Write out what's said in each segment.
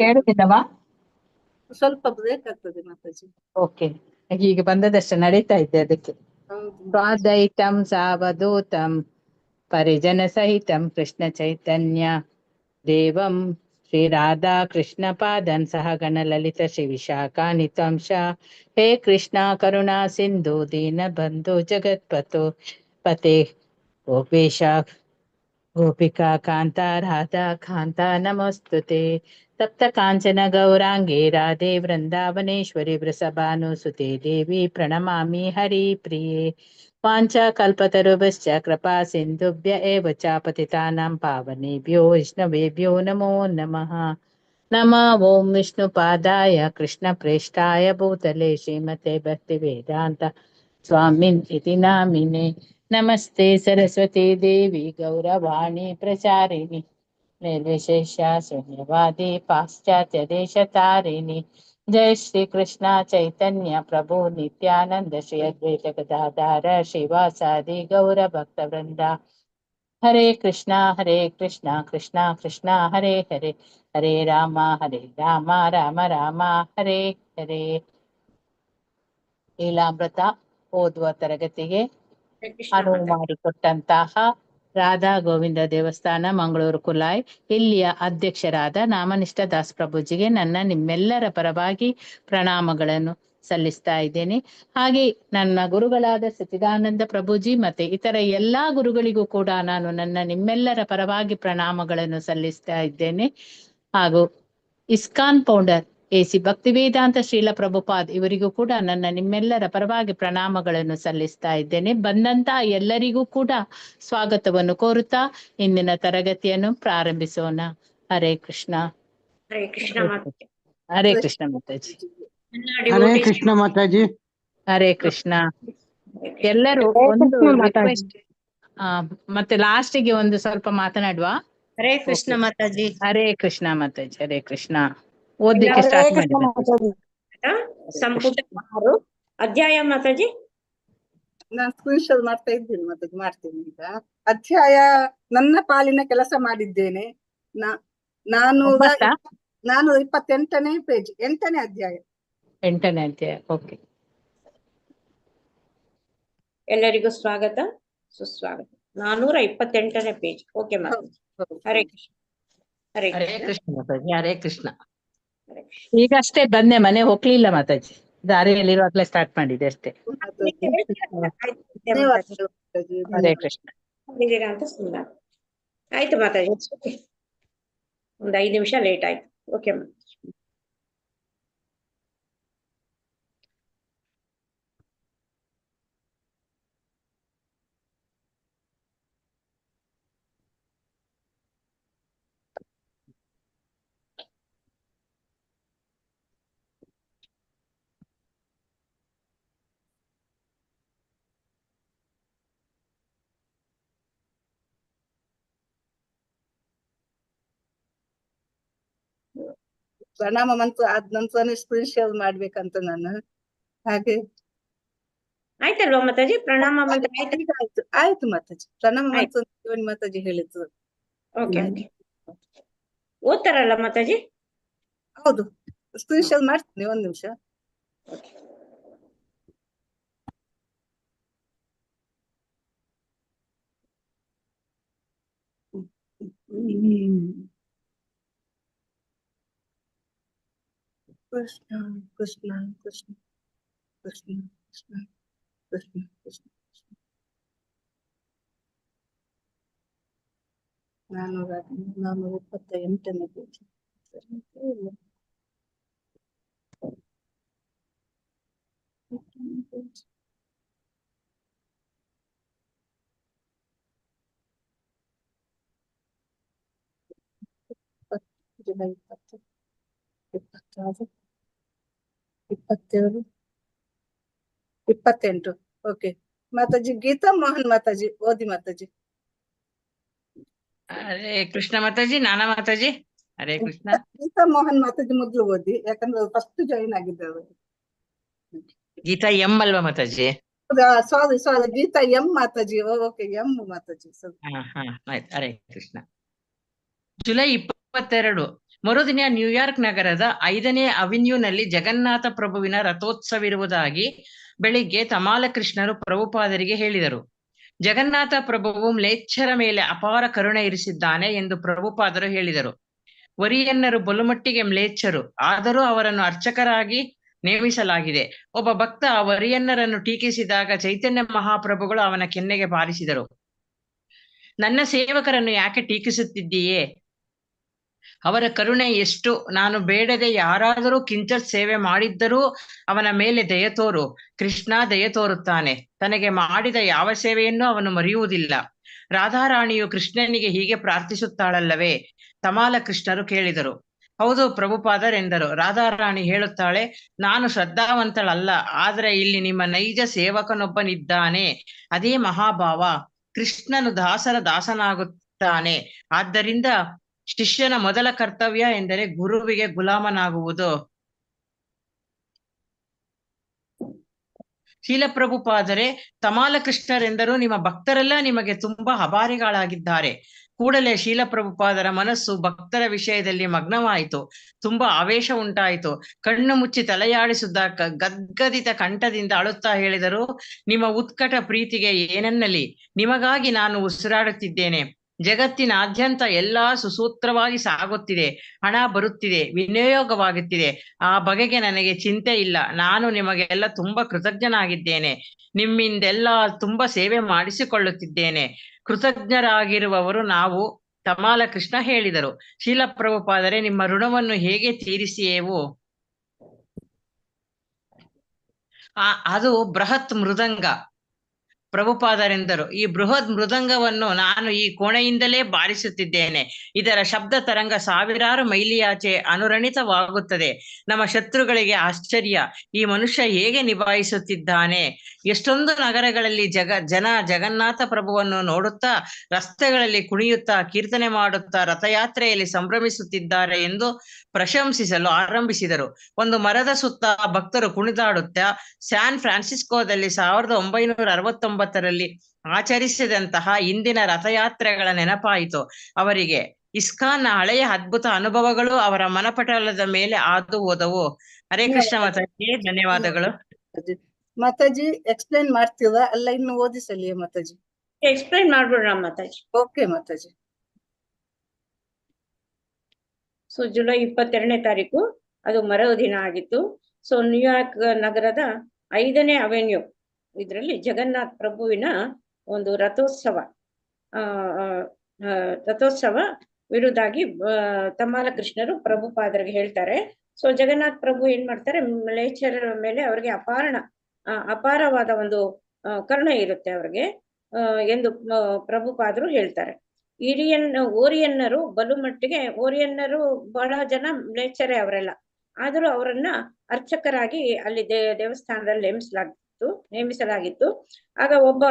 ಕೇಳುತ್ತಿಲ್ಲವಾ? ಸ್ವಲ್ಪ ಬ್ರೇಕ್ ಆಗ್ತದೆ ಮಾತಾಜಿ. ಓಕೆ, ಈಗ ಬಂದದಷ್ಟೇ ನಡೀತಾ ಇದ್ದೆ ಅದಕ್ಕೆ. ಹೌದು ಸ್ವಾದೈತಂ ಸಾವಧೂತಂ ಪರಿಜನ ಸಹಿತಂ ಕೃಷ್ಣ ಚೈತನ್ಯ ದೇವಂ ಶ್ರೀ ರಾಧಾ ಕೃಷ್ಣ ಪಾದನ್ ಸಹ ಗಣ ಲಲಿತ ಶ್ರೀ ವಿಶಾಖಾನಿತ್ವಂಶ. ಹೇ ಕೃಷ್ಣ ಕರುಣಾ ಸಿಂಧು ದೀನ ಬಂಧು ಜಗತ್ಪತು ಪತೆ ಗೋಪೇಶ ಗೋಪಿಕಾ ಕಾಂತ ರಾಧಾ ಕಾಂತ ನಮಸ್ತುತೆ. ತಪ್ತ ಕಾಂಚನ ಗೌರಾಂಗೇ ರಾಧೆ ವೃಂದಾವನೇಶ್ವರಿ ವೃಷಭಾನುಸುತೆ ದೇವಿ ಪ್ರಣಮಾಮಿ ಹರಿ ಪ್ರಿಯೆ. ವಾಂಚಾ ಕಲ್ಪತರುಭ್ಯಶ್ಚ ಕೃಪಾ ಸಿಂಧುಭ್ಯ ಏವ ಚ ಪತಿತಾನಾಂ ಪಾವನೇಭ್ಯೋ ವೈಷ್ಣವೇಭ್ಯೋ ನಮೋ ನಮಃ. ನಮಃ ಓಂ ವಿಷ್ಣುಪಾದಾಯ ಕೃಷ್ಣ ಪ್ರೇಷ್ಠಾಯ ಭೂತಲೆ ಶ್ರೀಮತೆ ಭಕ್ತಿ ವೇದಾಂತ ಸ್ವಾಮಿನ್ ಇತಿ ನಾಮಿನೆ. ನಮಸ್ತೆ ಸರಸ್ವತಿ ದೇವಿ ಗೌರವಾಣಿ ಪ್ರಚಾರಿಣಿ ನಿರ್ವಿಶೇಷ ಶೂನ್ಯವಾದಿ ಪಾಶ್ಚಾತ್ಯ ದೇಶ ತಾರಿಣಿ. ಜೈ ಶ್ರೀ ಕೃಷ್ಣ ಚೈತನ್ಯ ಪ್ರಭು ನಿತ್ಯಾನಂದ ಶ್ರೀ ಅದ್ವೈತ ಗದಾಧರ ಶ್ರೀವಾಸಾದಿ ಗೌರ ಭಕ್ತ ವೃಂದ. ಹರೇ ಕೃಷ್ಣ ಕೃಷ್ಣ ಕೃಷ್ಣ ಹರೇ ಹರೇ, ಹರೇ ರಾಮ ರಾಮ ರಾಮ ಹರೇ ಹರೇ. ಲೀಲಾಮೃತ ಓದುವ ತರಗತಿಗೆ ಅನುವು ಮಾಡಿಕೊಟ್ಟಂತಹ ರಾಧಾ ಗೋವಿಂದ ದೇವಸ್ಥಾನ ಮಂಗಳೂರು ಕುಲಾಯ್ ಇಲ್ಲಿಯ ಅಧ್ಯಕ್ಷರಾದ ನಾಮನಿಷ್ಠ ದಾಸ್ ಪ್ರಭುಜಿಗೆ ನನ್ನ ನಿಮ್ಮೆಲ್ಲರ ಪರವಾಗಿ ಪ್ರಣಾಮಗಳನ್ನು ಸಲ್ಲಿಸ್ತಾ ಇದ್ದೇನೆ. ಹಾಗೆ ನನ್ನ ಗುರುಗಳಾದ ಸಚ್ಚಿದಾನಂದ ಪ್ರಭುಜಿ ಮತ್ತೆ ಇತರ ಎಲ್ಲಾ ಗುರುಗಳಿಗೂ ಕೂಡ ನಾನು ನಿಮ್ಮೆಲ್ಲರ ಪರವಾಗಿ ಪ್ರಣಾಮಗಳನ್ನು ಸಲ್ಲಿಸ್ತಾ ಇದ್ದೇನೆ. ಹಾಗೂ ISKCON founder AC Bhaktivedanta Srila Prabhupad ಇವರಿಗೂ ಕೂಡ ನಿಮ್ಮೆಲ್ಲರ ಪರವಾಗಿ ಪ್ರಣಾಮಗಳನ್ನು ಸಲ್ಲಿಸ್ತಾ ಇದ್ದೇನೆ. ಬಂದಂತ ಎಲ್ಲರಿಗೂ ಕೂಡ ಸ್ವಾಗತವನ್ನು ಕೋರುತ್ತಾ ಇಂದಿನ ತರಗತಿಯನ್ನು ಪ್ರಾರಂಭಿಸೋಣ. ಹರೇ ಕೃಷ್ಣ. ಹರೇ ಕೃಷ್ಣ ಮಾತಾಜಿ. ಹರೇ ಕೃಷ್ಣ ಮಾತಾಜಿ. ಹರೇ ಕೃಷ್ಣ ಮಾತಾಜಿ. ಹರೇ ಕೃಷ್ಣ. ಎಲ್ಲರೂ ಒಂದು ರಿಕ್ವೆಸ್ಟ್, ಮತ್ತೆ ಲಾಸ್ಟಿಗೆ ಒಂದು ಸ್ವಲ್ಪ ಮಾತನಾಡುವ. ಹರೇ ಕೃಷ್ಣ ಮಾತಾಜಿ. ಹರೇ ಕೃಷ್ಣ ಮಾತಾಜಿ. ಹರೇ ಕೃಷ್ಣ. ಓದ್ಲಿಕ್ಕೆ ಸ್ಟಾರ್ಟ್ ಮಾಡಿ. ಸಂಪುಟ 6 ಅಧ್ಯಾಯ ಮಾತಾಜಿ. ನಾನು ಸ್ಕ್ರೀನ್ ಶಾಟ್ ಮಾಡ್ತಾ ಇದ್ದೀನಿ ಮಾತಾಜಿ, ಮಾಡ್ತೀನಿ ಈಗ. ಅಧ್ಯಾಯ ನನ್ನ ಪಾಲಿನ ಕೆಲಸ ಮಾಡಿದ್ದೇನೆ. 428ನೇ ಪೇಜ್, 8ನೇ ಅಧ್ಯಾಯ. 8ನೇ ಅಧ್ಯಾಯ. ಓಕೆ. ಎಲ್ಲರಿಗೂ ಸ್ವಾಗತ ಸುಸ್ವಾಗತ. 428ನೇ ಪೇಜ್. ಓಕೆ ಮಾತಾಜಿ. ಹರೇ ಕೃಷ್ಣ. ಹರೇ ಕೃಷ್ಣ ಮಾತಾಜಿ. ಹರೇ ಕೃಷ್ಣ. ಹರೇ ಕೃಷ್ಣ. ಈಗಷ್ಟೇ ಬಂದೆ, ಮನೆ ಹೋಗ್ಲಿಲ್ಲ ಮಾತಾಜಿ, ದಾರಿಯಲ್ಲಿರುವಾಗ್ಲೇ ಸ್ಟಾರ್ಟ್ ಮಾಡಿದೆ ಅಷ್ಟೇ. ಹರೇ ಕೃಷ್ಣ. ಅಂತ ಸುಮ್ಮನೆ ಆಯ್ತು ಮಾತಾಜಿ. ಒಂದು 5 ನಿಮಿಷ ಲೇಟ್ ಆಯ್ತು. ಓಕೆ ಮಾತಾಜಿ. ಪ್ರಣಾಮ ಮಂತ್ರ ಆದ ನಂತರನೇ ಸ್ಕ್ರೀನ್ ಶೇರ್ ಮಾಡ್ಬೇಕಂತ ನಾನು. ಹಾಗೆ ಆಯ್ತಲ್ವಾ ಮಾತಾಜಿ? ಪ್ರಣಾಮ ಮಂತ್ರ ಆಯ್ತು. ಆಯ್ತು ಮಾತಾಜಿ. ಪ್ರಣಾಮ ಮಂತ್ರ ಮಾತಾಜಿ ಹೇಳಿದ್ರು. ಓಕೆ. ಓದ್ತಾರಲ್ಲ ಮಾತಾಜಿ? ಹೌದು, ಸ್ಕ್ರೀನ್ ಶೇರ್ ಮಾಡ್ತೀನಿ, 1 ನಿಮಿಷ. ಕೃಷ್ಣ ಕೃಷ್ಣ ಕೃಷ್ಣ ಕೃಷ್ಣ ಕೃಷ್ಣ ಕೃಷ್ಣ ಕೃಷ್ಣ. 428ನೇ ಪೇಜ್. ಜುಲೈ 20, 26, 27, 28. ಓಕೆ ಮಾತಾಜಿ. ಗೀತಾ ಮೋಹನ್ ಮಾತಾಜಿ ಓದಿ ಮಾತಾಜಿ. ಹರೇ ಕೃಷ್ಣ ಮಾತಾಜಿ. ನಾನಾ ಮಾತಾಜಿ. ಹರೇ ಕೃಷ್ಣ. ಗೀತಾ ಮೋಹನ್ ಮಾತಾಜಿ ಮೊದ್ಲು ಓದಿ, ಯಾಕಂದ್ರೆ ಫಸ್ಟ್ ಜಾಯಿನ್ ಆಗಿದ್ದಾರೆ. ಗೀತಾ ಎಂ ಅಲ್ವಾ ಮಾತಾಜಿ? ಸಾರಿ ಗೀತಾ ಎಂ ಮಾತಾಜಿ. ಓಕೆ, ಎಂ ಮಾತಾಜಿ. ಆಯ್ತು. ಹರೇ ಕೃಷ್ಣ. ಜುಲೈ 22 ಮರುದಿನ ನ್ಯೂಯಾರ್ಕ್ ನಗರದ 5ನೇ ಅವೆನ್ಯೂನಲ್ಲಿ ಜಗನ್ನಾಥ ಪ್ರಭುವಿನ ರಥೋತ್ಸವವಿರುವುದಾಗಿ ಬೆಳಿಗ್ಗೆ ತಮಾಲ ಕೃಷ್ಣರು ಪ್ರಭುಪಾದರಿಗೆ ಹೇಳಿದರು. ಜಗನ್ನಾಥ ಪ್ರಭುವು ಮ್ಲೇಚ್ಛರ ಮೇಲೆ ಅಪಾರ ಕರುಣೆ ಇರಿಸಿದ್ದಾನೆ ಎಂದು ಪ್ರಭುಪಾದರು ಹೇಳಿದರು. ವರಿಯನ್ನರು ಬಲುಮಟ್ಟಿಗೆ ಮ್ಲೇಚ್ಛರು, ಆದರೂ ಅವರನ್ನು ಅರ್ಚಕರಾಗಿ ನೇಮಿಸಲಾಗಿದೆ. ಒಬ್ಬ ಭಕ್ತ ವರಿಯನ್ನರನ್ನು ಟೀಕಿಸಿದಾಗ ಚೈತನ್ಯ ಮಹಾಪ್ರಭುಗಳು ಅವನ ಕೆನ್ನೆಗೆ ಬಾರಿಸಿದರು. ನನ್ನ ಸೇವಕರನ್ನು ಯಾಕೆ ಟೀಕಿಸುತ್ತಿದ್ದೀಯೇ? ಅವರ ಕರುಣೆ ಎಷ್ಟು! ನಾನು ಬೇಡದೆ ಯಾರಾದರೂ ಕಿಂಚಿತ್ ಸೇವೆ ಮಾಡಿದ್ದರೂ ಅವನ ಮೇಲೆ ದಯೆ ತೋರು. ಕೃಷ್ಣ ದಯೆ ತೋರುತ್ತಾನೆ. ತನಗೆ ಮಾಡಿದ ಯಾವ ಸೇವೆಯನ್ನೂ ಅವನು ಮರೆಯುವುದಿಲ್ಲ. ರಾಧಾರಾಣಿಯು ಕೃಷ್ಣನಿಗೆ ಹೀಗೆ ಪ್ರಾರ್ಥಿಸುತ್ತಾಳಲ್ಲವೇ? ತಮಾಲ ಕೃಷ್ಣರು ಕೇಳಿದರು. ಹೌದು ಪ್ರಭುಪಾದರೆಂದರು. ರಾಧಾರಾಣಿ ಹೇಳುತ್ತಾಳೆ, ನಾನು ಶ್ರದ್ಧಾವಂತಳಲ್ಲ, ಆದರೆ ಇಲ್ಲಿ ನಿಮ್ಮ ನೈಜ ಸೇವಕನೊಬ್ಬನಿದ್ದಾನೆ, ಅದೇ ಮಹಾಭಾವ. ಕೃಷ್ಣನು ದಾಸರ ದಾಸನಾಗುತ್ತಾನೆ. ಆದ್ದರಿಂದ ಶಿಷ್ಯನ ಮೊದಲ ಕರ್ತವ್ಯ ಎಂದರೆ ಗುರುವಿಗೆ ಗುಲಾಮನಾಗುವುದು. ಶೀಲಪ್ರಭುಪಾದರೆ ತಮಾಲ ಕೃಷ್ಣರೆಂದರು, ನಿಮ್ಮ ಭಕ್ತರೆಲ್ಲ ನಿಮಗೆ ತುಂಬಾ ಅಭಾರಿಗಳಾಗಿದ್ದಾರೆ. ಕೂಡಲೇ ಶೀಲಪ್ರಭುಪಾದರ ಮನಸ್ಸು ಭಕ್ತರ ವಿಷಯದಲ್ಲಿ ಮಗ್ನವಾಯಿತು. ತುಂಬಾ ಆವೇಶ ಉಂಟಾಯಿತು. ಕಣ್ಣು ಮುಚ್ಚಿ ತಲೆಯಾಡಿಸುತ್ತಾ ಗದ್ಗದಿತ ಕಂಠದಿಂದ ಅಳುತ್ತಾ ಹೇಳಿದರು, ನಿಮ್ಮ ಉತ್ಕಟ ಪ್ರೀತಿಗೆ ಏನನ್ನಲಿ? ನಿಮಗಾಗಿ ನಾನು ಉಸಿರಾಡುತ್ತಿದ್ದೇನೆ. ಜಗತ್ತಿನಾದ್ಯಂತ ಎಲ್ಲಾ ಸುಸೂತ್ರವಾಗಿ ಸಾಗುತ್ತಿದೆ. ಹಣ ಬರುತ್ತಿದೆ, ವಿನಿಯೋಗವಾಗುತ್ತಿದೆ. ಆ ಬಗೆಗೆ ನನಗೆ ಚಿಂತೆ ಇಲ್ಲ. ನಾನು ನಿಮಗೆಲ್ಲ ತುಂಬಾ ಕೃತಜ್ಞನಾಗಿದ್ದೇನೆ. ನಿಮ್ಮಿಂದೆಲ್ಲ ತುಂಬಾ ಸೇವೆ ಮಾಡಿಸಿಕೊಳ್ಳುತ್ತಿದ್ದೇನೆ. ಕೃತಜ್ಞರಾಗಿರುವವರು ನಾವು. ತಮಾಲ ಕೃಷ್ಣ ಹೇಳಿದರು. ಶೀಲಪ್ರಭುಪಾದರೆ, ನಿಮ್ಮ ಋಣವನ್ನು ಹೇಗೆ ತೀರಿಸಿಯೇವು? ಅದು ಬೃಹತ್ ಮೃದಂಗ. ಪ್ರಭುಪಾದರೆಂದರು, ಈ ಬೃಹತ್ ಮೃದಂಗವನ್ನು ನಾನು ಈ ಕೋಣೆಯಿಂದಲೇ ಬಾರಿಸುತ್ತಿದ್ದೇನೆ. ಇದರ ಶಬ್ದ ತರಂಗ ಸಾವಿರಾರು ಮೈಲಿಯಾಚೆ ಅನುರಣಿತವಾಗುತ್ತದೆ. ನಮ್ಮ ಶತ್ರುಗಳಿಗೆ ಆಶ್ಚರ್ಯ, ಈ ಮನುಷ್ಯ ಹೇಗೆ ನಿಭಾಯಿಸುತ್ತಿದ್ದಾನೆ? ಎಷ್ಟೊಂದು ನಗರಗಳಲ್ಲಿ ಜಗನ್ನಾಥ ಪ್ರಭುವನ್ನು ನೋಡುತ್ತಾ, ರಸ್ತೆಗಳಲ್ಲಿ ಕುಣಿಯುತ್ತಾ, ಕೀರ್ತನೆ ಮಾಡುತ್ತಾ, ರಥಯಾತ್ರೆಯಲ್ಲಿ ಸಂಭ್ರಮಿಸುತ್ತಿದ್ದಾರೆ ಎಂದು ಪ್ರಶಂಸಿಸಲು ಆರಂಭಿಸಿದರು. ಒಂದು ಮರದ ಸುತ್ತ ಭಕ್ತರು ಕುಣಿದಾಡುತ್ತಾ ಸ್ಯಾನ್ ಫ್ರಾನ್ಸಿಸ್ಕೋದಲ್ಲಿ 1969ರಲ್ಲಿ ಆಚರಿಸಿದಂತಹ ಇಂದಿನ ರಥಯಾತ್ರೆಗಳ ನೆನಪಾಯಿತು ಅವರಿಗೆ. ಇಸ್ಕಾನ್ನ ಹಳೆಯ ಅದ್ಭುತ ಅನುಭವಗಳು ಅವರ ಮನಪಟಲದ ಮೇಲೆ ಹಾದು ಹೋದವು. ಹರೇ ಕೃಷ್ಣ ಮಾತಾಜಿ, ಧನ್ಯವಾದಗಳು. ಮಾತಾಜಿ ಎಕ್ಸ್ಪ್ಲೈನ್ ಮಾಡ್ತೀರಾ? ಅಲ್ಲ ಇನ್ನು ಓದಿಸಲಿಯೇ ಮಾತಾಜಿ? ಎಕ್ಸ್ಪ್ಲೈನ್ ಮಾಡ್ಬಿಡ್ರ ಮಾತಾಜಿ. ಓಕೆ ಮಾತಾಜಿ. ಸೊ ಜುಲೈ 22ನೇ ತಾರೀಕು ಅದು ಮರವ ದಿನ ಆಗಿತ್ತು. ಸೊ ನ್ಯೂಯಾರ್ಕ್ ನಗರದ 5ನೇ ಅವೆನ್ಯೂ ಇದರಲ್ಲಿ ಜಗನ್ನಾಥ್ ಪ್ರಭುವಿನ ಒಂದು ರಥೋತ್ಸವ ವಿರುದ್ಧಾಗಿ ತಮಾಲ ಕೃಷ್ಣರು ಪ್ರಭುಪಾದರಿಗೆ ಹೇಳ್ತಾರೆ. ಸೊ ಜಗನ್ನಾಥ್ ಪ್ರಭು ಏನ್ ಮಾಡ್ತಾರೆ, ಮ್ಲೇಚ್ಛರ ಮೇಲೆ ಅವರಿಗೆ ಅಪಾರವಾದ ಒಂದು ಕರುಣೆ ಇರುತ್ತೆ ಅವ್ರಿಗೆ ಎಂದು ಪ್ರಭುಪಾದರು ಹೇಳ್ತಾರೆ. ಓರಿಯನ್ನರು ಬಲುಮಟ್ಟಿಗೆ ಓರಿಯನ್ನರು ಬಹಳ ಜನ ಮ್ಲೇಚ್ಛರೇ ಅವರೆಲ್ಲ, ಆದರೂ ಅವರನ್ನ ಅರ್ಚಕರಾಗಿ ಅಲ್ಲಿ ದೇವಸ್ಥಾನದಲ್ಲಿ ನೇಮಿಸಲಾಗಿತ್ತು. ಆಗ ಒಬ್ಬ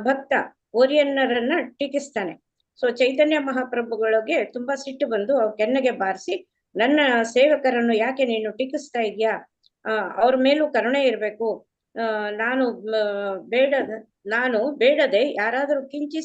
ಭಕ್ತ ಓರಿಯನ್ನರನ್ನ ಟೀಕಿಸ್ತಾನೆ. ಸೊ ಚೈತನ್ಯ ಮಹಾಪ್ರಭುಗಳಿಗೆ ತುಂಬಾ ಸಿಟ್ಟು ಬಂದು ಅವ್ರ ಕೆನ್ನೆಗೆ ಬಾರಿಸಿ, ನನ್ನ ಸೇವಕರನ್ನು ಯಾಕೆ ನೀನು ಟೀಕಿಸ್ತಾ ಇದೀಯಾ? ಅವ್ರ ಮೇಲೂ ಕರುಣೆ ಇರ್ಬೇಕು. ನಾನು ಬೇಡದೆ ಯಾರಾದ್ರೂ ಕಿಂಚಿ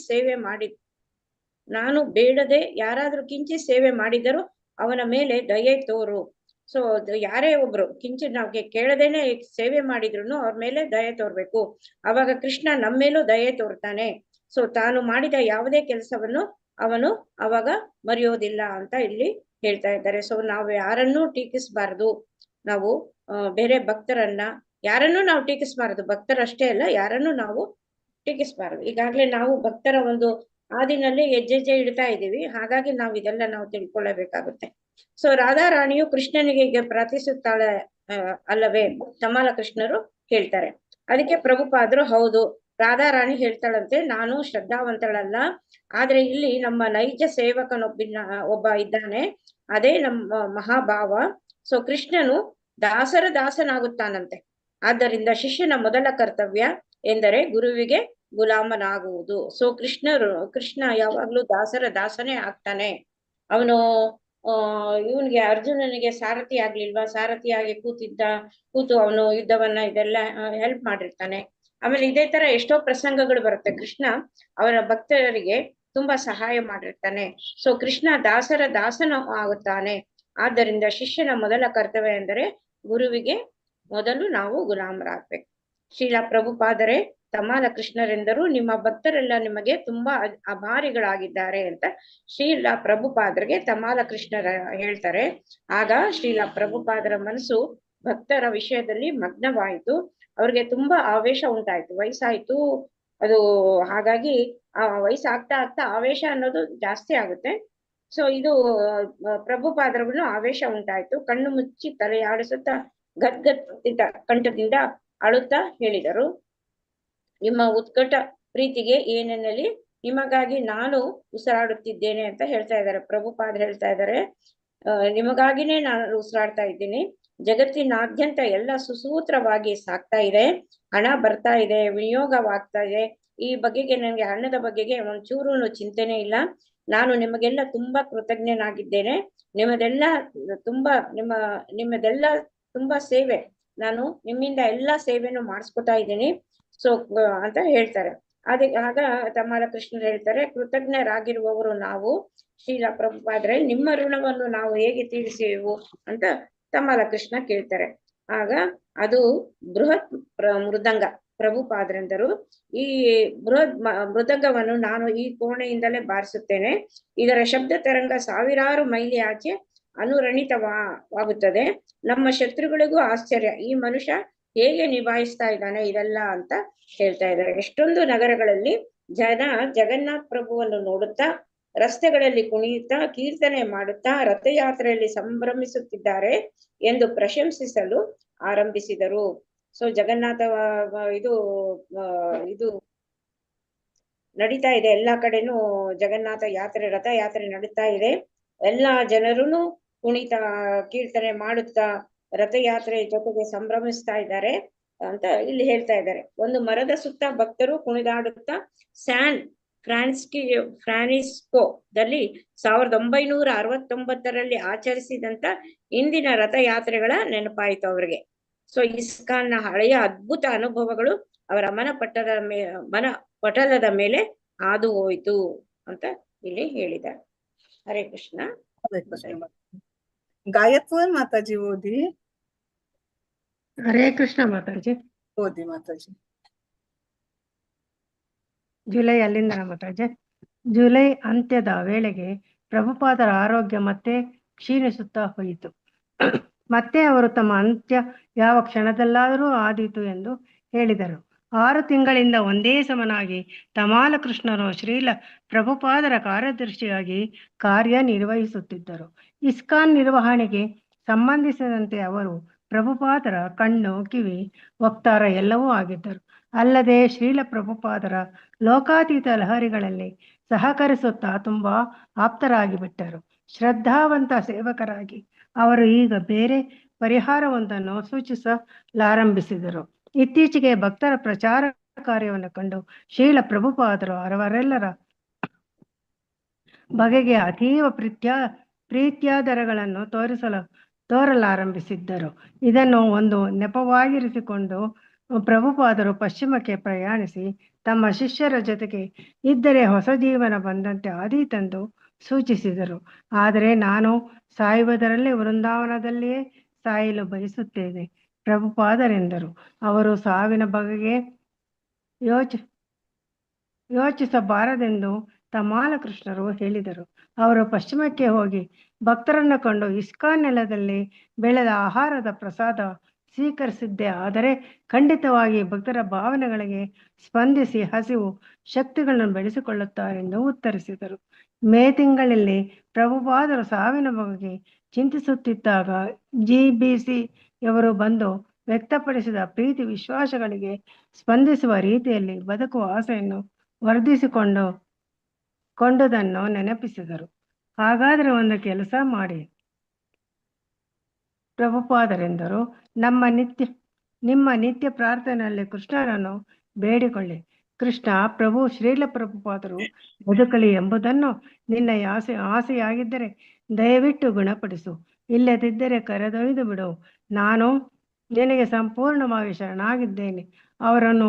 ಸೇವೆ ಮಾಡಿದರೂ ಅವನ ಮೇಲೆ ದಯೆ ತೋರು. ಸೊ ಯಾರೇ ಒಬ್ರು ಕಿಂಚಿತ್ ನಾವು ಕೇಳದೇನೆ ಸೇವೆ ಮಾಡಿದ್ರು ಅವ್ರ ಮೇಲೆ ದಯೆ ತೋರ್ಬೇಕು. ಅವಾಗ ಕೃಷ್ಣ ನಮ್ಮ ಮೇಲೂ ದಯೆ ತೋರ್ತಾನೆ. ಸೊ ತಾನು ಮಾಡಿದ ಯಾವುದೇ ಕೆಲಸವನ್ನು ಅವನು ಅವಾಗ ಮರೆಯೋದಿಲ್ಲ ಅಂತ ಇಲ್ಲಿ ಹೇಳ್ತಾ ಇದ್ದಾರೆ. ಸೊ ನಾವು ಯಾರನ್ನೂ ಟೀಕಿಸಬಾರದು. ನಾವು ಬೇರೆ ಭಕ್ತರನ್ನ ಯಾರನ್ನೂ ನಾವು ಟೀಕಿಸಬಾರದು. ಭಕ್ತರಷ್ಟೇ ಅಲ್ಲ, ಯಾರನ್ನೂ ನಾವು ಟೀಕಿಸಬಾರದು. ಈಗಾಗ್ಲೇ ನಾವು ಭಕ್ತರ ಒಂದು ಆದಿನಲ್ಲಿ ಹೆಜ್ಜೆ ಇಡ್ತಾ ಇದೀವಿ. ಹಾಗಾಗಿ ನಾವು ತಿಳ್ಕೊಳ್ಳಬೇಕಾಗುತ್ತೆ. ಸೊ ರಾಧಾರಾಣಿಯು ಕೃಷ್ಣನಿಗೆ ಈಗ ಪ್ರಾರ್ಥಿಸುತ್ತಾಳೆ ಅಲ್ಲವೇ? ತಮಾಲ ಕೃಷ್ಣರು ಹೇಳ್ತಾರೆ. ಅದಕ್ಕೆ ಪ್ರಭುಪಾದರು, ಹೌದು, ರಾಧಾರಾಣಿ ಹೇಳ್ತಾಳಂತೆ, ನಾನು ಶ್ರದ್ಧಾವಂತಳಲ್ಲ, ಆದ್ರೆ ಇಲ್ಲಿ ನಮ್ಮ ನೈಜ ಒಬ್ಬ ಇದ್ದಾನೆ, ಅದೇ ನಮ್ಮ ಮಹಾಭಾವ. ಸೊ ಕೃಷ್ಣನು ದಾಸರ ದಾಸನಾಗುತ್ತಾನಂತೆ. ಆದ್ದರಿಂದ ಶಿಷ್ಯನ ಮೊದಲ ಕರ್ತವ್ಯ ಎಂದರೆ ಗುರುವಿಗೆ ಗುಲಾಮನಾಗುವುದು. ಸೊ ಕೃಷ್ಣ ಯಾವಾಗ್ಲೂ ದಾಸರ ದಾಸನೇ ಆಗ್ತಾನೆ. ಅವನು ಇವನಿಗೆ ಅರ್ಜುನನಿಗೆ ಸಾರಥಿ ಆಗ್ಲಿಲ್ವಾ? ಸಾರಥಿಯಾಗಿ ಕೂತು ಅವನು ಯುದ್ಧವನ್ನ ಇದೆಲ್ಲ ಹೆಲ್ಪ್ ಮಾಡಿರ್ತಾನೆ. ಆಮೇಲೆ ಇದೇ ತರ ಎಷ್ಟೋ ಪ್ರಸಂಗಗಳು ಬರುತ್ತೆ. ಕೃಷ್ಣ ಅವರ ಭಕ್ತರಿಗೆ ತುಂಬಾ ಸಹಾಯ ಮಾಡಿರ್ತಾನೆ. ಸೊ ಕೃಷ್ಣ ದಾಸರ ದಾಸನ ಆಗುತ್ತಾನೆ. ಆದ್ದರಿಂದ ಶಿಷ್ಯನ ಮೊದಲ ಕರ್ತವ್ಯ ಎಂದರೆ ಗುರುವಿಗೆ ಮೊದಲು ನಾವು ಗುಲಾಮರಾಗ್ಬೇಕು. ಶ್ರೀಲ ಪ್ರಭುಪಾದರೆ ತಮಾಲ ಕೃಷ್ಣರೆಂದರು ನಿಮ್ಮ ಭಕ್ತರೆಲ್ಲ ನಿಮಗೆ ತುಂಬಾ ಅಭಾರಿಗಳಾಗಿದ್ದಾರೆ ಅಂತ ಶ್ರೀಲ ಪ್ರಭುಪಾದರಿಗೆ ತಮಾಲ ಕೃಷ್ಣರ ಹೇಳ್ತಾರೆ. ಆಗ ಶ್ರೀಲ ಪ್ರಭುಪಾದರ ಮನಸ್ಸು ಭಕ್ತರ ವಿಷಯದಲ್ಲಿ ಮಗ್ನವಾಯಿತು. ಅವ್ರಿಗೆ ತುಂಬಾ ಆವೇಶ ಉಂಟಾಯ್ತು, ವಯಸ್ಸಾಯ್ತು ಅದು. ಹಾಗಾಗಿ ಆ ವಯಸ್ಸಾಗ್ತಾ ಆಗ್ತಾ ಆವೇಶ ಅನ್ನೋದು ಜಾಸ್ತಿ ಆಗುತ್ತೆ. ಸೊ ಇದು ಪ್ರಭುಪಾದರಿಗೂ ಆವೇಶ ಉಂಟಾಯ್ತು. ಕಣ್ಣು ಮುಚ್ಚಿ ತಲೆ ಆಡಿಸುತ್ತಾ ಗದ್ಗದ್ ಕಂಠದಿಂದ ಅಳುತ್ತಾ ಹೇಳಿದರು, ನಿಮ್ಮ ಉತ್ಕಟ ಪ್ರೀತಿಗೆ ಏನೆನ್ನಲಿ, ನಿಮಗಾಗಿ ನಾನು ಉಸಿರಾಡುತ್ತಿದ್ದೇನೆ ಅಂತ ಹೇಳ್ತಾ ಇದ್ದಾರೆ. ಪ್ರಭುಪಾದರು ಹೇಳ್ತಾ ಇದ್ದಾರೆ, ನಿಮಗಾಗಿನೇ ನಾನು ಉಸಿರಾಡ್ತಾ ಇದ್ದೀನಿ. ಜಗತ್ತಿನಾದ್ಯಂತ ಎಲ್ಲ ಸುಸೂತ್ರವಾಗಿ ಸಾಕ್ತಾ ಇದೆ, ಹಣ ಬರ್ತಾ ಇದೆ, ವಿನಿಯೋಗವಾಗ್ತಾ ಇದೆ. ಈ ಬಗೆಗೆ ನನಗೆ ಹಣದ ಬಗೆಗೆ ಒಂಚೂರು ಚಿಂತೆನೆ ಇಲ್ಲ. ನಾನು ನಿಮಗೆಲ್ಲ ತುಂಬಾ ಕೃತಜ್ಞನಾಗಿದ್ದೇನೆ. ನಿಮ್ಮದೆಲ್ಲ ತುಂಬಾ ಸೇವೆ, ನಾನು ನಿಮ್ಮಿಂದ ಎಲ್ಲಾ ಸೇವೆಯನ್ನು ಮಾಡಿಸ್ಕೊತಾ ಇದ್ದೀನಿ. ಸೊ ಅಂತ ಹೇಳ್ತಾರೆ. ಆಗ ತಮಾಲ ಕೃಷ್ಣರು ಹೇಳ್ತಾರೆ, ಕೃತಜ್ಞರಾಗಿರುವವರು ನಾವು ಶ್ರೀಲ ಪ್ರಭುಪಾದರೆ, ನಿಮ್ಮ ಋಣವನ್ನು ನಾವು ಹೇಗೆ ತೀರಿಸುವೆವು ಅಂತ ತಮಾಲ ಕೃಷ್ಣ ಕೇಳ್ತಾರೆ. ಆಗ ಅದು ಬೃಹತ್ ಮೃದಂಗ ಪ್ರಭುಪಾದರೆಂದರು, ಈ ಬೃಹತ್ ಮೃದಂಗವನ್ನು ನಾನು ಈ ಕೋಣೆಯಿಂದಲೇ ಬಾರಿಸುತ್ತೇನೆ. ಇದರ ಶಬ್ದ ತರಂಗ ಸಾವಿರಾರು ಮೈಲಿ ಆಚೆ ಅನುರಣಿತವಾಗುತ್ತದೆ. ನಮ್ಮ ಶತ್ರುಗಳಿಗೂ ಆಶ್ಚರ್ಯ, ಈ ಮನುಷ್ಯ ಹೇಗೆ ನಿಭಾಯಿಸ್ತಾ ಇದ್ದಾನೆ ಇದೆಲ್ಲ ಅಂತ ಹೇಳ್ತಾ ಇದ್ದಾರೆ. ಎಷ್ಟೊಂದು ನಗರಗಳಲ್ಲಿ ಜನ ಜಗನ್ನಾಥ ಪ್ರಭುವನ್ನು ನೋಡುತ್ತಾ, ರಸ್ತೆಗಳಲ್ಲಿ ಕುಣಿಯುತ್ತಾ, ಕೀರ್ತನೆ ಮಾಡುತ್ತಾ, ರಥಯಾತ್ರೆಯಲ್ಲಿ ಸಂಭ್ರಮಿಸುತ್ತಿದ್ದಾರೆ ಎಂದು ಪ್ರಶಂಸಿಸಲು ಆರಂಭಿಸಿದರು. ಸೊ ಜಗನ್ನಾಥ ಇದು ನಡೀತಾ ಇದೆ, ಎಲ್ಲಾ ಕಡೆನೂ ಜಗನ್ನಾಥ ಯಾತ್ರೆ, ರಥಯಾತ್ರೆ ನಡೀತಾ ಇದೆ. ಎಲ್ಲಾ ಜನರೂ ಕುಣಿತ ಕೀರ್ತನೆ ಮಾಡುತ್ತಾ ರಥಯಾತ್ರೆ ಜೊತೆಗೆ ಸಂಭ್ರಮಿಸ್ತಾ ಇದ್ದಾರೆ ಅಂತ ಇಲ್ಲಿ ಹೇಳ್ತಾ ಇದ್ದಾರೆ. ಒಂದು ಮರದ ಸುತ್ತ ಭಕ್ತರು ಕುಣಿದಾಡುತ್ತಾ ಸ್ಯಾನ್ ಫ್ರಾನ್ಸಿಸ್ಕೋದಲ್ಲಿ 1969ರಲ್ಲಿ ಆಚರಿಸಿದಂತ ಇಂದಿನ ರಥಯಾತ್ರೆಗಳ ನೆನಪಾಯಿತು ಅವರಿಗೆ. ಸೊ ಇಸ್ಕಾನ್ನ ಹಳೆಯ ಅದ್ಭುತ ಅನುಭವಗಳು ಅವರ ಮನಪಟಲದ ಮೇಲೆ ಹಾದು ಹೋಯಿತು ಅಂತ ಇಲ್ಲಿ ಹೇಳಿದ್ದಾರೆ. ಹರೇ ಕೃಷ್ಣ. ಗಾಯತ್ರಿ ಮಾತಾಜಿ ಓದಿ. ಹರೇ ಕೃಷ್ಣ ಮಾತಾಜಿ. ಓದಿ ಮಾತಾಜಿ. ಜುಲೈ ಅಲ್ಲಿಂದ ಮಾತಾಜಿ. ಜುಲೈ ಅಂತ್ಯದ ವೇಳೆಗೆ ಪ್ರಭುಪಾದರ ಆರೋಗ್ಯ ಮತ್ತೆ ಕ್ಷೀಣಿಸುತ್ತಾ ಹೋಯಿತು. ಮತ್ತೆ ಅವರು ತಮ್ಮ ಅಂತ್ಯ ಯಾವ ಕ್ಷಣದಲ್ಲಾದರೂ ಆದೀತು ಎಂದು ಹೇಳಿದರು. 6 ತಿಂಗಳಿಂದ ಒಂದೇ ಸಮನಾಗಿ ತಮಾಲ ಕೃಷ್ಣರು ಶ್ರೀಲ ಪ್ರಭುಪಾದರ ಕಾರ್ಯದರ್ಶಿಯಾಗಿ ಕಾರ್ಯನಿರ್ವಹಿಸುತ್ತಿದ್ದರು. ಇಸ್ಕಾನ್ ನಿರ್ವಹಣೆಗೆ ಸಂಬಂಧಿಸಿದಂತೆ ಅವರು ಪ್ರಭುಪಾದರ ಕಣ್ಣು, ಕಿವಿ, ವಕ್ತಾರ ಎಲ್ಲವೂ ಆಗಿದ್ದರು. ಅಲ್ಲದೆ ಶ್ರೀಲ ಪ್ರಭುಪಾದರ ಲೋಕಾತೀತ ಲಹರಿಗಳಲ್ಲಿ ಸಹಕರಿಸುತ್ತಾ ತುಂಬಾ ಆಪ್ತರಾಗಿ ಬಿಟ್ಟರು. ಶ್ರದ್ಧಾವಂತ ಸೇವಕರಾಗಿ ಅವರು ಈಗ ಬೇರೆ ಪರಿಹಾರವೊಂದನ್ನು ಸೂಚಿಸಲಾರಂಭಿಸಿದರು. ಇತ್ತೀಚೆಗೆ ಭಕ್ತರ ಪ್ರಚಾರ ಕಾರ್ಯವನ್ನು ಕಂಡು ಶ್ರೀಲ ಪ್ರಭುಪಾದರು ಅವರೆಲ್ಲರ ಬಗೆಗೆ ಅತೀವ ಪ್ರೀತ್ಯಾದರಗಳನ್ನು ತೋರಲಾರಂಭಿಸಿದ್ದರು. ಇದನ್ನು ಒಂದು ನೆಪವಾಗಿರಿಸಿಕೊಂಡು ಪ್ರಭುಪಾದರು ಪಶ್ಚಿಮಕ್ಕೆ ಪ್ರಯಾಣಿಸಿ ತಮ್ಮ ಶಿಷ್ಯರ ಜೊತೆಗೆ ಇದ್ದರೆ ಹೊಸ ಜೀವನ ಬಂದಂತೆ ಆದೀತೆಂದು ಸೂಚಿಸಿದರು. ಆದರೆ ನಾನು ಸಾಯುವುದರಲ್ಲಿ ವೃಂದಾವನದಲ್ಲಿಯೇ ಸಾಯಲು ಬಯಸುತ್ತೇನೆ ಪ್ರಭುಪಾದರೆಂದರು. ಅವರು ಸಾವಿನ ಬಗೆಗೆ ಯೋಚಿಸಬಾರದೆಂದು ತಮಾಲ ಕೃಷ್ಣರು ಹೇಳಿದರು. ಅವರು ಪಶ್ಚಿಮಕ್ಕೆ ಹೋಗಿ ಭಕ್ತರನ್ನು ಕಂಡು, ಇಸ್ಕಾನ್ ನೆಲದಲ್ಲಿ ಬೆಳೆದ ಆಹಾರದ ಪ್ರಸಾದ ಸ್ವೀಕರಿಸಿದ್ದೇ ಆದರೆ ಖಂಡಿತವಾಗಿ ಭಕ್ತರ ಭಾವನೆಗಳಿಗೆ ಸ್ಪಂದಿಸಿ ಹಸಿವು ಶಕ್ತಿಗಳನ್ನು ಬೆಳೆಸಿಕೊಳ್ಳುತ್ತಾರೆಂದು ಉತ್ತರಿಸಿದರು. ಮೇ ತಿಂಗಳಲ್ಲಿ ಪ್ರಭುಪಾದರು ಸಾವಿನ ಬಗ್ಗೆ ಚಿಂತಿಸುತ್ತಿದ್ದಾಗ GBC ಯವರು ಬಂದು ವ್ಯಕ್ತಪಡಿಸಿದ ಪ್ರೀತಿ ವಿಶ್ವಾಸಗಳಿಗೆ ಸ್ಪಂದಿಸುವ ರೀತಿಯಲ್ಲಿ ಬದುಕುವ ಆಸೆಯನ್ನು ಕೊಂಡುದನ್ನು ನೆನಪಿಸಿದರು. ಹಾಗಾದರೆ ಒಂದು ಕೆಲಸ ಮಾಡಿ ಪ್ರಭುಪಾದರೆಂದರು, ನಿಮ್ಮ ನಿತ್ಯ ಪ್ರಾರ್ಥನೆಯಲ್ಲಿ ಕೃಷ್ಣರನ್ನು ಬೇಡಿಕೊಳ್ಳಿ. ಕೃಷ್ಣ ಪ್ರಭು ಶ್ರೀಲ ಪ್ರಭುಪಾದರು ಬದುಕಲಿ ಎಂಬುದನ್ನು ನಿನ್ನ ಆಸೆಯಾಗಿದ್ದರೆ ದಯವಿಟ್ಟು ಗುಣಪಡಿಸು, ಇಲ್ಲದಿದ್ದರೆ ಕರೆದೊಯ್ದು ಬಿಡು. ನಾನು ನಿನಗೆ ಸಂಪೂರ್ಣವಾಗಿ ಶರಣಾಗಿದ್ದೇನೆ. ಅವರನ್ನು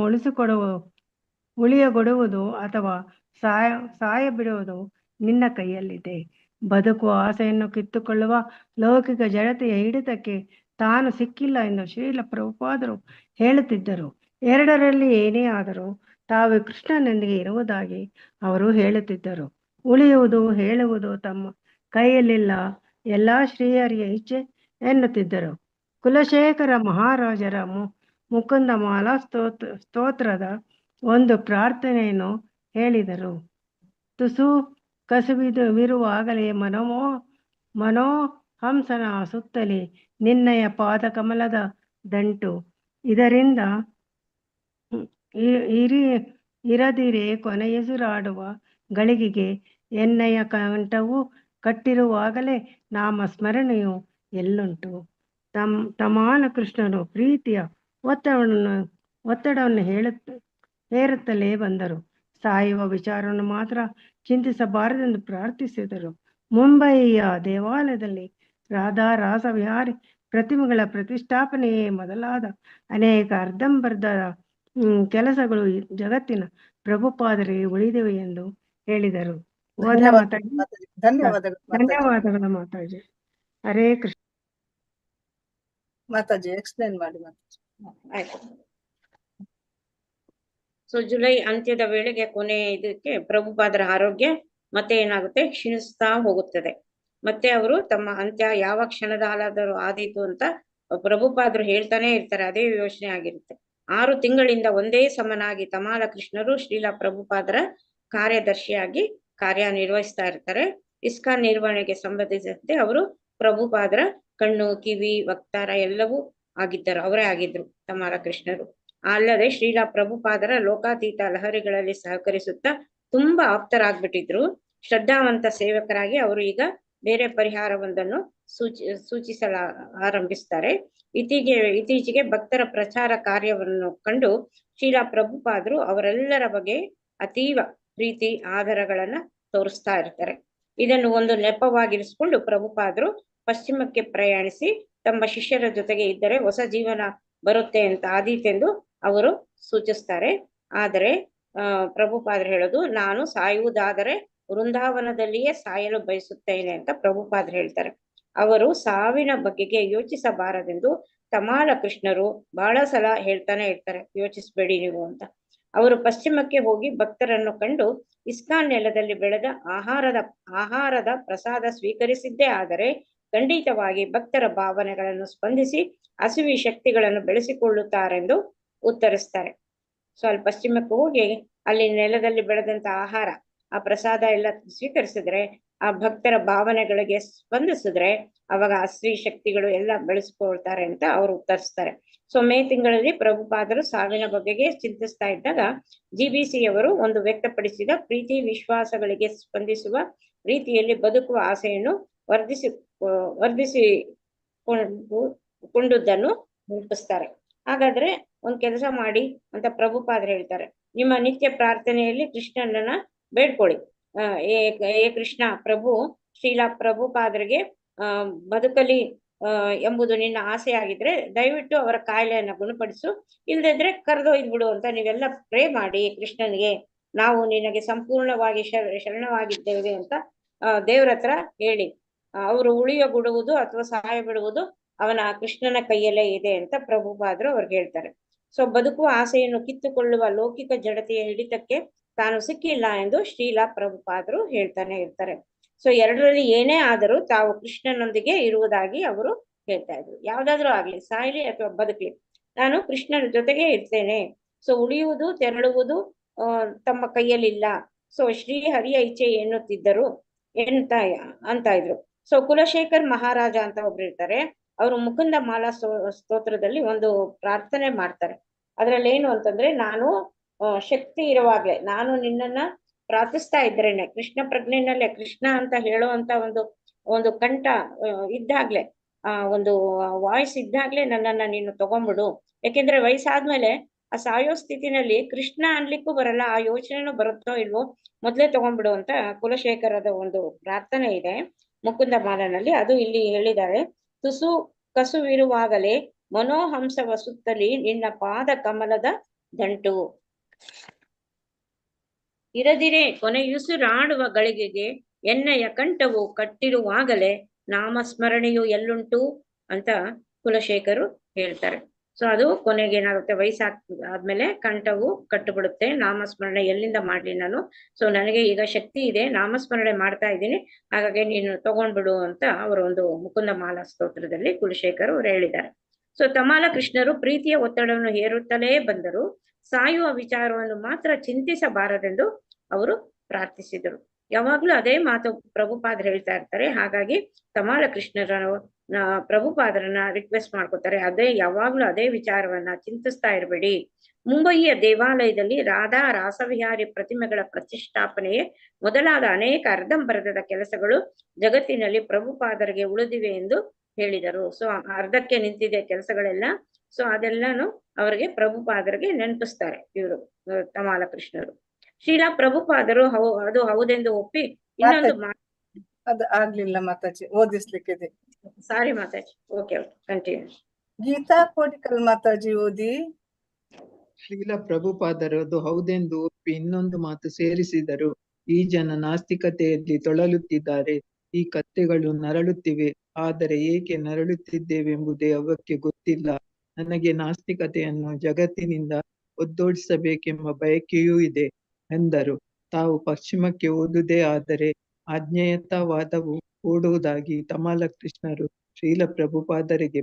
ಉಳಿಯಗೊಡುವುದು ಅಥವಾ ಸಾಯ ಬಿಡುವುದು ನಿನ್ನ ಕೈಯಲ್ಲಿದೆ. ಬದುಕುವ ಆಸೆಯನ್ನು ಕಿತ್ತುಕೊಳ್ಳುವ ಲೌಕಿಕ ಜಡತೆಯ ಹಿಡಿತಕ್ಕೆ ತಾನು ಸಿಕ್ಕಿಲ್ಲ ಎಂದು ಶ್ರೀಲ ಪ್ರಭುಪಾದರು ಹೇಳುತ್ತಿದ್ದರು. ಎರಡರಲ್ಲಿ ಏನೇ ಆದರೂ ತಾವು ಕೃಷ್ಣನೊಂದಿಗೆ ಇರುವುದಾಗಿ ಅವರು ಹೇಳುತ್ತಿದ್ದರು. ಉಳಿಯುವುದು ಹೇಳುವುದು ತಮ್ಮ ಕೈಯಲ್ಲಿಲ್ಲ, ಎಲ್ಲ ಶ್ರೀಹರಿಯ ಇಚ್ಛೆ ಎನ್ನುತ್ತಿದ್ದರು. ಕುಲಶೇಖರ ಮಹಾರಾಜರ ಮುಕುಂದ ಮಾಲಾ ಸ್ತೋತ್ರದ ಒಂದು ಪ್ರಾರ್ಥನೆಯನ್ನು ಹೇಳಿದರು. ತುಸು ಕಸುವಿರುವಾಗಲೇ ಮನೋಹಂಸನ ಸುತ್ತಲಿ ನಿನ್ನಯ ಪಾದ ಕಮಲದ ದಂಟು, ಇದರಿಂದ ಇರದಿರೆ ಕೊನೆಯುಸಿರಾಡುವ ಗಳಿಗೆಗೆ ಎನ್ನಯ ಕಂಠವು ಕಟ್ಟಿರುವಾಗಲೇ ನಾಮ ಸ್ಮರಣೆಯು ಎಲ್ಲುಂಟು. ತಮಾಲ ಕೃಷ್ಣನು ಪ್ರೀತಿಯ ಒತ್ತಡವನ್ನು ಹೇರುತ್ತಲೇ ಬಂದರು. ಸಾಯುವ ವಿಚಾರವನ್ನು ಮಾತ್ರ ಚಿಂತಿಸಬಾರದೆಂದು ಪ್ರಾರ್ಥಿಸಿದರು. ಮುಂಬಯಿಯ ದೇವಾಲಯದಲ್ಲಿ ರಾಧಾ ರಾಸ ವಿಹಾರಿ ಪ್ರತಿಮೆಗಳ ಪ್ರತಿಷ್ಠಾಪನೆಯೇ ಮೊದಲಾದ ಅನೇಕ ಅರ್ಧಂಬರ್ಧ ಕೆಲಸಗಳು ಜಗತ್ತಿನ ಪ್ರಭುಪಾದರಿಗೆ ಉಳಿದಿವೆ ಎಂದು ಹೇಳಿದರು. ಧನ್ಯವಾದಗಳು ಮಾತಾಜಿ. ಹರೇ ಕೃಷ್ಣ. ಮಾತಾಜಿ ಎಕ್ಸ್ಪ್ಲೇನ್ ಮಾಡಿ ಮಾತಾಜಿ. ಆಯ್ತು. ಸೊ ಜುಲೈ ಅಂತ್ಯದ ವೇಳೆಗೆ ಕೊನೆ ಇದಕ್ಕೆ ಪ್ರಭುಪಾದರ ಆರೋಗ್ಯ ಮತ್ತೆ ಏನಾಗುತ್ತೆ, ಕ್ಷೀಣಿಸ್ತಾ ಹೋಗುತ್ತದೆ. ಮತ್ತೆ ಅವರು ತಮ್ಮ ಅಂತ್ಯ ಯಾವ ಕ್ಷಣದ ಹಾಲಾದರೂ ಆದೀತು ಅಂತ ಪ್ರಭುಪಾದರು ಹೇಳ್ತಾನೆ ಇರ್ತಾರೆ. ಅದೇ ಯೋಚನೆ ಆಗಿರುತ್ತೆ. 6 ತಿಂಗಳಿಂದ ಒಂದೇ ಸಮನಾಗಿ ತಮಾಲ ಕೃಷ್ಣರು ಶ್ರೀಲ ಪ್ರಭುಪಾದರ ಕಾರ್ಯದರ್ಶಿಯಾಗಿ ಕಾರ್ಯನಿರ್ವಹಿಸ್ತಾ ಇರ್ತಾರೆ. ಇಸ್ಕಾನ್ ನಿರ್ವಹಣೆಗೆ ಸಂಬಂಧಿಸಿದಂತೆ ಅವರು ಪ್ರಭುಪಾದರ ಕಣ್ಣು, ಕಿವಿ, ವಕ್ತಾರ ಎಲ್ಲವೂ ಆಗಿದ್ದರು. ಅವರೇ ಆಗಿದ್ರು ತಮಾಲ ಕೃಷ್ಣರು. ಅಲ್ಲದೆ ಶ್ರೀಲ ಪ್ರಭುಪಾದರ ಲೋಕಾತೀತ ಲಹರಿಗಳಲ್ಲಿ ಸಹಕರಿಸುತ್ತಾ ತುಂಬಾ ಆಪ್ತರಾಗ್ಬಿಟ್ಟಿದ್ರು. ಶ್ರದ್ಧಾವಂತ ಸೇವಕರಾಗಿ ಅವರು ಈಗ ಬೇರೆ ಪರಿಹಾರವೊಂದನ್ನು ಸೂಚಿಸಲ ಆರಂಭಿಸ್ತಾರೆ. ಇತ್ತೀಚೆಗೆ ಭಕ್ತರ ಪ್ರಚಾರ ಕಾರ್ಯವನ್ನು ಕಂಡು ಶ್ರೀಲ ಪ್ರಭುಪಾದರು ಅವರೆಲ್ಲರ ಬಗ್ಗೆ ಅತೀವ ಪ್ರೀತಿ ಆದರಗಳನ್ನ ತೋರಿಸ್ತಾ ಇರ್ತಾರೆ. ಇದನ್ನು ಒಂದು ನೆಪವಾಗಿರಿಸಿಕೊಂಡು ಪ್ರಭುಪಾದರು ಪಶ್ಚಿಮಕ್ಕೆ ಪ್ರಯಾಣಿಸಿ ತಮ್ಮ ಶಿಷ್ಯರ ಜೊತೆಗೆ ಇದ್ದರೆ ಹೊಸ ಜೀವನ ಬರುತ್ತೆ ಅಂತ ಆದೀತೆಂದು ಅವರು ಸೂಚಿಸ್ತಾರೆ. ಆದರೆ ಪ್ರಭುಪಾದರು ಹೇಳೋದು, ನಾನು ಸಾಯುವುದಾದರೆ ವೃಂದಾವನದಲ್ಲಿಯೇ ಸಾಯಲು ಬಯಸುತ್ತೇನೆ ಅಂತ ಪ್ರಭುಪಾದರು ಹೇಳ್ತಾರೆ. ಅವರು ಸಾವಿನ ಬಗೆಗೆ ಯೋಚಿಸಬಾರದೆಂದು ತಮಾಲ ಕೃಷ್ಣರು ಬಹಳ ಸಲ ಹೇಳ್ತಾನೆ ಇರ್ತಾರೆ, ಯೋಚಿಸ್ಬೇಡಿ ನೀವು ಅಂತ. ಅವರು ಪಶ್ಚಿಮಕ್ಕೆ ಹೋಗಿ ಭಕ್ತರನ್ನು ಕಂಡು ಇಸ್ಕಾನ್ ನೆಲದಲ್ಲಿ ಬೆಳೆದ ಆಹಾರದ ಪ್ರಸಾದ ಸ್ವೀಕರಿಸಿದ್ದೇ ಆದರೆ ಖಂಡಿತವಾಗಿ ಭಕ್ತರ ಭಾವನೆಗಳನ್ನು ಸ್ಪಂದಿಸಿ ಹಸಿವಿ ಶಕ್ತಿಗಳನ್ನು ಬೆಳೆಸಿಕೊಳ್ಳುತ್ತಾರೆಂದು ಉತ್ತರಿಸ್ತಾರೆ. ಸೊ ಅಲ್ಲಿ ಪಶ್ಚಿಮಕ್ಕೆ ಹೋಗಿ ಅಲ್ಲಿ ನೆಲದಲ್ಲಿ ಬೆಳೆದಂತ ಆಹಾರ, ಆ ಪ್ರಸಾದ ಎಲ್ಲ ಸ್ವೀಕರಿಸಿದ್ರೆ, ಆ ಭಕ್ತರ ಭಾವನೆಗಳಿಗೆ ಸ್ಪಂದಿಸಿದ್ರೆ ಅವಾಗ ಹಸಿವಿ ಶಕ್ತಿಗಳು ಎಲ್ಲ ಬೆಳೆಸಿಕೊಳ್ತಾರೆ ಅಂತ ಅವರು ಉತ್ತರಿಸ್ತಾರೆ. ಸೊ ಮೇ ತಿಂಗಳಲ್ಲಿ ಪ್ರಭುಪಾದರು ಸಾವಿನ ಬಗೆಗೆ ಚಿಂತಿಸ್ತಾ ಇದ್ದಾಗ GBC ಅವರು ಒಂದು ವ್ಯಕ್ತಪಡಿಸಿದ ಪ್ರೀತಿ ವಿಶ್ವಾಸಗಳಿಗೆ ಸ್ಪಂದಿಸುವ ರೀತಿಯಲ್ಲಿ ಬದುಕುವ ಆಸೆಯನ್ನು ವರ್ಧಿಸಿಕೊಂಡುದನ್ನು ನೆನಪಿಸ್ತಾರೆ. ಹಾಗಾದ್ರೆ ಒಂದ್ ಕೆಲಸ ಮಾಡಿ ಅಂತ ಪ್ರಭುಪಾದರು ಹೇಳ್ತಾರೆ, ನಿಮ್ಮ ನಿತ್ಯ ಪ್ರಾರ್ಥನೆಯಲ್ಲಿ ಕೃಷ್ಣನನ್ನ ಬೇಡ್ಕೊಳ್ಳಿ. ಏ ಕೃಷ್ಣ ಪ್ರಭು ಶ್ರೀಲ ಪ್ರಭುಪಾದರಿಗೆ ಬದುಕಲಿ ಎಂಬುದು ನಿನ್ನ ಆಸೆ ಆಗಿದ್ರೆ ದಯವಿಟ್ಟು ಅವರ ಕಾಯಿಲೆಯನ್ನ ಗುಣಪಡಿಸು, ಇಲ್ದಿದ್ರೆ ಕರೆದೊಯ್ದ್ಬಿಡು ಅಂತ ನೀವೆಲ್ಲ ಪ್ರೇ ಮಾಡಿ ಕೃಷ್ಣನಿಗೆ. ನಾವು ನಿನಗೆ ಸಂಪೂರ್ಣವಾಗಿ ಶರಣವಾಗಿದ್ದೇವೆ ಅಂತ ದೇವ್ರ ಹತ್ರ ಹೇಳಿ. ಅವರು ಉಳಿಯಗೊಡುವುದು ಅಥವಾ ಸಹಾಯ ಬಿಡುವುದು ಅವನ ಕೃಷ್ಣನ ಕೈಯಲ್ಲೇ ಇದೆ ಅಂತ ಪ್ರಭುಪಾದರು ಅವ್ರಿಗೆ ಹೇಳ್ತಾರೆ. ಸೊ ಬದುಕುವ ಆಸೆಯನ್ನು ಕಿತ್ತುಕೊಳ್ಳುವ ಲೌಕಿಕ ಜಡತೆಯ ಹಿಡಿತಕ್ಕೆ ತಾನು ಸಿಕ್ಕಿಲ್ಲ ಎಂದು ಶ್ರೀಲ ಪ್ರಭುಪಾದರು ಹೇಳ್ತಾನೆ ಇರ್ತಾರೆ. ಸೊ ಎರಡರಲ್ಲಿ ಏನೇ ಆದರೂ ತಾವು ಕೃಷ್ಣನೊಂದಿಗೆ ಇರುವುದಾಗಿ ಅವರು ಹೇಳ್ತಾ ಇದ್ರು. ಯಾವ್ದಾದ್ರು ಆಗ್ಲಿ, ಸಾಯ್ಲಿ ಅಥವಾ ಬದುಕಲಿ, ನಾನು ಕೃಷ್ಣನ ಜೊತೆಗೆ ಇರ್ತೇನೆ. ಸೊ ಉಳಿಯುವುದು ತೆರಳುವುದು ತಮ್ಮ ಕೈಯಲ್ಲಿಲ್ಲ. ಸೊ ಶ್ರೀಹರಿಯ ಇಚ್ಛೆ ಎನ್ನುತ್ತಿದ್ದರು ಅಂತ ಇದ್ರು. ಸೊ ಕುಲಶೇಖರ್ ಮಹಾರಾಜ ಅಂತ ಒಬ್ರು ಇರ್ತಾರೆ. ಅವರು ಮುಕುಂದ ಮಾಲಾ ಸ್ತೋತ್ರದಲ್ಲಿ ಒಂದು ಪ್ರಾರ್ಥನೆ ಮಾಡ್ತಾರೆ. ಅದ್ರಲ್ಲಿ ಏನು ಅಂತಂದ್ರೆ, ನಾನು ಶಕ್ತಿ ಇರುವಾಗ್ಲೇ, ನಾನು ನಿನ್ನನ್ನ ಪ್ರಾರ್ಥಿಸ್ತಾ ಇದ್ರೇನೆ, ಕೃಷ್ಣ ಪ್ರಜ್ಞೆನಲ್ಲೇ ಕೃಷ್ಣ ಅಂತ ಹೇಳುವಂತ ಒಂದು ಕಂಠ ಇದ್ದಾಗ್ಲೆ, ಒಂದು ವಾಯ್ಸ್ ಇದ್ದಾಗ್ಲೆ ನನ್ನನ್ನ ನೀನು ತಗೊಂಡ್ಬಿಡು. ಯಾಕೆಂದ್ರೆ ವಯಸ್ಸಾದ್ಮೇಲೆ ಆ ಸಾಯೋ ಸ್ಥಿತಿನಲ್ಲಿ ಕೃಷ್ಣ ಅನ್ಲಿಕ್ಕೂ ಬರಲ್ಲ, ಆ ಯೋಚನೆನೂ ಬರುತ್ತೋ ಇಲ್ವೋ, ಮೊದ್ಲೇ ತಗೊಂಡ್ಬಿಡು ಅಂತ ಕುಲಶೇಖರದ ಒಂದು ಪ್ರಾರ್ಥನೆ ಇದೆ ಮುಕುಂದ ಮಾಲನಲ್ಲಿ. ಅದು ಇಲ್ಲಿ ಹೇಳಿದ್ದಾರೆ. ತುಸು ಕಸುವಿರುವಾಗಲೇ ಮನೋಹಂಸವ ಸುತ್ತಲಿ ನಿನ್ನ ಪಾದ ಕಮಲದ ದಂಟು, ಇರದಿರೆ ಕೊನೆಯುಸಿರಾಡುವ ಗಳಿಗೆಗೆ ಎಣ್ಣೆಯ ಕಂಠವು ಕಟ್ಟಿರುವಾಗಲೇ ನಾಮಸ್ಮರಣೆಯು ಎಲ್ಲುಂಟು ಅಂತ ಕುಲಶೇಖರು ಹೇಳ್ತಾರೆ. ಸೊ ಅದು ಕೊನೆಗೆ ಏನಾಗುತ್ತೆ, ವಯಸ್ಸಾದ್ಮೇಲೆ ಕಂಠವು ಕಟ್ಟುಬಿಡುತ್ತೆ. ನಾಮಸ್ಮರಣೆ ಎಲ್ಲಿಂದ ಮಾಡ್ಲಿ ನಾನು, ಸೊ ನನಗೆ ಈಗ ಶಕ್ತಿ ಇದೆ, ನಾಮಸ್ಮರಣೆ ಮಾಡ್ತಾ ಇದ್ದೀನಿ, ಹಾಗಾಗಿ ನೀನು ತಗೊಂಡ್ಬಿಡು ಅಂತ ಅವರು ಒಂದು ಮುಕುಂದ ಮಾಲಾ ಸ್ತೋತ್ರದಲ್ಲಿ ಕುಲಶೇಖರ್ ಅವರು ಹೇಳಿದ್ದಾರೆ. ಸೊ ತಮಾಲ ಕೃಷ್ಣರು ಪ್ರೀತಿಯ ಒತ್ತಡವನ್ನು ಹೇರುತ್ತಲೇ ಬಂದರು, ಸಾಯುವ ವಿಚಾರವನ್ನು ಮಾತ್ರ ಚಿಂತಿಸಬಾರದೆಂದು ಅವರು ಪ್ರಾರ್ಥಿಸಿದರು. ಯಾವಾಗ್ಲೂ ಅದೇ ಮಾತು ಪ್ರಭುಪಾದರು ಹೇಳ್ತಾ ಇರ್ತಾರೆ. ಹಾಗಾಗಿ ತಮಾಲ ಕೃಷ್ಣರ ಪ್ರಭುಪಾದರನ್ನ ರಿಕ್ವೆಸ್ಟ್ ಮಾಡ್ಕೋತಾರೆ, ಯಾವಾಗ್ಲೂ ಅದೇ ವಿಚಾರವನ್ನ ಚಿಂತಿಸ್ತಾ ಇರಬೇಡಿ. ಮುಂಬಯಿಯ ದೇವಾಲಯದಲ್ಲಿ ರಾಧಾ ರಾಸವಿಹಾರಿ ಪ್ರತಿಮೆಗಳ ಪ್ರತಿಷ್ಠಾಪನೆಯೇ ಮೊದಲಾದ ಅನೇಕ ಅರ್ಧಂಬರ್ಧದ ಕೆಲಸಗಳು ಜಗತ್ತಿನಲ್ಲಿ ಪ್ರಭುಪಾದರಿಗೆ ಉಳಿದಿವೆ ಎಂದು ಹೇಳಿದರು. ಸೊ ಅರ್ಧಕ್ಕೆ ನಿಂತಿದೆ ಕೆಲಸಗಳೆಲ್ಲ. ಸೊ ಅದೆಲ್ಲಾನು ಅವರಿಗೆ ಪ್ರಭುಪಾದರಿಗೆ ನೆನಪಿಸ್ತಾರೆ ಇವರು ತಮಾಲ ಕೃಷ್ಣರು. ಶ್ರೀಲಾ ಪ್ರಭುಪಾದರು ಅದು ಹೌದೆಂದು ಒಪ್ಪಿ ಇನ್ನೊಂದು ಅದು ಆಗ್ಲಿಲ್ಲ ಮಾತಾಜಿ, ಓದಿಸ್ಲಿಕ್ಕಿದೆ. ಸಾರಿ ಮಾತಾಜಿ. Okay continue. ಗೀತಾ ಕೋಟಿಕಲ್ ಮಾತಾಜಿ ಓದಿ. ಶ್ರೀಲ ಪ್ರಭುಪಾದರು ಅದು ಹೌದೆಂದು ಒಪ್ಪಿ ಇನ್ನೊಂದು ಮಾತು ಸೇರಿಸಿದರು. ಈ ಜನ ನಾಸ್ತಿಕತೆಯಲ್ಲಿ ತೊಳಲುತ್ತಿದ್ದಾರೆ. ಈ ಕತ್ತೆಗಳು ನರಳುತ್ತಿವೆ, ಆದರೆ ಏಕೆ ನರಳುತ್ತಿದ್ದೇವೆಂಬುದೇ ಅವಕ್ಕೆ ಗೊತ್ತಿಲ್ಲ. ನನಗೆ ನಾಸ್ತಿಕತೆಯನ್ನು ಜಗತ್ತಿನಿಂದ ಒದ್ದೋಡಿಸಬೇಕೆಂಬ ಬಯಕೆಯೂ ಇದೆ ಎಂದರು. ತಾವು ಪಶ್ಚಿಮಕ್ಕೆ ಓದುವುದೇ ಆದರೆ ಅಜ್ಞೇಯತಾವಾದವು ಓಡುವುದಾಗಿ ತಮಾಲ ಕೃಷ್ಣರು ಶ್ರೀಲ ಪ್ರಭುಪಾದರಿಗೆ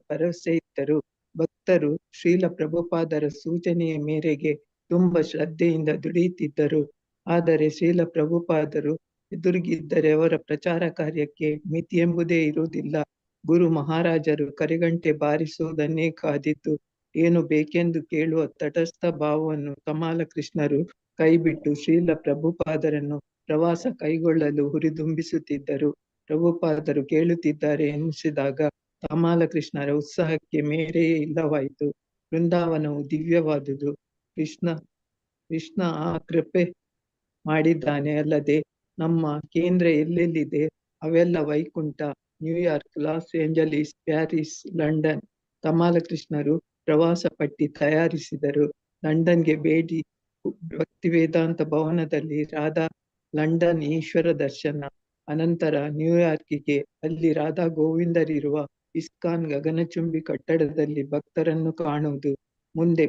ಭರವಸೆ ಇತ್ತರು. ಭಕ್ತರು ಶ್ರೀಲ ಪ್ರಭುಪಾದರ ಸೂಚನೆಯ ಮೇರೆಗೆ ತುಂಬಾ ಶ್ರದ್ಧೆಯಿಂದ ದುಡಿಯುತ್ತಿದ್ದರು. ಆದರೆ ಶ್ರೀಲ ಪ್ರಭುಪಾದರು ಎದುರಿಗಿದ್ದರೆ ಅವರ ಪ್ರಚಾರ ಕಾರ್ಯಕ್ಕೆ ಮಿತಿ ಎಂಬುದೇ ಇರುವುದಿಲ್ಲ. ಗುರು ಮಹಾರಾಜರು ಕರೆಗಂಟೆ ಬಾರಿಸುವುದನ್ನೇ ಕಾದಿದ್ದು ಏನು ಬೇಕೆಂದು ಕೇಳುವ ತಟಸ್ಥ ಭಾವವನ್ನು ತಮಾಲ ಕೃಷ್ಣರು ಕೈಬಿಟ್ಟು ಶ್ರೀಲ ಪ್ರಭುಪಾದರನ್ನು ಪ್ರವಾಸ ಕೈಗೊಳ್ಳಲು ಹುರಿದುಂಬಿಸುತ್ತಿದ್ದರು. ಪ್ರಭುಪಾದರು ಕೇಳುತ್ತಿದ್ದಾರೆ ಎನ್ನಿಸಿದಾಗ ತಮಾಲ ಕೃಷ್ಣರ ಉತ್ಸಾಹಕ್ಕೆ ಮೇರೆಯೇ ಇಲ್ಲವಾಯಿತು. ಬೃಂದಾವನವು ದಿವ್ಯವಾದುದು. ಕೃಷ್ಣ ಆ ಕೃಪೆ ಮಾಡಿದ್ದಾನೆ. ಅಲ್ಲದೆ ನಮ್ಮ ಕೇಂದ್ರ ಎಲ್ಲೆಲ್ಲಿದೆ ಅವೆಲ್ಲ Vaikuntha. New York, Los Angeles, Paris, London. Tamal ಕೃಷ್ಣರು ಪ್ರವಾಸ ಪಟ್ಟಿ ತಯಾರಿಸಿದರು. ಲಂಡನ್ಗೆ ಬೇಡಿ ಭಕ್ತಿ ವೇದಾಂತ ಭವನದಲ್ಲಿ ರಾಧಾ ಲಂಡನ್ ಈಶ್ವರ ದರ್ಶನ, ಅನಂತರ ನ್ಯೂಯಾರ್ಕಿಗೆ, ಅಲ್ಲಿ ರಾಧಾ ಗೋವಿಂದರಿರುವ ಇಸ್ಕಾನ್ ಗಗನಚುಂಬಿ ಕಟ್ಟಡದಲ್ಲಿ ಭಕ್ತರನ್ನು ಕಾಣುವುದು. ಮುಂದೆ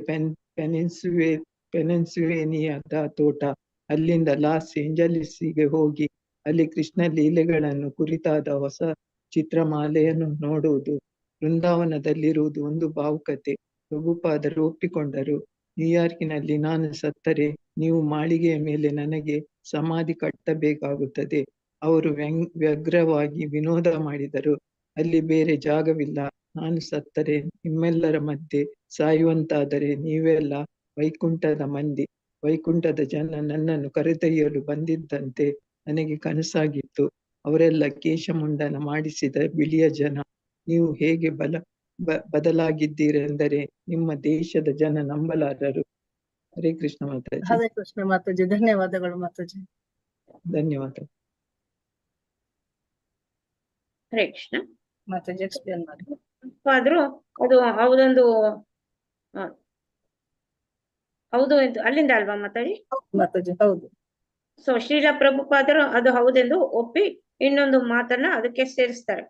ಪೆನಿನ್ಸಿಲ್ವೇನಿಯಾದ ತೋಟ, ಅಲ್ಲಿಂದ ಲಾಸ್ ಏಂಜಲೀಸಿಗೆ ಹೋಗಿ ಅಲ್ಲಿ ಕೃಷ್ಣ ಲೀಲೆಗಳನ್ನು ಕುರಿತಾದ ಹೊಸ ಚಿತ್ರಮಾಲೆಯನ್ನು ನೋಡುವುದು. ಬೃಂದಾವನದಲ್ಲಿರುವುದು ಒಂದು ಭಾವುಕತೆ. ಪ್ರಭುಪಾದರು ಒಪ್ಪಿಕೊಂಡರು. ನ್ಯೂಯಾರ್ಕಿನಲ್ಲಿ ನಾನು ಸತ್ತರೆ ನೀವು ಮಾಳಿಗೆಯ ಮೇಲೆ ನನಗೆ ಸಮಾಧಿ ಕಟ್ಟಬೇಕಾಗುತ್ತದೆ. ಅವರು ವ್ಯಗ್ರವಾಗಿ ವಿನೋದ ಮಾಡಿದರು. ಅಲ್ಲಿ ಬೇರೆ ಜಾಗವಿಲ್ಲ. ನಾನು ಸತ್ತರೆ ನಿಮ್ಮೆಲ್ಲರ ಮಧ್ಯೆ ಸಾಯುವಂತಾದರೆ ನೀವೆಲ್ಲ ವೈಕುಂಠದ ಮಂದಿ. ವೈಕುಂಠದ ಜನ ನನ್ನನ್ನು ಕರೆದೊಯ್ಯಲು ಬಂದಿದ್ದಂತೆ ನನಗೆ ಕನಸಾಗಿತ್ತು. ಅವರೆಲ್ಲ ಕೇಶಮುಂಡನ ಮಾಡಿಸಿದ ಬಿಳಿಯ ಜನ. ನೀವು ಹೇಗೆ ಬದಲಾಗಿದ್ದೀರೆಂದರೆ ನಿಮ್ಮ ದೇಶದ ಜನ ನಂಬಲಾರರು. ಹರೇ ಕೃಷ್ಣ ಮಾತಾಜಿ. ಹರೇ ಕೃಷ್ಣ ಮಾತಾಜಿ. ಧನ್ಯವಾದಗಳು ಮಾತಾಜಿ. ಧನ್ಯವಾದ ಹರೇ ಕೃಷ್ಣ ಮಾತಾಜಿ. ಎಕ್ಸ್ಪ್ಲೇನ್ ಮಾಡಿ. ಆದ್ರೂ ಅದು ಹೌದೊಂದು ಹೌದು ಎಂದು ಅಲ್ಲಿಂದ ಅಲ್ವಾ ಮಾತಾಜಿ? ಮಾತಾಜಿ ಹೌದು. ಸೊ ಶ್ರೀಲ ಪ್ರಭುಪಾದರು ಅದು ಹೌದೆಂದು ಒಪ್ಪಿ ಇನ್ನೊಂದು ಮಾತನ್ನ ಅದಕ್ಕೆ ಸೇರಿಸ್ತಾರೆ.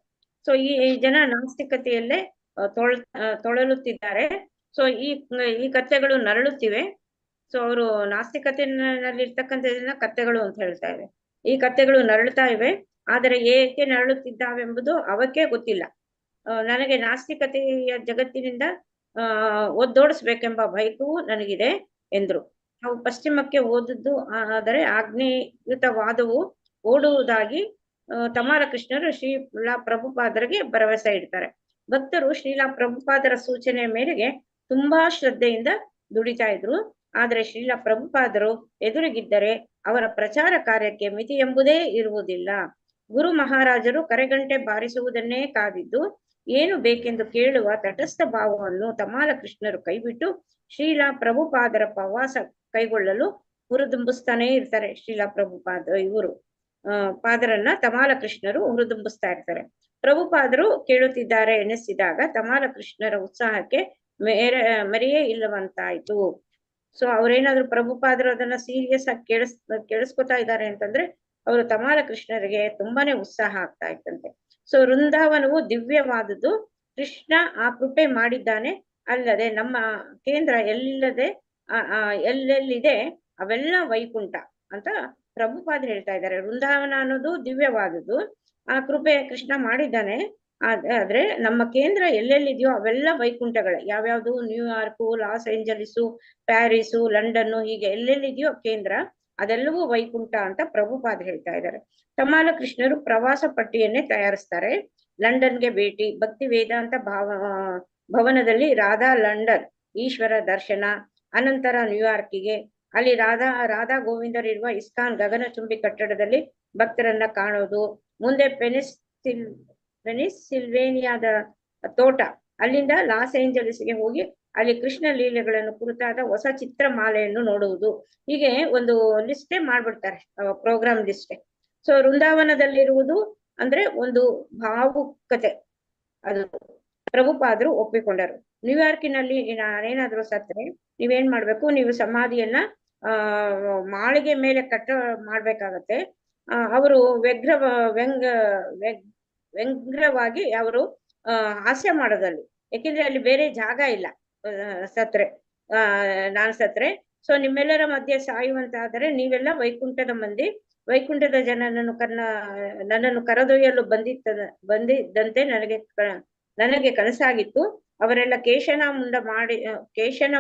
ಸೊ ಈ ಜನ ನಾಸ್ತಿಕತೆಯಲ್ಲೇ ತೊಳಲುತ್ತಿದ್ದಾರೆ. ಸೊ ಈ ಕತ್ತೆಗಳು ನರಳುತ್ತಿವೆ. ಸೊ ಅವರು ನಾಸ್ತಿಕತೆಯಲ್ಲಿ ಇರ್ತಕ್ಕಂಥದನ್ನ ಕತ್ತೆಗಳು ಅಂತ ಹೇಳ್ತಾ ಇವೆ. ಈ ಕತ್ತೆಗಳು ನರಳುತ್ತಾ ಇವೆ, ಆದರೆ ಏಕೆ ನರಳುತ್ತಿದ್ದಾವೆಂಬುದು ಅವಕ್ಕೆ ಗೊತ್ತಿಲ್ಲ. ನನಗೆ ನಾಸ್ತಿಕತೆಯ ಜಗತ್ತಿನಿಂದ ಒದ್ದೋಡಿಸ್ಬೇಕೆಂಬ ಬಯಕವೂ ನನಗಿದೆ ಎಂದ್ರು. ನಾವು ಪಶ್ಚಿಮಕ್ಕೆ ಓದದ್ದು ಆದರೆ ಆಗ್ನೇಯಯುತವಾದವು ಓಡುವುದಾಗಿ ತಮಾಲ ಕೃಷ್ಣರು ಶ್ರೀಲಾ ಪ್ರಭುಪಾದರಿಗೆ ಭರವಸೆ ಇಡ್ತಾರೆ. ಭಕ್ತರು ಶ್ರೀಲಾ ಪ್ರಭುಪಾದರ ಸೂಚನೆ ಮೇರೆಗೆ ತುಂಬಾ ಶ್ರದ್ಧೆಯಿಂದ ದುಡಿತಾ ಇದ್ರು. ಆದ್ರೆ ಶ್ರೀಲಾ ಪ್ರಭುಪಾದರು ಎದುರಿಗಿದ್ದರೆ ಅವರ ಪ್ರಚಾರ ಕಾರ್ಯಕ್ಕೆ ಮಿತಿ ಎಂಬುದೇ ಇರುವುದಿಲ್ಲ. ಗುರು ಮಹಾರಾಜರು ಕರೆಗಂಟೆ ಬಾರಿಸುವುದನ್ನೇ ಕಾದಿದ್ದು ಏನು ಬೇಕೆಂದು ಕೇಳುವ ತಟಸ್ಥ ಭಾವವನ್ನು ತಮಾಲ ಕೃಷ್ಣರು ಕೈಬಿಟ್ಟು ಶ್ರೀಲಾ ಪ್ರಭುಪಾದರ ಪ್ರವಾಸ ಕೈಗೊಳ್ಳಲು ಹುರಿದುಂಬಿಸ್ತಾನೆ ಇರ್ತಾರೆ. ಶ್ರೀಲಾ ಇವರು ಪಾದರನ್ನ ತಮಾಲ ಕೃಷ್ಣರು ಹುರಿದುಂಬಿಸ್ತಾ ಇರ್ತಾರೆ. ಪ್ರಭುಪಾದರು ಕೇಳುತ್ತಿದ್ದಾರೆ ಎನಿಸಿದಾಗ ತಮಾಲ ಕೃಷ್ಣರ ಉತ್ಸಾಹಕ್ಕೆ ಮರೆಯೇ ಇಲ್ಲವಂತಾಯ್ತು. ಸೊ ಅವ್ರೇನಾದ್ರು ಪ್ರಭುಪಾದರು ಅದನ್ನ ಸೀರಿಯಸ್ ಆಗಿ ಕೇಳಿಸ್ಕೊತಾ ಇದ್ದಾರೆ ಅಂತಂದ್ರೆ ಅವರು ತಮಾಲ ಕೃಷ್ಣರಿಗೆ ತುಂಬಾನೇ ಉತ್ಸಾಹ ಆಗ್ತಾ ಇತ್ತಂತೆ. ಸೊ ವೃಂದಾವನವು ದಿವ್ಯವಾದುದು, ಕೃಷ್ಣ ಆ ಕೃಪೆ ಮಾಡಿದ್ದಾನೆ. ಅಲ್ಲದೆ ನಮ್ಮ ಕೇಂದ್ರ ಎಲ್ಲೆಲ್ಲಿದೆ ಅವೆಲ್ಲ ವೈಕುಂಠ ಅಂತ ಪ್ರಭುಪಾದ ಹೇಳ್ತಾ ಇದ್ದಾರೆ. ವೃಂದಾವನ ಅನ್ನೋದು ದಿವ್ಯವಾದುದು, ಆ ಕೃಪೆ ಕೃಷ್ಣ ಮಾಡಿದ್ದಾನೆ. ಆದ್ರೆ ನಮ್ಮ ಕೇಂದ್ರ ಎಲ್ಲೆಲ್ಲಿದೆಯೋ ಅವೆಲ್ಲ ವೈಕುಂಠಗಳೇ. ಯಾವ್ಯಾವ್ದು? ನ್ಯೂಯಾರ್ಕು, ಲಾಸ್ ಏಂಜಲೀಸು, ಪ್ಯಾರಿಸು, ಲಂಡನ್ನು, ಹೀಗೆ ಎಲ್ಲೆಲ್ಲಿದೆಯೋ ಕೇಂದ್ರ ಅದೆಲ್ಲವೂ ವೈಕುಂಠ ಅಂತ ಪ್ರಭುಪಾದ ಹೇಳ್ತಾ ಇದ್ದಾರೆ. ತಮಾಲ ಕೃಷ್ಣರು ಪ್ರವಾಸ ಪಟ್ಟಿಯನ್ನೇ ತಯಾರಿಸ್ತಾರೆ. ಲಂಡನ್ಗೆ ಭೇಟಿ, ಭಕ್ತಿ ವೇದಾಂತ ಭವನದಲ್ಲಿ ರಾಧಾ ಲಂಡನ್ ಈಶ್ವರ ದರ್ಶನ, ಅನಂತರ ನ್ಯೂಯಾರ್ಕಿಗೆ, ಅಲ್ಲಿ ರಾಧಾ ಗೋವಿಂದರಿರುವ ಇಸ್ಕಾನ್ ಗಗನಚುಂಬಿ ಕಟ್ಟಡದಲ್ಲಿ ಭಕ್ತರನ್ನ ಕಾಣೋದು, ಮುಂದೆ ಪೆನಿಸಿಲ್ವೇನಿಯಾದ ತೋಟ, ಅಲ್ಲಿಂದ ಲಾಸ್ ಏಂಜಲೀಸ್ಗೆ ಹೋಗಿ ಅಲ್ಲಿ ಕೃಷ್ಣ ಲೀಲೆಗಳನ್ನು ಕುರಿತಾದ ಹೊಸ ಚಿತ್ರಮಾಲೆಯನ್ನು ನೋಡುವುದು. ಹೀಗೆ ಒಂದು ಲಿಸ್ಟೇ ಮಾಡ್ಬಿಡ್ತಾರೆ, ಪ್ರೋಗ್ರಾಮ್ ಲಿಸ್ಟೇ. ಸೊ ವೃಂದಾವನದಲ್ಲಿರುವುದು ಅಂದ್ರೆ ಒಂದು ಭಾವುಕತೆ, ಅದು ಪ್ರಭುಪಾದರು ಒಪ್ಪಿಕೊಂಡರು. ನ್ಯೂಯಾರ್ಕಿನಲ್ಲಿ ನಾನೇನಾದ್ರೂ ಸತ್ರೆ ನೀವೇನ್ ಮಾಡ್ಬೇಕು, ನೀವು ಸಮಾಧಿಯನ್ನ ಮಾಳಿಗೆ ಮೇಲೆ ಮಾಡ್ಬೇಕಾಗತ್ತೆ. ಅವರು ವ್ಯಂಗ್ರವಾಗಿ ಅವರು ಹಾಸ್ಯ ಮಾಡೋದಲ್ಲಿ, ಯಾಕೆಂದ್ರೆ ಅಲ್ಲಿ ಬೇರೆ ಜಾಗ ಇಲ್ಲ ಸತ್ರೆ, ನಾನ್ ಸತ್ರೆ. ಸೊ ನಿಮ್ಮೆಲ್ಲರ ಮಧ್ಯೆ ಸಾಯುವಂತಾದರೆ ನೀವೆಲ್ಲ ವೈಕುಂಠದ ಮಂದಿ, ವೈಕುಂಠದ ನನ್ನನ್ನು ಕರೆದೊಯ್ಯಲು ಬಂದಿದ್ದಂತೆ ನನಗೆ ಕನಸಾಗಿತ್ತು. ಅವರೆಲ್ಲ ಕೇಶನ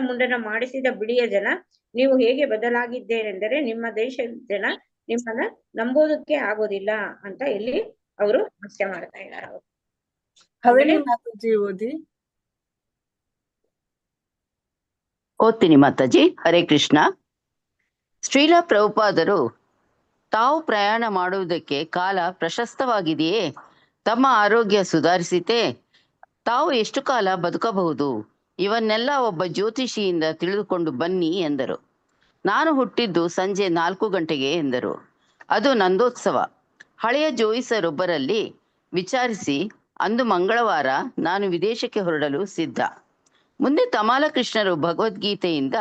ಮುಂಡನ ಮಾಡಿಸಿದ ಬಿಳಿಯ ಜನ. ನೀವು ಹೇಗೆ ಬದಲಾಗಿದ್ದೇನೆಂದರೆ ನಿಮ್ಮ ದೇಶದ ಜನ ನಿಮ್ಮನ್ನ ನಂಬೋದಕ್ಕೆ ಆಗೋದಿಲ್ಲ ಅಂತ ಇಲ್ಲಿ ಅವರು ಹಾಸ್ಯ ಮಾಡ್ತಾ ಇದ್ದಾರೆ. ಅವರು ಹವೇಲಿ ಮಾತಾಜಿ ಓದಿ. ಓದ್ತೀನಿ ಮಾತಾಜಿ. ಹರೇ ಕೃಷ್ಣ. ಶ್ರೀಲ ಪ್ರಭುಪಾದರು ತಾವು ಪ್ರಯಾಣ ಮಾಡುವುದಕ್ಕೆ ಕಾಲ ಪ್ರಶಸ್ತವಾಗಿದೆಯೇ? ತಮ್ಮ ಆರೋಗ್ಯ ಸುಧಾರಿಸಿತೆ? ತಾವು ಎಷ್ಟು ಕಾಲ ಬದುಕಬಹುದು? ಇವನ್ನೆಲ್ಲ ಒಬ್ಬ ಜ್ಯೋತಿಷಿಯಿಂದ ತಿಳಿದುಕೊಂಡು ಬನ್ನಿ ಎಂದರು. ನಾನು ಹುಟ್ಟಿದ್ದು ಸಂಜೆ 4 ಗಂಟೆಗೆ ಎಂದರು. ಅದು ನಂದೋತ್ಸವ. ಹಳೆಯ ಜೋಯಿಸರೊಬ್ಬರಲ್ಲಿ ವಿಚಾರಿಸಿ ಅಂದು ಮಂಗಳವಾರ ನಾನು ವಿದೇಶಕ್ಕೆ ಹೊರಡಲು ಸಿದ್ಧ. ಮುಂದೆ ತಮಾಲ ಕೃಷ್ಣರು ಭಗವದ್ಗೀತೆಯಿಂದ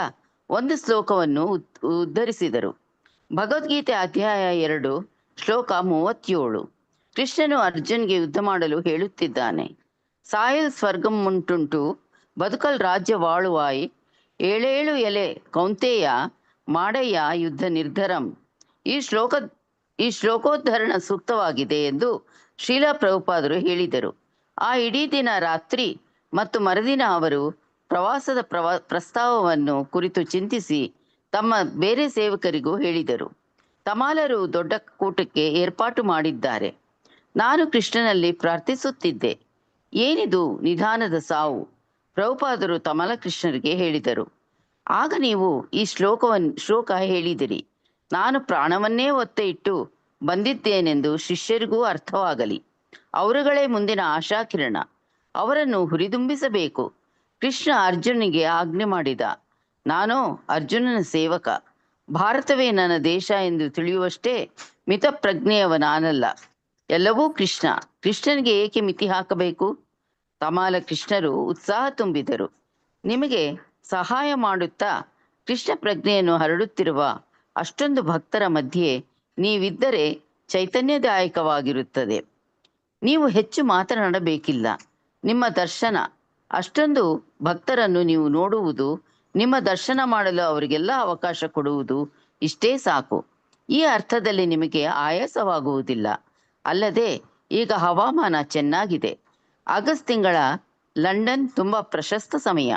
ಒಂದು ಶ್ಲೋಕವನ್ನು ಉದ್ಧರಿಸಿದರು. ಭಗವದ್ಗೀತೆ ಅಧ್ಯಾಯ 2 ಶ್ಲೋಕ 37. ಕೃಷ್ಣನು ಅರ್ಜುನ್ಗೆ ಯುದ್ಧ ಮಾಡಲು ಹೇಳುತ್ತಿದ್ದಾನೆ. ಸಾಯಲ್ ಸ್ವರ್ಗಂ ಮುಂಟುಂಟು, ಬದುಕಲ್ ರಾಜ್ಯ ವಾಳುವಾಯ್, 7 ಎಲೆ ಕೌಂತೆಯ ಮಾಡಯ್ಯ ಯುದ್ಧ ನಿರ್ಧರಂ. ಈ ಶ್ಲೋಕೋದ್ಧರಣ ಸೂಕ್ತವಾಗಿದೆ ಎಂದು ಶ್ರೀಲ ಪ್ರಭುಪಾದರು ಹೇಳಿದರು. ಆ ಇಡೀ ದಿನ ರಾತ್ರಿ ಮತ್ತು ಮರುದಿನ ಅವರು ಪ್ರವಾಸದ ಪ್ರಸ್ತಾವವನ್ನು ಕುರಿತು ಚಿಂತಿಸಿ ತಮ್ಮ ಬೇರೆ ಸೇವಕರಿಗೂ ಹೇಳಿದರು. ತಮಾಲರು ದೊಡ್ಡ ಕೂಟಕ್ಕೆ ಏರ್ಪಾಟು ಮಾಡಿದ್ದಾರೆ. ನಾನು ಕೃಷ್ಣನಲ್ಲಿ ಪ್ರಾರ್ಥಿಸುತ್ತಿದ್ದೆ. ಏನಿದು ನಿಧಾನದ ಸಾವು? ಪ್ರಭುಪಾದರು ತಮಾಲ ಕೃಷ್ಣರಿಗೆ ಹೇಳಿದರು. ಆಗ ನೀವು ಈ ಶ್ಲೋಕ ಹೇಳಿದಿರಿ. ನಾನು ಪ್ರಾಣವನ್ನೇ ಒತ್ತೆ ಇಟ್ಟು ಬಂದಿದ್ದೇನೆಂದು ಶಿಷ್ಯರಿಗೂ ಅರ್ಥವಾಗಲಿ. ಅವರುಗಳೇ ಮುಂದಿನ ಆಶಾಕಿರಣ. ಅವರನ್ನು ಹುರಿದುಂಬಿಸಬೇಕು. ಕೃಷ್ಣ ಅರ್ಜುನಿಗೆ ಆಜ್ಞೆ ಮಾಡಿದ. ನಾನು ಅರ್ಜುನನ ಸೇವಕ. ಭಾರತವೇ ನನ್ನ ದೇಶ ಎಂದು ತಿಳಿಯುವಷ್ಟೇ ಮಿತಪ್ರಜ್ಞೆಯವ ನಾನಲ್ಲ. ಎಲ್ಲವೂ ಕೃಷ್ಣ. ಕೃಷ್ಣನಿಗೆ ಏಕೆ ಮಿತಿ ಹಾಕಬೇಕು? ತಮಾಲ ಕೃಷ್ಣರು ಉತ್ಸಾಹ ತುಂಬಿದರು. ನಿಮಗೆ ಸಹಾಯ ಮಾಡುತ್ತಾ ಕೃಷ್ಣ ಪ್ರಜ್ಞೆಯನ್ನು ಹರಡುತ್ತಿರುವ ಅಷ್ಟೊಂದು ಭಕ್ತರ ಮಧ್ಯೆ ನೀವಿದ್ದರೆ ಚೈತನ್ಯದಾಯಕವಾಗಿರುತ್ತದೆ. ನೀವು ಹೆಚ್ಚು ಮಾತನಾಡಬೇಕಿಲ್ಲ. ನಿಮ್ಮ ದರ್ಶನ, ಅಷ್ಟೊಂದು ಭಕ್ತರನ್ನು ನೀವು ನೋಡುವುದು, ನಿಮ್ಮ ದರ್ಶನ ಮಾಡಲು ಅವರಿಗೆಲ್ಲ ಅವಕಾಶ ಕೊಡುವುದು, ಇಷ್ಟೇ ಸಾಕು. ಈ ಅರ್ಥದಲ್ಲಿ ನಿಮಗೆ ಆಯಾಸವಾಗುವುದಿಲ್ಲ. ಅಲ್ಲದೆ ಈಗ ಹವಾಮಾನ ಚೆನ್ನಾಗಿದೆ. ಆಗಸ್ಟ್ ತಿಂಗಳ ಲಂಡನ್ ತುಂಬ ಪ್ರಶಸ್ತ ಸಮಯ.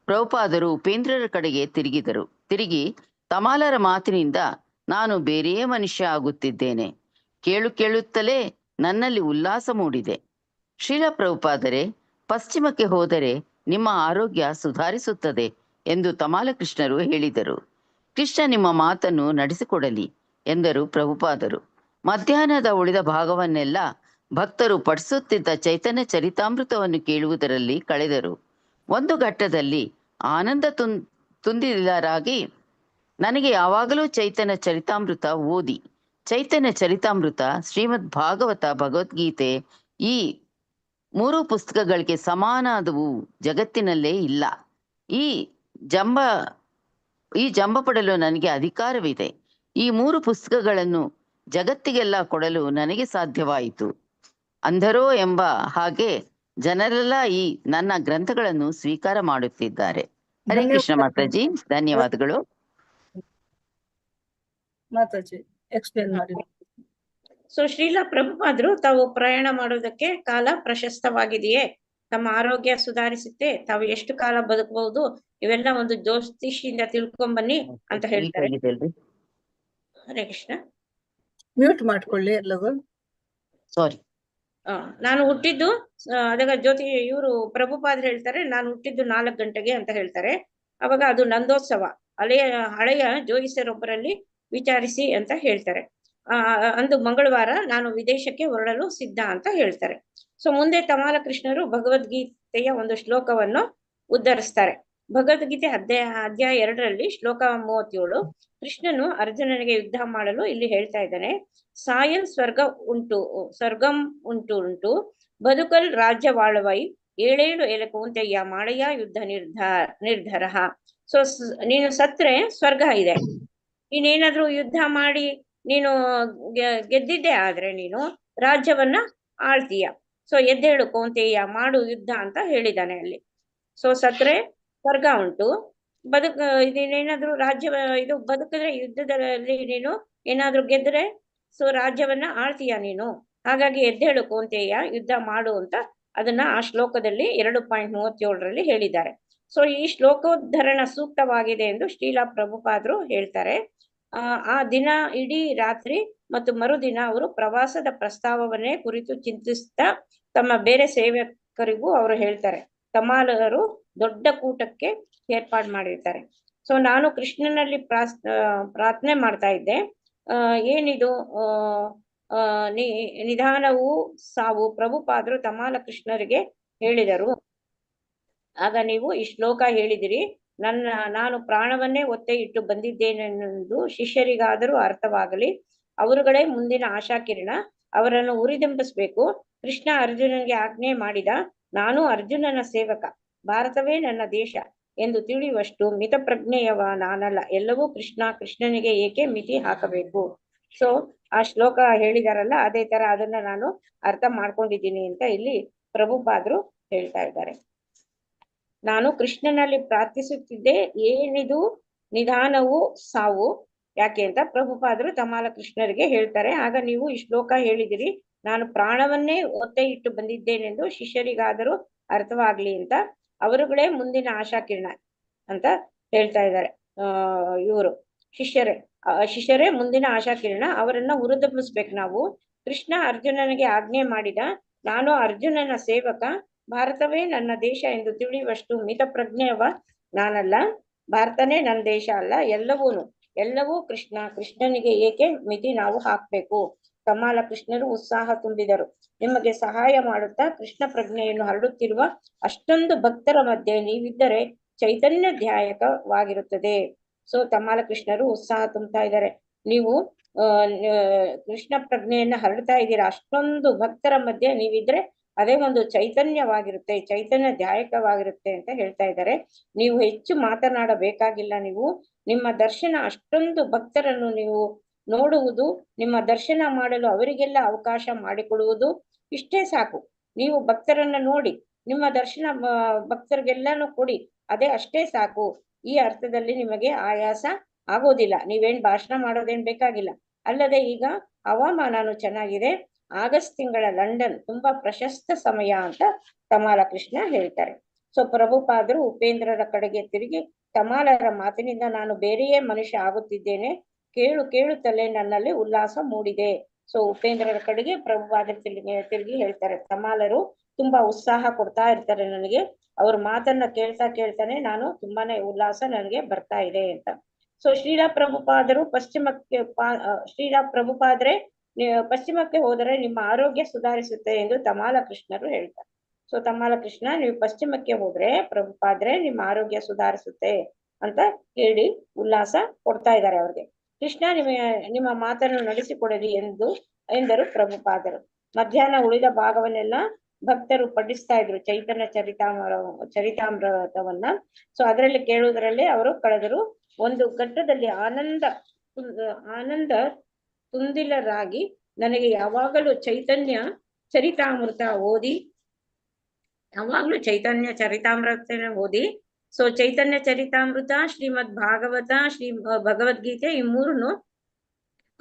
ಪ್ರಭುಪಾದರು ಉಪೇಂದ್ರರ ಕಡೆಗೆ ತಿರುಗಿ ತಮಾಲರ ಮಾತಿನಿಂದ ನಾನು ಬೇರೆಯೇ ಮನುಷ್ಯ ಆಗುತ್ತಿದ್ದೇನೆ. ಕೇಳುತ್ತಲೇ ನನ್ನಲ್ಲಿ ಉಲ್ಲಾಸ ಮೂಡಿದೆ. ಶ್ರೀಲ ಪ್ರಭುಪಾದರೆ, ಪಶ್ಚಿಮಕ್ಕೆ ಹೋದರೆ ನಿಮ್ಮ ಆರೋಗ್ಯ ಸುಧಾರಿಸುತ್ತದೆ ಎಂದು ತಮಾಲ ಕೃಷ್ಣರು ಹೇಳಿದರು. ಕೃಷ್ಣ ನಿಮ್ಮ ಮಾತನ್ನು ನಡೆಸಿಕೊಡಲಿ ಎಂದರು ಪ್ರಭುಪಾದರು. ಮಧ್ಯಾಹ್ನದ ಉಳಿದ ಭಾಗವನ್ನೆಲ್ಲ ಭಕ್ತರು ಪಠಿಸುತ್ತಿದ್ದ ಚೈತನ್ಯ ಚರಿತಾಮೃತವನ್ನು ಕೇಳುವುದರಲ್ಲಿ ಕಳೆದರು. ಒಂದು ಘಟ್ಟದಲ್ಲಿ ಆನಂದ ತುಂದಿದರಾಗಿ ನನಗೆ ಯಾವಾಗಲೂ ಚೈತನ್ಯ ಚರಿತಾಮೃತ ಓದಿ, ಚೈತನ್ಯ ಚರಿತಾಮೃತ, ಶ್ರೀಮದ್ ಭಾಗವತ, ಭಗವದ್ಗೀತೆ ಈ 3 ಪುಸ್ತಕಗಳಿಗೆ ಸಮಾನಾದವು ಜಗತ್ತಿನಲ್ಲೇ ಇಲ್ಲ. ಈ ಜಂಬ ಪಡಲು ನನಗೆ ಅಧಿಕಾರವಿದೆ. ಈ 3 ಪುಸ್ತಕಗಳನ್ನು ಜಗತ್ತಿಗೆಲ್ಲ ಕೊಡಲು ನನಗೆ ಸಾಧ್ಯವಾಯಿತು. ಅಂಧರೋ ಎಂಬ ಹಾಗೆ ಜನರೆಲ್ಲ ಈ ನನ್ನ ಗ್ರಂಥಗಳನ್ನು ಸ್ವೀಕಾರ ಮಾಡುತ್ತಿದ್ದಾರೆ. ಹರೇ ಕೃಷ್ಣ ಮಾತಾಜಿ, ಧನ್ಯವಾದಗಳು. ಮಾತಾಜಿ ಎಕ್ಸ್ಪ್ಲೇನ್ ಮಾಡಿ. ಸೊ ಶ್ರೀಲಾ ಪ್ರಭುಪಾದರು ತಾವು ಪ್ರಯಾಣ ಮಾಡೋದಕ್ಕೆ ಕಾಲ ಪ್ರಶಸ್ತವಾಗಿದೆಯೇ, ತಮ್ಮ ಆರೋಗ್ಯ ಸುಧಾರಿಸುತ್ತೆ, ತಾವು ಎಷ್ಟು ಕಾಲ ಬದುಕಬಹುದು, ಇವೆಲ್ಲ ಒಂದು ಜ್ಯೋತಿಷಿಯಿಂದ ತಿಳ್ಕೊಂಬನ್ನಿ ಅಂತ ಹೇಳ್ತಾರೆ. ಹರೇ ಕೃಷ್ಣ. ಮ್ಯೂಟ್ ಮಾಡ್ಕೊಳ್ಳಿ ಎಲ್ಲವೂ. ಸಾರಿ. ನಾನು ಹುಟ್ಟಿದ್ದು ಅದಾಗ ಇವರು ಪ್ರಭುಪಾದ್ರು ಹೇಳ್ತಾರೆ, ನಾನು ಹುಟ್ಟಿದ್ದು 4 ಗಂಟೆಗೆ ಅಂತ ಹೇಳ್ತಾರೆ. ಅವಾಗ ಅದು ನಂದೋತ್ಸವ, ಹಳೆಯ ಜೋಯಿಸರೊಬ್ಬರಲ್ಲಿ ವಿಚಾರಿಸಿ ಅಂತ ಹೇಳ್ತಾರೆ. ಅಂದು ಮಂಗಳವಾರ ನಾನು ವಿದೇಶಕ್ಕೆ ಹೊರಡಲು ಸಿದ್ಧ ಅಂತ ಹೇಳ್ತಾರೆ. ಸೊ ಮುಂದೆ ತಮಾಲ ಕೃಷ್ಣರು ಭಗವದ್ಗೀತೆಯ ಒಂದು ಶ್ಲೋಕವನ್ನು ಉದ್ಧರಿಸ್ತಾರೆ. ಭಗವದ್ಗೀತೆ ಅಧ್ಯಾಯ 2ರಲ್ಲಿ ಶ್ಲೋಕ 37 ಕೃಷ್ಣನು ಅರ್ಜುನನಿಗೆ ಯುದ್ಧ ಮಾಡಲು ಇಲ್ಲಿ ಹೇಳ್ತಾ ಇದ್ದಾನೆ. ಸಾಯನ್ ಸ್ವರ್ಗಂ ಉಂಟು ಬದುಕಲ್ ರಾಜ್ಯ ವಾಳುವೈ 7 ಏಲ ಕೌಂತೆಯ ಮಾಡಯ್ಯ ಯುದ್ಧ ನಿರ್ಧಾರ. ಸೊ ನೀನು ಸತ್ರೆ ಸ್ವರ್ಗ ಇದೆ, ನೀನೇನಾದ್ರೂ ಯುದ್ಧ ಮಾಡಿ ನೀನು ಗೆದ್ದಿದ್ದೆ ಆದ್ರೆ ನೀನು ರಾಜ್ಯವನ್ನ ಆಳ್ತೀಯ. ಸೊ ಎದ್ದೇಳು ಕೌಂತೆಯ, ಮಾಡು ಯುದ್ಧ ಅಂತ ಹೇಳಿದಾನೆ ಅಲ್ಲಿ. ಸೊ ಸತ್ರೆ ಸ್ವರ್ಗ ಉಂಟು, ನೀನೇನಾದ್ರೂ ಬದುಕಿದ್ರೆ ಯುದ್ಧದಲ್ಲಿ ನೀನು ಏನಾದ್ರೂ ಗೆದ್ರೆ ಸೊ ರಾಜ್ಯವನ್ನ ಆಳ್ತೀಯ ನೀನು. ಹಾಗಾಗಿ ಎದ್ದೇಳು ಕೌಂತೆಯ, ಯುದ್ಧ ಮಾಡು ಅಂತ ಅದನ್ನ ಆ ಶ್ಲೋಕದಲ್ಲಿ 2.37ರಲ್ಲಿ ಹೇಳಿದ್ದಾರೆ. ಸೊ ಈ ಶ್ಲೋಕೋದ್ಧರಣ ಸೂಕ್ತವಾಗಿದೆ ಎಂದು ಶ್ರೀಲಾ ಪ್ರಭುಪಾದರು ಹೇಳ್ತಾರೆ. ಆ ದಿನ ಇಡೀ ರಾತ್ರಿ ಮತ್ತು ಮರುದಿನ ಅವರು ಪ್ರವಾಸದ ಪ್ರಸ್ತಾವವನ್ನೇ ಕುರಿತು ಚಿಂತಿಸ್ತಾ ತಮ್ಮ ಬೇರೆ ಸೇವಕರಿಗೂ ಅವರು ಹೇಳ್ತಾರೆ. ತಮಾಲರು ದೊಡ್ಡ ಕೂಟಕ್ಕೆ ಏರ್ಪಾಡು ಮಾಡಿರ್ತಾರೆ. ಸೊ ನಾನು ಕೃಷ್ಣನಲ್ಲಿ ಪ್ರಾರ್ಥನೆ ಮಾಡ್ತಾ ಇದ್ದೆ, ಏನಿದು ನಿಧಾನವೂ ಸಾವು. ಪ್ರಭುಪಾದರು ತಮಾಲ ಕೃಷ್ಣರಿಗೆ ಹೇಳಿದರು, ಆಗ ನೀವು ಈ ಶ್ಲೋಕ ಹೇಳಿದಿರಿ, ನಾನು ಪ್ರಾಣವನ್ನೇ ಒತ್ತೆ ಇಟ್ಟು ಬಂದಿದ್ದೇನೆಂದು ಶಿಷ್ಯರಿಗಾದರೂ ಅರ್ಥವಾಗಲಿ, ಅವರುಗಳೇ ಮುಂದಿನ ಆಶಾಕಿರಣ, ಅವರನ್ನು ಉರಿದಿಂಬಿಸ್ಬೇಕು. ಕೃಷ್ಣ ಅರ್ಜುನನಿಗೆ ಆಜ್ಞೆ ಮಾಡಿದ, ನಾನು ಅರ್ಜುನನ ಸೇವಕ, ಭಾರತವೇ ನನ್ನ ದೇಶ ಎಂದು ತಿಳಿಯುವಷ್ಟು ಮಿತಪ್ರಜ್ಞೆಯವ ನಾನಲ್ಲ, ಎಲ್ಲವೂ ಕೃಷ್ಣನಿಗೆ ಏಕೆ ಮಿತಿ ಹಾಕಬೇಕು. ಸೊ ಆ ಶ್ಲೋಕ ಹೇಳಿದಾರಲ್ಲ, ಅದೇ ತರ ಅದನ್ನ ನಾನು ಅರ್ಥ ಮಾಡ್ಕೊಂಡಿದ್ದೀನಿ ಅಂತ ಇಲ್ಲಿ ಪ್ರಭುಪಾದರು ಹೇಳ್ತಾ ಇದ್ದಾರೆ. ನಾನು ಕೃಷ್ಣನಲ್ಲಿ ಪ್ರಾರ್ಥಿಸುತ್ತಿದ್ದೆ, ಏನಿದು ನಿಧಾನವು ಸಾವು, ಯಾಕೆ ಅಂತ ಪ್ರಭುಪಾದರು ತಮಾಲ ಕೃಷ್ಣರಿಗೆ ಹೇಳ್ತಾರೆ. ಆಗ ನೀವು ಈ ಶ್ಲೋಕ ಹೇಳಿದಿರಿ, ನಾನು ಪ್ರಾಣವನ್ನೇ ಒತ್ತೆ ಇಟ್ಟು ಬಂದಿದ್ದೇನೆಂದು ಶಿಷ್ಯರಿಗಾದರೂ ಅರ್ಥವಾಗ್ಲಿ ಅಂತ, ಅವರುಗಳೇ ಮುಂದಿನ ಆಶಾಕಿರಣ ಅಂತ ಹೇಳ್ತಾ ಇದ್ದಾರೆ. ಇವರು ಶಿಷ್ಯರೇ ಮುಂದಿನ ಆಶಾಕಿರಣ, ಅವರನ್ನ ಹುರಿದುಂಬಿಸ್ಬೇಕು ನಾವು. ಕೃಷ್ಣ ಅರ್ಜುನನಿಗೆ ಆಜ್ಞೆ ಮಾಡಿದ, ನಾನು ಅರ್ಜುನನ ಸೇವಕ, ಭಾರತವೇ ನನ್ನ ದೇಶ ಎಂದು ತಿಳಿಯುವಷ್ಟು ಮಿತಪ್ರಜ್ಞೆಯವ ನಾನಲ್ಲ, ಭಾರತನೇ ನನ್ನ ದೇಶ ಅಲ್ಲ, ಎಲ್ಲವೂ ಕೃಷ್ಣನಿಗೆ ಏಕೆ ಮಿತಿ ನಾವು ಹಾಕ್ಬೇಕು. ತಮಾಲ ಕೃಷ್ಣರು ಉತ್ಸಾಹ ತುಂಬಿದರು. ನಿಮಗೆ ಸಹಾಯ ಮಾಡುತ್ತಾ ಕೃಷ್ಣ ಪ್ರಜ್ಞೆಯನ್ನು ಹರಡುತ್ತಿರುವ ಅಷ್ಟೊಂದು ಭಕ್ತರ ಮಧ್ಯೆ ನೀವಿದ್ದರೆ ಚೈತನ್ಯದಾಯಕವಾಗಿರುತ್ತದೆ. ಸೊ ತಮಾಲ ಕೃಷ್ಣರು ಉತ್ಸಾಹ ತುಂಬ್ತಾ ಇದ್ದಾರೆ. ನೀವು ಕೃಷ್ಣ ಪ್ರಜ್ಞೆಯನ್ನ ಹರಡ್ತಾ ಇದ್ದೀರಾ, ಅಷ್ಟೊಂದು ಭಕ್ತರ ಮಧ್ಯೆ ನೀವಿದ್ರೆ ಅದೇ ಒಂದು ಚೈತನ್ಯವಾಗಿರುತ್ತೆ, ಚೈತನ್ಯದಾಯಕವಾಗಿರುತ್ತೆ ಅಂತ ಹೇಳ್ತಾ ಇದ್ದಾರೆ. ನೀವು ಹೆಚ್ಚು ಮಾತನಾಡಬೇಕಾಗಿಲ್ಲ, ನಿಮ್ಮ ದರ್ಶನ ಅಷ್ಟೊಂದು ಭಕ್ತರನ್ನು ನೀವು ನೋಡುವುದು, ನಿಮ್ಮ ದರ್ಶನ ಮಾಡಲು ಅವರಿಗೆಲ್ಲ ಅವಕಾಶ ಮಾಡಿಕೊಡುವುದು, ಇಷ್ಟೇ ಸಾಕು. ನೀವು ಭಕ್ತರನ್ನ ನೋಡಿ ನಿಮ್ಮ ದರ್ಶನ ಭಕ್ತರಿಗೆಲ್ಲಾನು ಕೊಡಿ, ಅಷ್ಟೇ ಸಾಕು. ಈ ಅರ್ಥದಲ್ಲಿ ನಿಮಗೆ ಆಯಾಸ ಆಗೋದಿಲ್ಲ, ನೀವೇನ್ ಭಾಷಣ ಮಾಡೋದೇನ್ ಬೇಕಾಗಿಲ್ಲ. ಅಲ್ಲದೆ ಈಗ ಹವಾಮಾನನು ಚೆನ್ನಾಗಿದೆ, ಆಗಸ್ಟ್ ತಿಂಗಳ ಲಂಡನ್ ತುಂಬಾ ಪ್ರಶಸ್ತ ಸಮಯ ಅಂತ ತಮಾಲ ಕೃಷ್ಣ ಹೇಳ್ತಾರೆ. ಸೊ ಪ್ರಭುಪಾದರು ಉಪೇಂದ್ರರ ಕಡೆಗೆ ತಿರುಗಿ, ತಮಾಲರ ಮಾತಿನಿಂದ ನಾನು ಬೇರೆಯೇ ಮನುಷ್ಯ ಆಗುತ್ತಿದ್ದೇನೆ, ಕೇಳುತ್ತಲೇ ನನ್ನಲ್ಲಿ ಉಲ್ಲಾಸ ಮೂಡಿದೆ. ಸೊ ಉಪೇಂದ್ರರ ಕಡೆಗೆ ಪ್ರಭುಪಾದರು ತಿರುಗಿ ಹೇಳ್ತಾರೆ, ತಮಾಲರು ತುಂಬಾ ಉತ್ಸಾಹ ಕೊಡ್ತಾ ಇರ್ತಾರೆ ನನಗೆ, ಅವ್ರ ಮಾತನ್ನ ಕೇಳ್ತಾನೆ ನಾನು ತುಂಬಾನೇ ಉಲ್ಲಾಸ ನನಗೆ ಬರ್ತಾ ಇದೆ ಅಂತ. ಸೊ ಶ್ರೀಲಾ ಪ್ರಭುಪಾದರು ಪಶ್ಚಿಮಕ್ಕೆ ಹೋದರೆ ನಿಮ್ಮ ಆರೋಗ್ಯ ಸುಧಾರಿಸುತ್ತೆ ಎಂದು ತಮಾಲ ಕೃಷ್ಣರು ಹೇಳ್ತಾರೆ. ಸೊ ತಮಾಲ ಕೃಷ್ಣ, ನೀವು ಪಶ್ಚಿಮಕ್ಕೆ ಹೋದ್ರೆ ಪ್ರಭುಪಾದ್ರೆ ನಿಮ್ಮ ಆರೋಗ್ಯ ಸುಧಾರಿಸುತ್ತೆ ಅಂತ ಹೇಳಿ ಉಲ್ಲಾಸ ಕೊಡ್ತಾ ಇದ್ದಾರೆ ಅವ್ರಿಗೆ. ಕೃಷ್ಣ ನಿಮ್ಮ ಮಾತನ್ನು ನಡೆಸಿಕೊಡಲಿ ಎಂದರು ಪ್ರಭುಪಾದರು. ಮಧ್ಯಾಹ್ನ ಉಳಿದ ಭಾಗವನ್ನೆಲ್ಲ ಭಕ್ತರು ಪಠಿಸ್ತಾ ಇದ್ರು, ಚೈತನ್ಯ ಚರಿತಾಮೃತವನ್ನ. ಸೊ ಅದರಲ್ಲಿ ಕೇಳುವುದರಲ್ಲೇ ಅವರು ಕಳೆದರು. ಒಂದು ಘಟ್ಟದಲ್ಲಿ ಆನಂದ ತುಂದಿಲರಾಗಿ ನನಗೆ ಯಾವಾಗಲೂ ಚೈತನ್ಯ ಚರಿತಾಮೃತ ಓದಿ ಸೊ ಚೈತನ್ಯ ಚರಿತಾಮೃತ, ಶ್ರೀಮದ್ ಭಾಗವತ, ಭಗವದ್ಗೀತೆ ಈ ಮೂರನ್ನು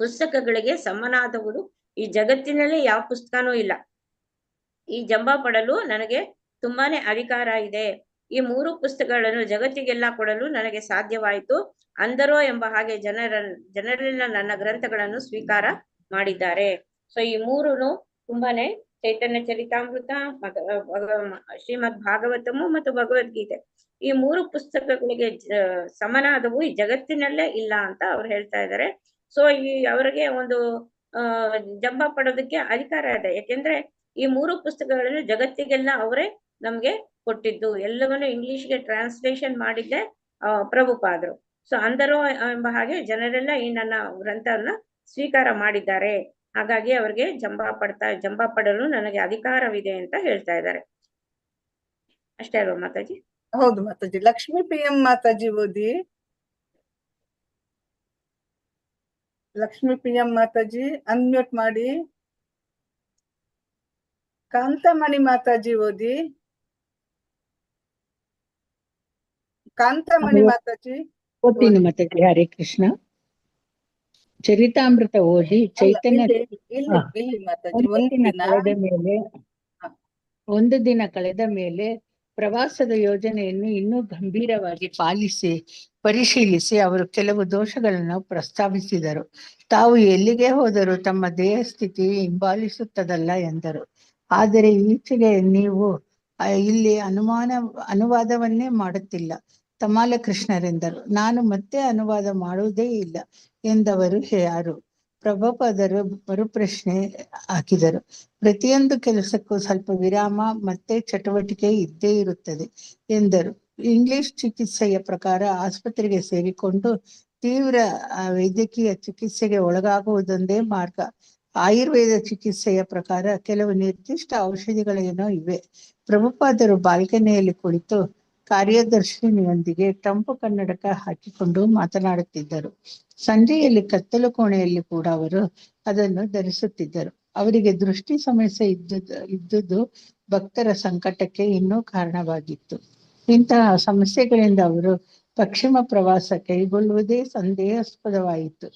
ಪುಸ್ತಕಗಳಿಗೆ ಸಮನಾದವರು ಈ ಜಗತ್ತಿನಲ್ಲಿ ಯಾವ ಪುಸ್ತಕನೂ ಇಲ್ಲ. ಈ ಜಂಬ ಪಡಲು ನನಗೆ ತುಂಬಾನೇ ಅಧಿಕಾರ ಇದೆ. ಈ ಮೂರು ಪುಸ್ತಕಗಳನ್ನು ಜಗತ್ತಿಗೆಲ್ಲ ಕೊಡಲು ನನಗೆ ಸಾಧ್ಯವಾಯಿತು. ಅಂದರೋ ಎಂಬ ಹಾಗೆ ಜನರೆಲ್ಲ ನನ್ನ ಗ್ರಂಥಗಳನ್ನು ಸ್ವೀಕಾರ ಮಾಡಿದ್ದಾರೆ. ಸೊ ಈ ಮೂರುನು ತುಂಬಾನೇ ಚೈತನ್ಯ ಚರಿತಾಮೃತ, ಶ್ರೀಮದ್ ಭಾಗವತಮು ಮತ್ತು ಭಗವದ್ಗೀತೆ ಈ ಮೂರು ಪುಸ್ತಕಗಳಿಗೆ ಸಮನಾದವು ಈ ಜಗತ್ತಿನಲ್ಲೇ ಇಲ್ಲ ಅಂತ ಅವ್ರು ಹೇಳ್ತಾ ಇದ್ದಾರೆ. ಸೊ ಅವರಿಗೆ ಒಂದು ಜಂಬ ಪಡೋದಕ್ಕೆ ಅಧಿಕಾರ ಇದೆ. ಯಾಕೆಂದ್ರೆ ಈ ಮೂರು ಪುಸ್ತಕಗಳನ್ನು ಜಗತ್ತಿಗೆಲ್ಲ ಅವರೇ ನಮ್ಗೆ ಕೊಟ್ಟಿದ್ದು. ಎಲ್ಲವನ್ನು ಇಂಗ್ಲಿಷ್ಗೆ ಟ್ರಾನ್ಸ್ಲೇಷನ್ ಮಾಡಿದ್ದೆ ಪ್ರಭುಪಾದರು. ಸೊ ಅಂದರೋ ಎಂಬ ಹಾಗೆ ಜನರೆಲ್ಲ ಈ ನನ್ನ ಗ್ರಂಥವನ್ನ ಸ್ವೀಕಾರ ಮಾಡಿದ್ದಾರೆ. ಹಾಗಾಗಿ ಅವ್ರಿಗೆ ಜಂಬ ಪಡಲು ನನಗೆ ಅಧಿಕಾರವಿದೆ ಅಂತ ಹೇಳ್ತಾ ಇದ್ದಾರೆ. ಅಷ್ಟೇ ಅಲ್ವಾ ಮಾತಾಜಿ? ಹೌದು ಮಾತಾಜಿ. ಲಕ್ಷ್ಮೀ PM ಮಾತಾಜಿ ಓದಿ. ಲಕ್ಷ್ಮೀ PM ಮಾತಾಜಿ ಅನ್ಮ್ಯೂಟ್ ಮಾಡಿ. ಕಾಂತಮಣಿ ಮಾತಾಜಿ ಓದಿ. ಕಾಂತಮಣಿ ಮಾತಾಜಿ ಓದ್ತೀನಿ ಮಾತಾಜಿ. ಹರೇ ಕೃಷ್ಣ. ಚರಿತಾಮೃತ ಓದಿ ಚೈತನ್ಯ ಇಲ್ಲಿ ಮಾತಾಜಿ ಒಂದು ದಿನ ಕಳೆದ ಮೇಲೆ ಪ್ರವಾಸದ ಯೋಜನೆಯನ್ನು ಇನ್ನೂ ಗಂಭೀರವಾಗಿ ಪರಿಶೀಲಿಸಿ ಅವರು ಕೆಲವು ದೋಷಗಳನ್ನು ಪ್ರಸ್ತಾವಿಸಿದರು. ತಾವು ಎಲ್ಲಿಗೆ ಹೋದರೂ ತಮ್ಮ ದೇಹ ಸ್ಥಿತಿ ಹಿಂಬಾಲಿಸುತ್ತದಲ್ಲ ಎಂದರು. ಆದರೆ ಈಚೆಗೆ ನೀವು ಇಲ್ಲಿ ಅನುವಾದವನ್ನೇ ಮಾಡುತ್ತಿಲ್ಲ ತಮಾಲ ಕೃಷ್ಣರೆಂದರು. ನಾನು ಮತ್ತೆ ಅನುವಾದ ಮಾಡುವುದೇ ಇಲ್ಲ ಎಂದವರು ಯಾರು? ಪ್ರಭುಪಾದರು ಮರುಪ್ರಶ್ನೆ ಹಾಕಿದರು. ಪ್ರತಿಯೊಂದು ಕೆಲಸಕ್ಕೂ ಸ್ವಲ್ಪ ವಿರಾಮ ಮತ್ತೆ ಚಟುವಟಿಕೆ ಇದ್ದೇ ಇರುತ್ತದೆ ಎಂದರು. ಇಂಗ್ಲಿಷ್ ಚಿಕಿತ್ಸೆಯ ಪ್ರಕಾರ ಆಸ್ಪತ್ರೆಗೆ ಸೇರಿಕೊಂಡು ತೀವ್ರ ವೈದ್ಯಕೀಯ ಚಿಕಿತ್ಸೆಗೆ ಒಳಗಾಗುವುದೊಂದೇ ಮಾರ್ಗ. ಆಯುರ್ವೇದ ಚಿಕಿತ್ಸೆಯ ಪ್ರಕಾರ ಕೆಲವು ನಿರ್ದಿಷ್ಟ ಔಷಧಿಗಳೇನೋ ಇವೆ. ಪ್ರಭುಪಾದರು ಬಾಲ್ಕನಿಯಲ್ಲಿ ಕುಳಿತು ಕಾರ್ಯದರ್ಶಿನಿಯೊಂದಿಗೆ ತಂಪು ಕನ್ನಡಕ ಹಾಕಿಕೊಂಡು ಮಾತನಾಡುತ್ತಿದ್ದರು. ಸಂಜೆಯಲ್ಲಿ ಕತ್ತಲು ಕೋಣೆಯಲ್ಲಿ ಕೂಡ ಅವರು ಅದನ್ನು ಧರಿಸುತ್ತಿದ್ದರು. ಅವರಿಗೆ ದೃಷ್ಟಿ ಸಮಸ್ಯೆ ಇದ್ದುದು ಭಕ್ತರ ಸಂಕಟಕ್ಕೆ ಇನ್ನೂ ಕಾರಣವಾಗಿತ್ತು. ಇಂತಹ ಸಮಸ್ಯೆಗಳಿಂದ ಅವರು ಪಶ್ಚಿಮ ಪ್ರವಾಸ ಕೈಗೊಳ್ಳುವುದೇ ಸಂದೇಹಾಸ್ಪದವಾಯಿತು.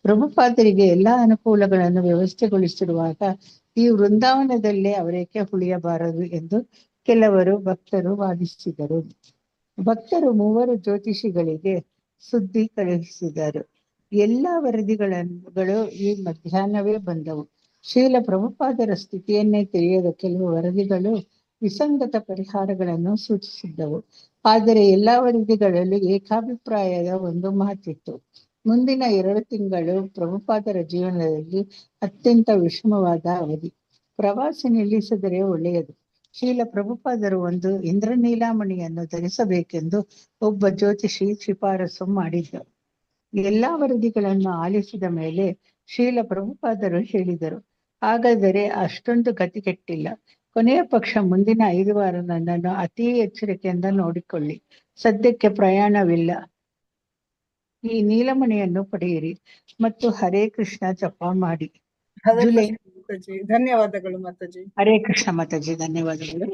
ಪ್ರಭುಪಾದರಿಗೆ ಎಲ್ಲಾ ಅನುಕೂಲಗಳನ್ನು ವ್ಯವಸ್ಥೆಗೊಳಿಸಿರುವಾಗ ಈ ವೃಂದಾವನದಲ್ಲೇ ಅವರೇಕೆ ಉಳಿಯಬಾರದು ಎಂದು ಕೆಲವರು ಭಕ್ತರು ವಾದಿಸಿದರು. ಭಕ್ತರು 3 ಜ್ಯೋತಿಷಿಗಳಿಗೆ ಸುದ್ದಿ ಕಳುಹಿಸಿದರು. ಎಲ್ಲ ವರದಿಗಳು ಈ ಮಧ್ಯಾಹ್ನವೇ ಬಂದವು. ಶ್ರೀಲ ಪ್ರಭುಪಾದರ ಸ್ಥಿತಿಯನ್ನೇ ತಿಳಿಯದ ಕೆಲವು ವರದಿಗಳು ವಿಸಂಗತ ಪರಿಹಾರಗಳನ್ನು ಸೂಚಿಸಿದ್ದವು. ಆದರೆ ಎಲ್ಲ ವರದಿಗಳಲ್ಲೂ ಏಕಾಭಿಪ್ರಾಯದ ಒಂದು ಮಾತಿತ್ತು. ಮುಂದಿನ 2 ತಿಂಗಳು ಪ್ರಭುಪಾದರ ಜೀವನದಲ್ಲಿ ಅತ್ಯಂತ ವಿಷಮವಾದ ಅವಧಿ. ಪ್ರವಾಸ ನಿಲ್ಲಿಸಿದರೆ ಒಳ್ಳೆಯದು. ಶ್ರೀಲ ಪ್ರಭುಪಾದರು ಒಂದು ಇಂದ್ರನೀಲಾಮಣಿಯನ್ನು ಧರಿಸಬೇಕೆಂದು ಒಬ್ಬ ಜ್ಯೋತಿಷಿ ಶಿಫಾರಸು ಮಾಡಿದ್ದ. ಎಲ್ಲಾ ವರದಿಗಳನ್ನು ಆಲಿಸಿದ ಮೇಲೆ ಶ್ರೀಲ ಪ್ರಭುಪಾದರು ಹೇಳಿದರು, ಹಾಗಾದರೆ ಅಷ್ಟೊಂದು ಗತಿಗೆಟ್ಟಿಲ್ಲ. ಕೊನೆಯ ಪಕ್ಷ ಮುಂದಿನ 5 ವಾರ ನನ್ನನ್ನು ಅತಿ ಎಚ್ಚರಿಕೆಯಿಂದ ನೋಡಿಕೊಳ್ಳಿ. ಸದ್ಯಕ್ಕೆ ಪ್ರಯಾಣವಿಲ್ಲ. ಈ ನೀಲಮಣಿಯನ್ನು ಪಡೆಯಿರಿ ಮತ್ತು ಹರೇ ಕೃಷ್ಣ ಜಪ ಮಾಡಿ. ಧನ್ಯವಾದಗಳು ಮಾತಾಜಿ. ಹರೇ ಕೃಷ್ಣ ಮಾತಾಜಿ, ಧನ್ಯವಾದಗಳು.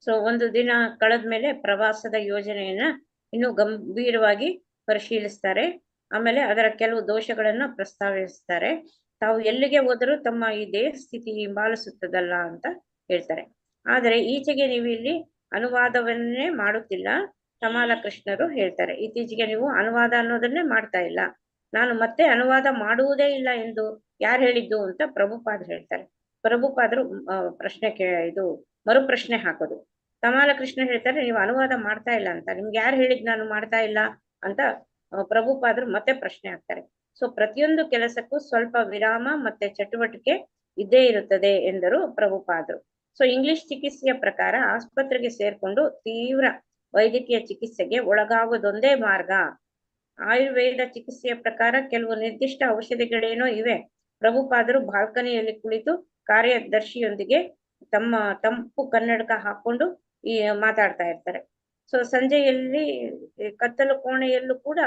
ಸೊ ಒಂದು ದಿನ ಕಳೆದ್ಮೇಲೆ ಪ್ರವಾಸದ ಯೋಜನೆಯನ್ನ ಇನ್ನು ಗಂಭೀರವಾಗಿ ಪರಿಶೀಲಿಸ್ತಾರೆ. ಆಮೇಲೆ ಅದರ ಕೆಲವು ದೋಷಗಳನ್ನ ಪ್ರಸ್ತಾವಿಸ್ತಾರೆ. ತಾವು ಎಲ್ಲಿಗೆ ಹೋದರೂ ತಮ್ಮ ಈ ದೇಹ ಸ್ಥಿತಿ ಹಿಂಬಾಲಿಸುತ್ತದಲ್ಲ ಅಂತ ಹೇಳ್ತಾರೆ. ಆದರೆ ಈಚೆಗೆ ನೀವು ಇಲ್ಲಿ ಅನುವಾದವನ್ನೇ ಮಾಡುತ್ತಿಲ್ಲ ತಮಾಲ ಕೃಷ್ಣರು ಹೇಳ್ತಾರೆ. ಇತ್ತೀಚೆಗೆ ನೀವು ಅನುವಾದ ಅನ್ನೋದನ್ನೇ ಮಾಡ್ತಾ ಇಲ್ಲ. ನಾನು ಮತ್ತೆ ಅನುವಾದ ಮಾಡುವುದೇ ಇಲ್ಲ ಎಂದು ಯಾರು ಹೇಳಿದ್ದು ಅಂತ ಪ್ರಭುಪಾದರು ಹೇಳ್ತಾರೆ. ಪ್ರಭುಪಾದರು ಮರುಪ್ರಶ್ನೆ ಹಾಕೋದು. ತಮಾಲ ಕೃಷ್ಣ ಹೇಳ್ತಾರೆ, ನೀವು ಅನುವಾದ ಮಾಡ್ತಾ ಇಲ್ಲ ಅಂತ ನಿಮ್ಗೆ ಯಾರು ಹೇಳಿದ್ ನಾನು ಮಾಡ್ತಾ ಇಲ್ಲ ಅಂತ ಪ್ರಭುಪಾದರು ಮತ್ತೆ ಪ್ರಶ್ನೆ ಹಾಕ್ತಾರೆ. ಸೊ ಪ್ರತಿಯೊಂದು ಕೆಲಸಕ್ಕೂ ಸ್ವಲ್ಪ ವಿರಾಮ ಮತ್ತೆ ಚಟುವಟಿಕೆ ಇದ್ದೇ ಇರುತ್ತದೆ ಎಂದರು ಪ್ರಭುಪಾದರು. ಸೊ ಇಂಗ್ಲಿಷ್ ಚಿಕಿತ್ಸೆಯ ಪ್ರಕಾರ ಆಸ್ಪತ್ರೆಗೆ ಸೇರ್ಕೊಂಡು ತೀವ್ರ ವೈದ್ಯಕೀಯ ಚಿಕಿತ್ಸೆಗೆ ಒಳಗಾಗುವುದೊಂದೇ ಮಾರ್ಗ. ಆಯುರ್ವೇದ ಚಿಕಿತ್ಸೆಯ ಪ್ರಕಾರ ಕೆಲವು ನಿರ್ದಿಷ್ಟ ಔಷಧಿಗಳೇನೋ ಇವೆ. ಪ್ರಭುಪಾದರು ಬಾಲ್ಕನಿಯಲ್ಲಿ ಕುಳಿತು ಕಾರ್ಯದರ್ಶಿಯೊಂದಿಗೆ ತಮ್ಮ ತಂಪು ಕನ್ನಡಕ ಹಾಕೊಂಡು ಮಾತಾಡ್ತಾ ಇರ್ತಾರೆ. ಸೊ ಸಂಜೆಯಲ್ಲಿ ಕತ್ತಲು ಕೋಣೆಯಲ್ಲೂ ಕೂಡ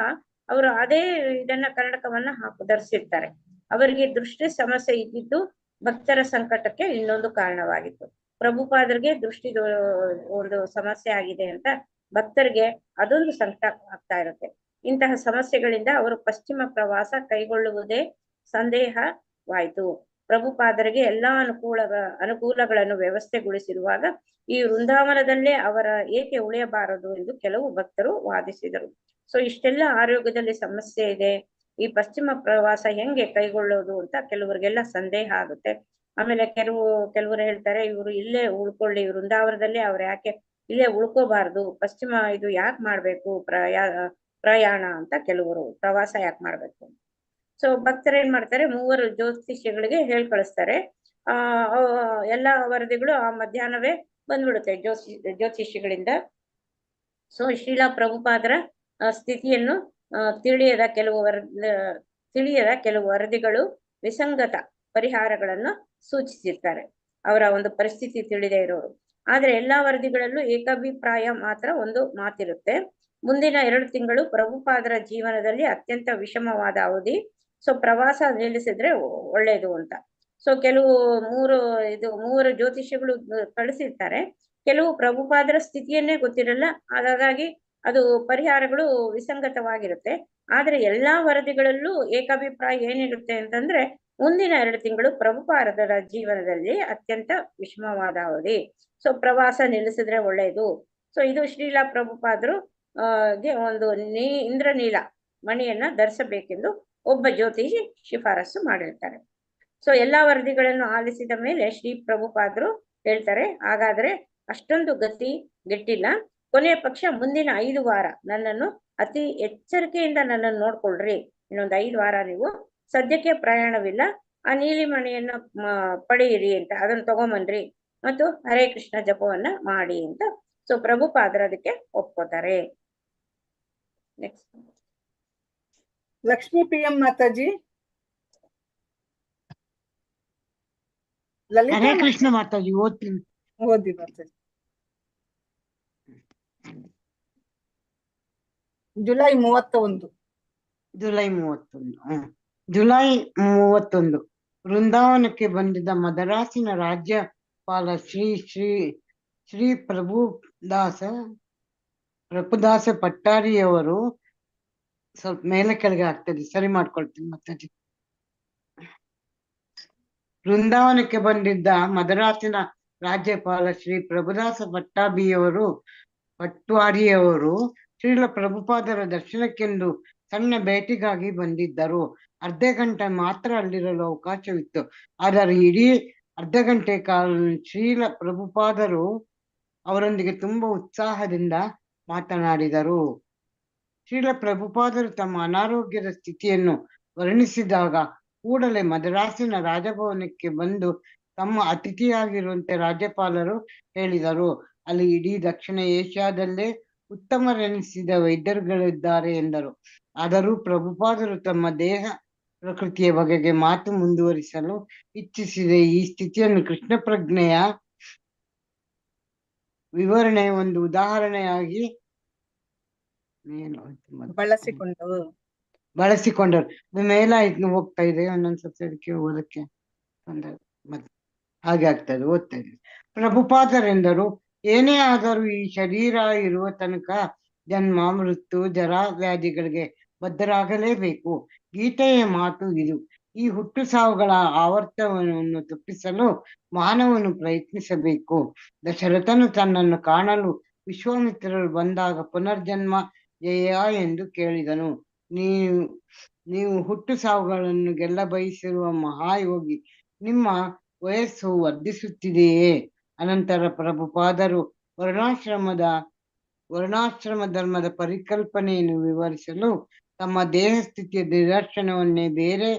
ಅವರು ಅದೇ ಇದನ್ನ ಕನ್ನಡಕವನ್ನ ಧರಿಸಿರ್ತಾರೆ. ಅವರಿಗೆ ದೃಷ್ಟಿ ಸಮಸ್ಯೆ ಇದ್ದಿದ್ದು ಭಕ್ತರ ಸಂಕಟಕ್ಕೆ ಇನ್ನೊಂದು ಕಾರಣವಾಗಿತ್ತು. ಪ್ರಭುಪಾದರಿಗೆ ದೃಷ್ಟಿ ಒಂದು ಸಮಸ್ಯೆ ಆಗಿದೆ ಅಂತ ಭಕ್ತರಿಗೆ ಅದೊಂದು ಸಂಕಟ ಆಗ್ತಾ ಇರುತ್ತೆ. ಇಂತಹ ಸಮಸ್ಯೆಗಳಿಂದ ಅವರು ಪಶ್ಚಿಮ ಪ್ರವಾಸ ಕೈಗೊಳ್ಳುವುದೇ ಸಂದೇಹವಾಯಿತು. ಪ್ರಭುಪಾದರಿಗೆ ಎಲ್ಲಾ ಅನುಕೂಲಗಳನ್ನು ವ್ಯವಸ್ಥೆಗೊಳಿಸಿರುವಾಗ ಈ ವೃಂದಾವನದಲ್ಲೇ ಅವರ ಏಕೆ ಉಳಿಯಬಾರದು ಎಂದು ಕೆಲವು ಭಕ್ತರು ವಾದಿಸಿದರು. ಸೊ ಇಷ್ಟೆಲ್ಲ ಆರೋಗ್ಯದಲ್ಲಿ ಸಮಸ್ಯೆ ಇದೆ, ಈ ಪಶ್ಚಿಮ ಪ್ರವಾಸ ಹೆಂಗೆ ಕೈಗೊಳ್ಳೋದು ಅಂತ ಕೆಲವರಿಗೆಲ್ಲ ಸಂದೇಹ ಆಗುತ್ತೆ. ಆಮೇಲೆ ಕೆಲವರು ಹೇಳ್ತಾರೆ, ಇವರು ಇಲ್ಲೇ ಉಳ್ಕೊಳ್ಳಿ, ವೃಂದಾವನದಲ್ಲೇ ಅವ್ರು ಯಾಕೆ ಇಲ್ಲೇ ಉಳ್ಕೋಬಾರ್ದು, ಪಶ್ಚಿಮ ಇದು ಯಾಕೆ ಮಾಡ್ಬೇಕು ಪ್ರಯಾಣ ಅಂತ ಕೆಲವರು ಪ್ರವಾಸ ಯಾಕೆ ಮಾಡ್ಬೇಕು. ಸೊ ಭಕ್ತರು ಏನ್ ಮಾಡ್ತಾರೆ, 3 ಜ್ಯೋತಿಷಿಗಳಿಗೆ ಕಳಿಸ್ತಾರೆ. ಎಲ್ಲಾ ವರದಿಗಳು ಆ ಮಧ್ಯಾಹ್ನವೇ ಬಂದ್ಬಿಡುತ್ತೆ ಜ್ಯೋತಿಷಿಗಳಿಂದ. ಸೊ ಶ್ರೀಲಾ ಪ್ರಭುಪಾದರ ಸ್ಥಿತಿಯನ್ನು ತಿಳಿಯದ ಕೆಲವು ವರದಿಗಳು ವಿಸಂಗತ ಪರಿಹಾರಗಳನ್ನು ಸೂಚಿಸಿರ್ತಾರೆ, ಅವರ ಒಂದು ಪರಿಸ್ಥಿತಿ ತಿಳಿದೇ ಇರೋರು. ಆದ್ರೆ ಎಲ್ಲಾ ವರದಿಗಳಲ್ಲೂ ಏಕಾಭಿಪ್ರಾಯ ಮಾತ್ರ ಒಂದು ಮಾತಿರುತ್ತೆ. ಮುಂದಿನ 2 ತಿಂಗಳು ಪ್ರಭುಪಾದರ ಜೀವನದಲ್ಲಿ ಅತ್ಯಂತ ವಿಷಮವಾದ ಅವಧಿ. ಸೊ ಪ್ರವಾಸ ನಿಲ್ಲಿಸಿದ್ರೆ ಒಳ್ಳೇದು ಅಂತ. ಸೊ ಕೆಲವು 3 ಜ್ಯೋತಿಷಿಗಳು ಕಳಿಸಿರ್ತಾರೆ. ಕೆಲವು ಪ್ರಭುಪಾದರ ಸ್ಥಿತಿಯನ್ನೇ ಗೊತ್ತಿರಲ್ಲ, ಹಾಗಾಗಿ ಅದು ಪರಿಹಾರಗಳು ವಿಸಂಗತವಾಗಿರುತ್ತೆ. ಆದ್ರೆ ಎಲ್ಲಾ ವರದಿಗಳಲ್ಲೂ ಏಕಾಭಿಪ್ರಾಯ ಏನಿರುತ್ತೆ ಅಂತಂದ್ರೆ, ಮುಂದಿನ 2 ತಿಂಗಳು ಪ್ರಭುಪಾದರ ಜೀವನದಲ್ಲಿ ಅತ್ಯಂತ ವಿಷಮವಾದ ಅವಧಿ. ಸೊ ಪ್ರವಾಸ ನಿಲ್ಲಿಸಿದ್ರೆ ಒಳ್ಳೆಯದು. ಸೊ ಇದು ಶ್ರೀಲಾ ಪ್ರಭುಪಾದರು ಗೆ ಒಂದು ಇಂದ್ರನೀಲ ಮಣಿಯನ್ನ ಧರಿಸಬೇಕೆಂದು ಒಬ್ಬ ಜ್ಯೋತಿಷಿ ಶಿಫಾರಸು ಮಾಡಿರ್ತಾರೆ. ಸೊ ಎಲ್ಲಾ ವರದಿಗಳನ್ನು ಆಲಿಸಿದ ಮೇಲೆ ಶ್ರೀ ಪ್ರಭುಪಾದರು ಹೇಳ್ತಾರೆ, ಹಾಗಾದ್ರೆ ಅಷ್ಟೊಂದು ಗಟ್ಟಿಲ್ಲ, ಕೊನೆಯ ಪಕ್ಷ ಮುಂದಿನ 5 ವಾರ ನನ್ನನ್ನು ಅತಿ ಎಚ್ಚರಿಕೆಯಿಂದ ನನ್ನನ್ನು ನೋಡ್ಕೊಳ್ರಿ. ಇನ್ನೊಂದು 5 ವಾರ ನೀವು ಸದ್ಯಕ್ಕೆ ಪ್ರಯಾಣವಿಲ್ಲ, ಆ ನೀಲಿ ಮಣಿಯನ್ನು ಪಡೆಯಿರಿ ಅಂತ, ಅದನ್ನ ತಗೊಂಬನ್ರಿ ಮತ್ತು ಹರೇ ಕೃಷ್ಣ ಜಪವನ್ನ ಮಾಡಿ ಅಂತ. ಸೊ ಪ್ರಭುಪಾದರು ಅದಕ್ಕೆ ಒಪ್ಕೋತಾರೆ. ನೆಕ್ಸ್ಟ್ ಲಕ್ಷ್ಮೀ ಪ್ರಿಯಂ ಮಾತಾಜಿ. ಲಲಿತಾ ಹರೇ ಕೃಷ್ಣ ಮಾತಾಜಿ ಓದ್ತೀನಿ. ಓದಿ ಮಾತಾಜಿ. ಜುಲೈ 31. ಜುಲೈ 31. ಜುಲೈ 31 ವೃಂದಾವನಕ್ಕೆ ಬಂದಿದ್ದ ಮದರಾಸಿನ ರಾಜ್ಯಪಾಲ ಶ್ರೀ ಪ್ರಭುದಾಸ ಪಟ್ಟಾರಿಯವರು, ಸ್ವಲ್ಪ ಮೇಲೆ ಕೆಳಗೆ ಆಗ್ತದೆ, ಸರಿ ಮಾಡ್ಕೊಳ್ತೀನಿ ಮಾತಾಜಿ. ವೃಂದಾವನಕ್ಕೆ ಬಂದಿದ್ದ ಮದರಾಸಿನ ರಾಜ್ಯಪಾಲ ಶ್ರೀ ಪ್ರಭುದಾಸ ಪಟ್ವಾರಿಯವರು ಶ್ರೀಲ ಪ್ರಭುಪಾದರ ದರ್ಶನಕ್ಕೆಂದು ಸಣ್ಣ ಭೇಟಿಗಾಗಿ ಬಂದಿದ್ದರು. ಅರ್ಧ ಗಂಟೆ ಮಾತ್ರ ಅಲ್ಲಿರಲು ಅವಕಾಶವಿತ್ತು. ಆದರೆ ಇಡೀ ಅರ್ಧ ಗಂಟೆ ಕಾಲ ಶ್ರೀಲ ಪ್ರಭುಪಾದರು ಅವರೊಂದಿಗೆ ತುಂಬಾ ಉತ್ಸಾಹದಿಂದ ಮಾತನಾಡಿದರು. ಶ್ರೀಲ ಪ್ರಭುಪಾದರು ತಮ್ಮ ಅನಾರೋಗ್ಯದ ಸ್ಥಿತಿಯನ್ನು ವರ್ಣಿಸಿದಾಗ ಕೂಡಲೇ ಮದ್ರಾಸಿನ ರಾಜಭವನಕ್ಕೆ ಬಂದು ತಮ್ಮ ಅತಿಥಿಯಾಗಿರುವಂತೆ ರಾಜ್ಯಪಾಲರು ಹೇಳಿದರು. ಅಲ್ಲಿ ಇಡೀ ದಕ್ಷಿಣ ಏಷ್ಯಾದಲ್ಲೇ ಉತ್ತಮರೆನಿಸಿದ ವೈದ್ಯರುಗಳಿದ್ದಾರೆ ಎಂದರು. ಆದರೂ ಪ್ರಭುಪಾದರು ತಮ್ಮ ದೇಹ ಪ್ರಕೃತಿಯ ಬಗೆಗೆ ಮಾತು ಮುಂದುವರಿಸಲು ಇಚ್ಛಿಸಿದೆ. ಈ ಸ್ಥಿತಿಯನ್ನು ಕೃಷ್ಣ ಪ್ರಜ್ಞೆಯ ವಿವರಣೆ ಒಂದು ಉದಾಹರಣೆಯಾಗಿ ಬಳಸಿಕೊಂಡರು. ಮೇಲಾಯ್ತು ಹೋಗ್ತಾ ಇದೆ, ಒಂದೊಂದ್ಸತಿ ಅದಕ್ಕೆ ಓದಕ್ಕೆ ಹಾಗೆ ಆಗ್ತದೆ, ಓದ್ತಾ ಇದೆ. ಪ್ರಭುಪಾದರೆಂದರು, ಏನೇ ಆದರೂ ಈ ಶರೀರ ಇರುವ ತನಕ ಜನ್ಮ, ಮೃತ್ಯು, ಜರಾ ವ್ಯಾಧಿಗಳಿಗೆ ಬದ್ಧರಾಗಲೇಬೇಕು. ಗೀತೆಯ ಮಾತು ಇದು. ಈ ಹುಟ್ಟು ಸಾವುಗಳ ಆವರ್ತನವನ್ನು ತಪ್ಪಿಸಲು ಮಾನವನು ಪ್ರಯತ್ನಿಸಬೇಕು. ದಶರಥನು ತನ್ನನ್ನು ಕಾಣಲು ವಿಶ್ವಾಮಿತ್ರರು ಬಂದಾಗ ಪುನರ್ಜನ್ಮ ಜಯ ಎಂದು ಕೇಳಿದನು. ನೀವು ಹುಟ್ಟು ಸಾವುಗಳನ್ನು ಗೆಲ್ಲ ಬಯಸಿರುವ ಮಹಾಯೋಗಿ, ನಿಮ್ಮ ವಯಸ್ಸು ವರ್ಧಿಸುತ್ತಿದೆಯೇ? ಅನಂತರ ಪ್ರಭುಪಾದರು ವರ್ಣಾಶ್ರಮ ಧರ್ಮದ ಪರಿಕಲ್ಪನೆಯನ್ನು ವಿವರಿಸಲು ತಮ್ಮ ದೇಹ ಸ್ಥಿತಿಯ ನಿದರ್ಶನವನ್ನೇ ಬೇರೆ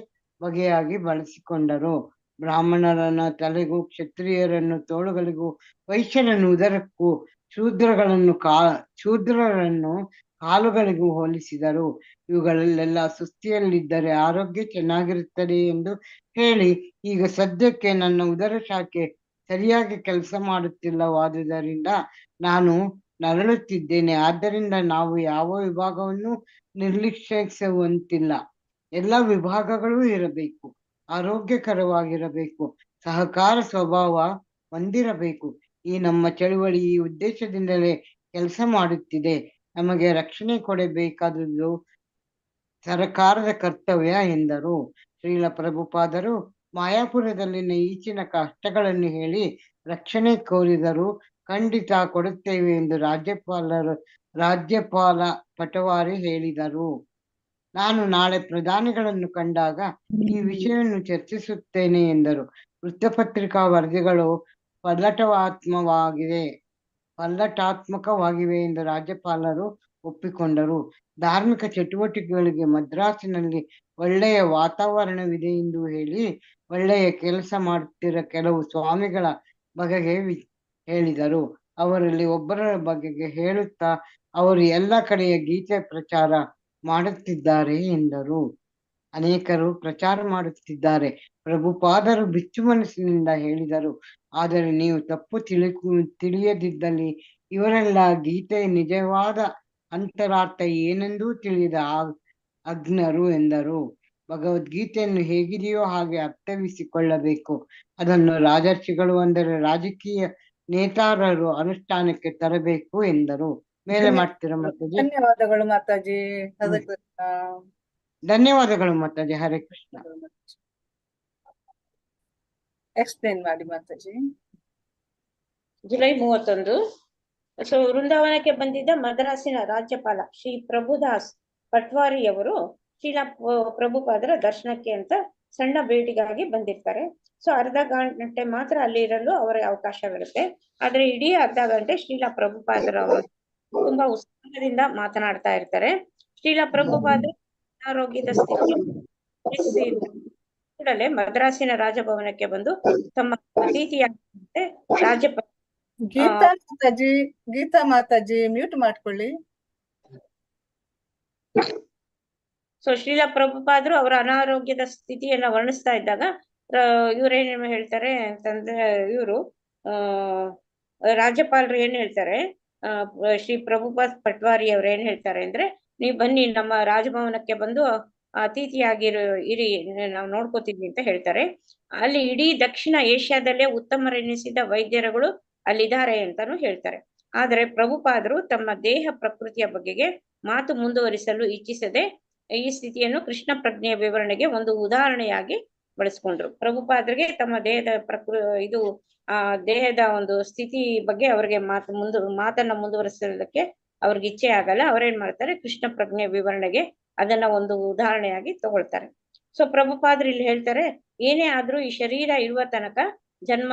ಬಗೆಯಾಗಿ ಬಳಸಿಕೊಂಡರು. ಬ್ರಾಹ್ಮಣರನ್ನ ತಲೆಗೂ, ಕ್ಷತ್ರಿಯರನ್ನು ತೋಳುಗಳಿಗೂ, ವೈಶ್ಯರನ್ನು ಉದರಕ್ಕೂ, ಶೂದ್ರರನ್ನು ಕಾಲುಗಳಿಗೂ ಹೋಲಿಸಿದರು. ಇವುಗಳಲ್ಲೆಲ್ಲ ಸುಸ್ಥಿಯಲ್ಲಿದ್ದರೆ ಆರೋಗ್ಯ ಚೆನ್ನಾಗಿರುತ್ತದೆ ಎಂದು ಹೇಳಿ, ಈಗ ಸದ್ಯಕ್ಕೆ ನನ್ನ ಉದರ ಶಾಖೆ ಸರಿಯಾಗಿ ಕೆಲಸ ಮಾಡುತ್ತಿಲ್ಲವಾದುದರಿಂದ ನಾನು ನರಳುತ್ತಿದ್ದೇನೆ. ಆದ್ದರಿಂದ ನಾವು ಯಾವ ವಿಭಾಗವನ್ನು ನಿರ್ಲಕ್ಷಿಸುವಂತಿಲ್ಲ. ಎಲ್ಲ ವಿಭಾಗಗಳೂ ಇರಬೇಕು, ಆರೋಗ್ಯಕರವಾಗಿರಬೇಕು, ಸಹಕಾರ ಸ್ವಭಾವ ಹೊಂದಿರಬೇಕು. ಈ ನಮ್ಮ ಚಳುವಳಿ ಈ ಉದ್ದೇಶದಿಂದಲೇ ಕೆಲಸ ಮಾಡುತ್ತಿದೆ. ನಮಗೆ ರಕ್ಷಣೆ ಕೊಡಬೇಕಾದುದು ಸರಕಾರದ ಕರ್ತವ್ಯ ಎಂದರು. ಶ್ರೀಲ ಪ್ರಭುಪಾದರು ಮಾಯಾಪುರದಲ್ಲಿನ ಈಚಿನ ಕಷ್ಟಗಳನ್ನು ಹೇಳಿ ರಕ್ಷಣೆ ಕೋರಿದರು. ಖಂಡಿತ ಕೊಡುತ್ತೇವೆ ಎಂದು ರಾಜ್ಯಪಾಲ ಪಟವಾರಿ ಹೇಳಿದರು. ನಾನು ನಾಳೆ ಪ್ರಧಾನಿಗಳನ್ನು ಕಂಡಾಗ ಈ ವಿಷಯವನ್ನು ಚರ್ಚಿಸುತ್ತೇನೆ ಎಂದರು. ವೃತ್ತಪತ್ರಿಕಾ ವರದಿಗಳು ಪಲ್ಲಟಾತ್ಮಕವಾಗಿವೆ ಎಂದು ರಾಜ್ಯಪಾಲರು ಒಪ್ಪಿಕೊಂಡರು. ಧಾರ್ಮಿಕ ಚಟುವಟಿಕೆಗಳಿಗೆ ಮದ್ರಾಸಿನಲ್ಲಿ ಒಳ್ಳೆಯ ವಾತಾವರಣವಿದೆ ಎಂದು ಹೇಳಿ ಒಳ್ಳೆಯ ಕೆಲಸ ಮಾಡುತ್ತಿರುವ ಕೆಲವು ಸ್ವಾಮಿಗಳ ಬಗೆಗೆ ಹೇಳಿದರು. ಅವರಲ್ಲಿ ಒಬ್ಬರ ಬಗೆಗೆ ಹೇಳುತ್ತಾ, ಅವರು ಎಲ್ಲ ಕಡೆಯ ಗೀತೆ ಪ್ರಚಾರ ಮಾಡುತ್ತಿದ್ದಾರೆ ಎಂದರು. ಅನೇಕರು ಪ್ರಚಾರ ಮಾಡುತ್ತಿದ್ದಾರೆ. ಪ್ರಭುಪಾದರು ಬಿಚ್ಚು ಮನಸ್ಸಿನಿಂದ ಹೇಳಿದರು, ಆದರೆ ನೀವು ತಪ್ಪು ತಿಳಿಯದಿದ್ದಲ್ಲಿ ಇವರೆಲ್ಲ ಗೀತೆಯ ನಿಜವಾದ ಅಂತರಾರ್ಥ ಏನೆಂದೂ ತಿಳಿಯದ ಅಜ್ಞರು ಎಂದರು. ಭಗವದ್ಗೀತೆಯನ್ನು ಹೇಗಿದೆಯೋ ಹಾಗೆ ಅರ್ಥವಿಸಿಕೊಳ್ಳಬೇಕು. ಅದನ್ನು ರಾಜರ್ಷಿಗಳು, ಅಂದರೆ ರಾಜಕೀಯ ನೇತಾರರು ಅನುಷ್ಠಾನಕ್ಕೆ ತರಬೇಕು ಎಂದರು. ಮೇಲೆ ಮಾಡ್ತೀರಾ ಮಾತಾಜಿ? ಧನ್ಯವಾದಗಳು ಮಾತಾಜಿ. ಧನ್ಯವಾದಗಳು ಮಾತಾಜಿ. ಹರೇ ಕೃಷ್ಣ. ಎಕ್ಸ್ಪ್ಲೇನ್ ಮಾಡಿ ಮಾತಾಜಿ. ಜುಲೈ 31. ಸೊ ವೃಂದಾವನಕ್ಕೆ ಬಂದಿದ್ದ ಮದ್ರಾಸಿನ ರಾಜ್ಯಪಾಲ ಶ್ರೀ ಪ್ರಭುದಾಸ್ ಪಟ್ವಾರಿಯವರು ಶ್ರೀಲ ಪ್ರಭುಪಾದರ ದರ್ಶನಕ್ಕೆ ಅಂತ ಸಣ್ಣ ಭೇಟಿಗಾಗಿ ಬಂದಿರ್ತಾರೆ. ಸೊ ಅರ್ಧ ಗಂಟೆ ಮಾತ್ರ ಅಲ್ಲಿ ಇರಲು ಅವರ ಅವಕಾಶವಿರುತ್ತೆ. ಆದ್ರೆ ಇಡೀ ಅರ್ಧ ಗಂಟೆ ಶ್ರೀಲ ಪ್ರಭುಪಾದರ ತುಂಬಾ ಉತ್ಸಾಹದಿಂದ ಮಾತನಾಡ್ತಾ ಇರ್ತಾರೆ. ಶ್ರೀಲ ಪ್ರಭುಪಾದರು ಅನಾರೋಗ್ಯದ ಸ್ಥಿತಿ ಕೂಡಲೇ ಮದ್ರಾಸಿನ ರಾಜಭವನಕ್ಕೆ ಬಂದು ತಮ್ಮ ಅತಿಥಿಯಾಗಿ ರಾಜ್ಯಪಾಲ ಗೀತಾ ಮಾತಾಜಿ ಮ್ಯೂಟ್ ಮಾಡ್ಕೊಳ್ಳಿ. ಸೊ ಶ್ರೀಲ ಪ್ರಭುಪಾದರು ಅವರ ಅನಾರೋಗ್ಯದ ಸ್ಥಿತಿಯನ್ನ ವರ್ಣಿಸ್ತಾ ಇದ್ದಾಗ ಇವ್ರೇನ್ ಹೇಳ್ತಾರೆ ಅಂತಂದ್ರೆ, ಇವರು ರಾಜ್ಯಪಾಲರು ಏನ್ ಹೇಳ್ತಾರೆ, ಶ್ರೀ ಪ್ರಭುಪಾದ್ ಪಟ್ವಾರಿ ಅವ್ರು ಏನ್ ಹೇಳ್ತಾರೆ ಅಂದ್ರೆ, ನೀವು ಬನ್ನಿ ನಮ್ಮ ರಾಜಭವನಕ್ಕೆ ಬಂದು ಇರಿ, ನಾವು ನೋಡ್ಕೋತೀವಿ ಅಂತ ಹೇಳ್ತಾರೆ. ಅಲ್ಲಿ ಇಡೀ ದಕ್ಷಿಣ ಏಷ್ಯಾದಲ್ಲೇ ಉತ್ತಮರೆನಿಸಿದ ವೈದ್ಯರುಗಳು ಅಲ್ಲಿದ್ದಾರೆ ಅಂತಾನು ಹೇಳ್ತಾರೆ. ಆದ್ರೆ ಪ್ರಭುಪಾದರು ತಮ್ಮ ದೇಹ ಪ್ರಕೃತಿಯ ಬಗೆಗೆ ಮಾತು ಮುಂದುವರಿಸಲು ಇಚ್ಛಿಸದೆ ಈ ಸ್ಥಿತಿಯನ್ನು ಕೃಷ್ಣ ಪ್ರಜ್ಞೆಯ ವಿವರಣೆಗೆ ಒಂದು ಉದಾಹರಣೆಯಾಗಿ ಬಳಸ್ಕೊಂಡ್ರು. ಪ್ರಭುಪಾದರಿಗೆ ತಮ್ಮ ದೇಹದ ಒಂದು ಸ್ಥಿತಿ ಬಗ್ಗೆ ಅವ್ರಿಗೆ ಮಾತನ್ನ ಮುಂದುವರಿಸಲಿಕ್ಕೆ ಅವ್ರಿಗೆ ಇಚ್ಛೆ ಆಗಲ್ಲ. ಅವ್ರೇನ್ ಮಾಡ್ತಾರೆ, ಕೃಷ್ಣ ಪ್ರಜ್ಞೆಯ ವಿವರಣೆಗೆ ಅದನ್ನ ಒಂದು ಉದಾಹರಣೆಯಾಗಿ ತಗೊಳ್ತಾರೆ. ಸೊ ಪ್ರಭುಪಾದರು ಇಲ್ಲಿ ಹೇಳ್ತಾರೆ, ಏನೇ ಆದ್ರೂ ಈ ಶರೀರ ಇರುವ ತನಕ ಜನ್ಮ,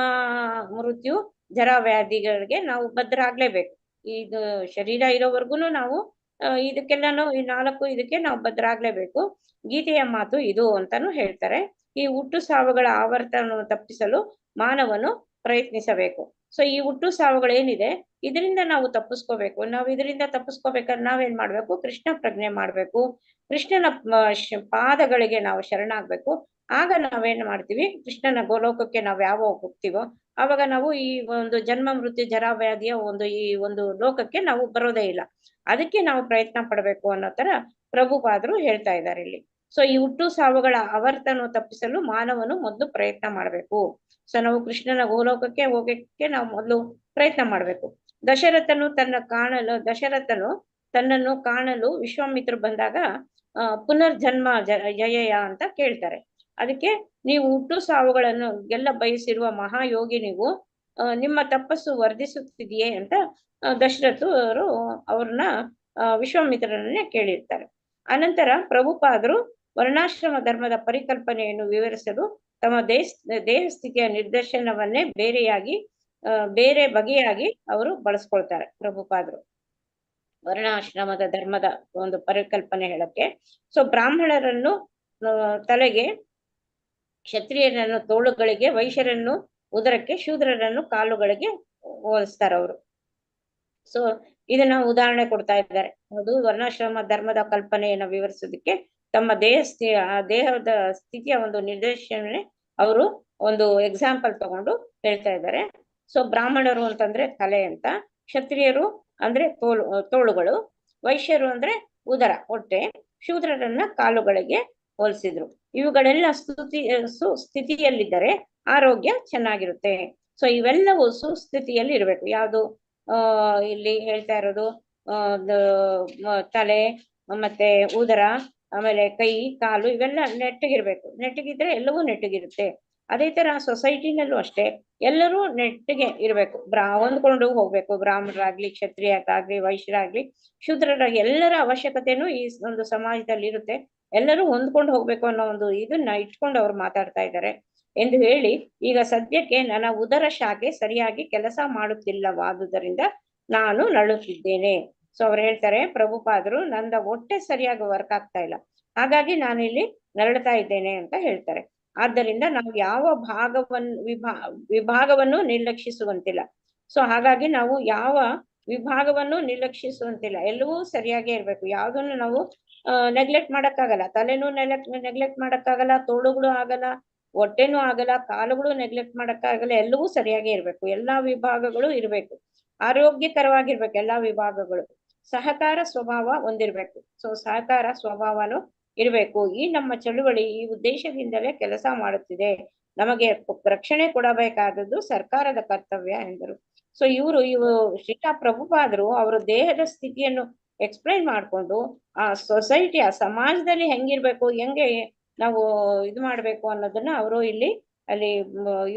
ಮೃತ್ಯು, ಜರ ವ್ಯಾಧಿಗಳಿಗೆ ನಾವು ಬದ್ಧರಾಗ್ಲೇಬೇಕು. ಇದು ಶರೀರ ಇರೋವರೆಗೂ ನಾವು ಇದಕ್ಕೆಲ್ಲಾನು ಈ 4 ಇದಕ್ಕೆ ನಾವು ಬದ್ಧರಾಗ್ಲೇಬೇಕು. ಗೀತೆಯ ಮಾತು ಇದು ಅಂತಾನು ಹೇಳ್ತಾರೆ. ಈ ಹುಟ್ಟು ಸಾವುಗಳ ಆವರ್ತನವನ್ನು ತಪ್ಪಿಸಲು ಮಾನವನು ಪ್ರಯತ್ನಿಸಬೇಕು. ಸೊ ಈ ಹುಟ್ಟು ಸಾವುಗಳೇನಿದೆ ಇದರಿಂದ ನಾವು ತಪ್ಪಿಸ್ಕೋಬೇಕು. ನಾವು ಇದರಿಂದ ತಪ್ಪಿಸ್ಕೋಬೇಕಾದ್ರೆ ನಾವೇನ್ ಮಾಡ್ಬೇಕು, ಕೃಷ್ಣ ಪ್ರಜ್ಞೆ ಮಾಡ್ಬೇಕು. ಕೃಷ್ಣನ ಪಾದಗಳಿಗೆ ನಾವು ಶರಣಾಗ್ಬೇಕು. ಆಗ ನಾವೇನ್ ಮಾಡ್ತೀವಿ, ಕೃಷ್ಣನ ಗೋಲೋಕಕ್ಕೆ ನಾವು ಯಾವಾಗ ಹೋಗ್ತೀವೋ ಆವಾಗ ನಾವು ಈ ಒಂದು ಜನ್ಮ, ಮೃತ್ಯು, ಜರಾ ವ್ಯಾಧಿಯ ಈ ಒಂದು ಲೋಕಕ್ಕೆ ನಾವು ಬರೋದೇ ಇಲ್ಲ. ಅದಕ್ಕೆ ನಾವು ಪ್ರಯತ್ನ ಪಡ್ಬೇಕು ಅನ್ನೋ ತರ ಪ್ರಭುಪಾದರು ಹೇಳ್ತಾ ಇದ್ದಾರೆ ಇಲ್ಲಿ. ಸೊ ಈ ಹುಟ್ಟು ಸಾವುಗಳ ಆವರ್ತನ ತಪ್ಪಿಸಲು ಮಾನವನು ಮೊದಲು ಪ್ರಯತ್ನ ಮಾಡ್ಬೇಕು. ಸೊ ನಾವು ಕೃಷ್ಣನ ಗೋಲೋಕಕ್ಕೆ ಹೋಗಕ್ಕೆ ನಾವು ಮೊದಲು ಪ್ರಯತ್ನ ಮಾಡ್ಬೇಕು. ದಶರಥನು ತನ್ನನ್ನು ಕಾಣಲು ವಿಶ್ವಾಮಿತ್ರರು ಬಂದಾಗ ಪುನರ್ಜನ್ಮ ಜಯಯ ಅಂತ ಕೇಳ್ತಾರೆ. ಅದಕ್ಕೆ ನೀವು ಹುಟ್ಟು ಸಾವುಗಳನ್ನು ಎಲ್ಲ ಬಯಸಿರುವ ಮಹಾಯೋಗಿ, ನೀವು ನಿಮ್ಮ ತಪಸ್ಸು ವರ್ಧಿಸುತ್ತಿದೆಯೇ ಅಂತ ದಶರಥರು ಅವ್ರನ್ನ ವಿಶ್ವಾಮಿತ್ರರನ್ನೇ ಕೇಳಿರ್ತಾರೆ. ಅನಂತರ ಪ್ರಭುಪಾದರು ವರ್ಣಾಶ್ರಮ ಧರ್ಮದ ಪರಿಕಲ್ಪನೆಯನ್ನು ವಿವರಿಸಲು ತಮ್ಮ ದೇಹ ಸ್ಥಿತಿಯ ನಿರ್ದೇಶನವನ್ನೇ ಬೇರೆ ಬಗೆಯಾಗಿ ಅವರು ಬಳಸ್ಕೊಳ್ತಾರೆ. ಪ್ರಭುಪಾದರು ವರ್ಣಾಶ್ರಮದ ಧರ್ಮದ ಒಂದು ಪರಿಕಲ್ಪನೆ ಹೇಳಕ್ಕೆ, ಸೊ ಬ್ರಾಹ್ಮಣರನ್ನು ತಲೆಗೆ, ಕ್ಷತ್ರಿಯರನ್ನು ತೋಳುಗಳಿಗೆ, ವೈಶ್ಯರನ್ನು ಉದರಕ್ಕೆ, ಶೂದ್ರರನ್ನು ಕಾಲುಗಳಿಗೆ ಹೋಲಿಸ್ತಾರೆ ಅವರು. ಸೊ ಇದನ್ನ ಉದಾಹರಣೆ ಕೊಡ್ತಾ ಇದ್ದಾರೆ. ಅದು ವರ್ಣಾಶ್ರಮ ಧರ್ಮದ ಕಲ್ಪನೆಯನ್ನು ವಿವರಿಸೋದಕ್ಕೆ ತಮ್ಮ ದೇಹದ ಸ್ಥಿತಿಯ ಒಂದು ನಿರ್ದೇಶನ ಅವರು ಒಂದು ಎಕ್ಸಾಂಪಲ್ ತಗೊಂಡು ಹೇಳ್ತಾ ಇದ್ದಾರೆ. ಸೊ ಬ್ರಾಹ್ಮಣರು ಅಂತಂದ್ರೆ ತಲೆ ಅಂತ, ಕ್ಷತ್ರಿಯರು ಅಂದ್ರೆ ತೋಳುಗಳು, ವೈಶ್ಯರು ಅಂದ್ರೆ ಉದರ ಹೊಟ್ಟೆ, ಶೂದ್ರರನ್ನ ಕಾಲುಗಳಿಗೆ ಹೋಲಿಸಿದ್ರು. ಇವುಗಳೆಲ್ಲ ಸುಸ್ಥಿತಿಯಲ್ಲಿದ್ದರೆ ಆರೋಗ್ಯ ಚೆನ್ನಾಗಿರುತ್ತೆ. ಸೊ ಇವೆಲ್ಲವೂ ಸುಸ್ಥಿತಿಯಲ್ಲಿ ಇರಬೇಕು. ಯಾವುದು ಇಲ್ಲಿ ಹೇಳ್ತಾ ಇರೋದು ತಲೆ ಮತ್ತೆ ಉದರ, ಆಮೇಲೆ ಕೈ ಕಾಲು ಇವೆಲ್ಲ ನೆಟ್ಟಗಿರ್ಬೇಕು. ನೆಟ್ಟಗಿದ್ರೆ ಎಲ್ಲವೂ ನೆಟ್ಟಗಿರುತ್ತೆ. ಅದೇ ತರ ಸೊಸೈಟಿನಲ್ಲೂ ಅಷ್ಟೇ ಎಲ್ಲರೂ ನೆಟ್ಟಿಗೆ ಇರ್ಬೇಕು. ಹೊಂದ್ಕೊಂಡು ಹೋಗ್ಬೇಕು. ಬ್ರಾಹ್ಮಣರಾಗ್ಲಿ, ಕ್ಷತ್ರಿಯರಾಗ್ಲಿ, ವೈಶ್ಯರಾಗ್ಲಿ, ಶೂದ್ರರಾಗ್ಲಿ ಎಲ್ಲರ ಅವಶ್ಯಕತೆನೂ ಈ ಒಂದು ಸಮಾಜದಲ್ಲಿ ಇರುತ್ತೆ. ಎಲ್ಲರೂ ಹೊಂದ್ಕೊಂಡು ಹೋಗ್ಬೇಕು ಅನ್ನೋ ಒಂದು ಇದನ್ನ ಇಟ್ಕೊಂಡು ಅವ್ರು ಮಾತಾಡ್ತಾ ಇದ್ದಾರೆ ಎಂದು ಹೇಳಿ, ಈಗ ಸದ್ಯಕ್ಕೆ ನನ್ನ ಉದರ ಶಾಖೆ ಸರಿಯಾಗಿ ಕೆಲಸ ಮಾಡುತ್ತಿಲ್ಲವಾದುದರಿಂದ ನಾನು ನರಳುತ್ತಿದ್ದೇನೆ. ಸೊ ಅವ್ರು ಹೇಳ್ತಾರೆ, ಪ್ರಭುಪಾದರು ನಂದ ಹೊಟ್ಟೆ ಸರಿಯಾಗಿ ವರ್ಕ್ ಆಗ್ತಾ ಇಲ್ಲ, ಹಾಗಾಗಿ ನಾನು ಇಲ್ಲಿ ನರಳ್ತಾ ಇದ್ದೇನೆ ಅಂತ ಹೇಳ್ತಾರೆ. ಆದ್ದರಿಂದ ನಾವು ಯಾವ ವಿಭಾಗವನ್ನು ನಿರ್ಲಕ್ಷಿಸುವಂತಿಲ್ಲ. ಸೊ ಹಾಗಾಗಿ ನಾವು ಯಾವ ವಿಭಾಗವನ್ನು ನಿರ್ಲಕ್ಷಿಸುವಂತಿಲ್ಲ, ಎಲ್ಲವೂ ಸರಿಯಾಗೇ ಇರ್ಬೇಕು. ಯಾವ್ದನ್ನು ನಾವು ನೆಗ್ಲೆಕ್ಟ್ ಮಾಡಕ್ಕಾಗಲ್ಲ. ತಲೆನೂ ನೆಗ್ಲೆಕ್ಟ್ ಮಾಡಕ್ಕಾಗಲ್ಲ, ತೋಳುಗಳು ಆಗಲ್ಲ, ಹೊಟ್ಟೆನೂ ಆಗಲ್ಲ, ಕಾಲುಗಳು ನೆಗ್ಲೆಕ್ಟ್ ಮಾಡಕ್ಕಾಗಲ್ಲ. ಎಲ್ಲವೂ ಸರಿಯಾಗೇ ಇರ್ಬೇಕು. ಎಲ್ಲಾ ವಿಭಾಗಗಳು ಇರ್ಬೇಕು, ಆರೋಗ್ಯಕರವಾಗಿರ್ಬೇಕು. ಎಲ್ಲಾ ವಿಭಾಗಗಳು ಸಹಕಾರ ಸ್ವಭಾವ ಹೊಂದಿರ್ಬೇಕು. ಸೊ ಸಹಕಾರ ಸ್ವಭಾವನು ಇರ್ಬೇಕು. ಈ ನಮ್ಮ ಚಳುವಳಿ ಈ ಉದ್ದೇಶದಿಂದಲೇ ಕೆಲಸ ಮಾಡುತ್ತಿದೆ. ನಮಗೆ ರಕ್ಷಣೆ ಕೊಡಬೇಕಾದದ್ದು ಸರ್ಕಾರದ ಕರ್ತವ್ಯ ಎಂದರು. ಸೊ ಇವರು ಶ್ರೀಲಾ ಪ್ರಭುಪಾದರು ಅವರ ದೇಹದ ಸ್ಥಿತಿಯನ್ನು ಎಕ್ಸ್ಪ್ಲೈನ್ ಮಾಡ್ಕೊಂಡು ಆ ಸೊಸೈಟಿ, ಆ ಸಮಾಜದಲ್ಲಿ ಹೆಂಗಿರ್ಬೇಕು, ಹೆಂಗೆ ನಾವು ಇದು ಮಾಡ್ಬೇಕು ಅನ್ನೋದನ್ನ ಅವರು ಇಲ್ಲಿ ಅಲ್ಲಿ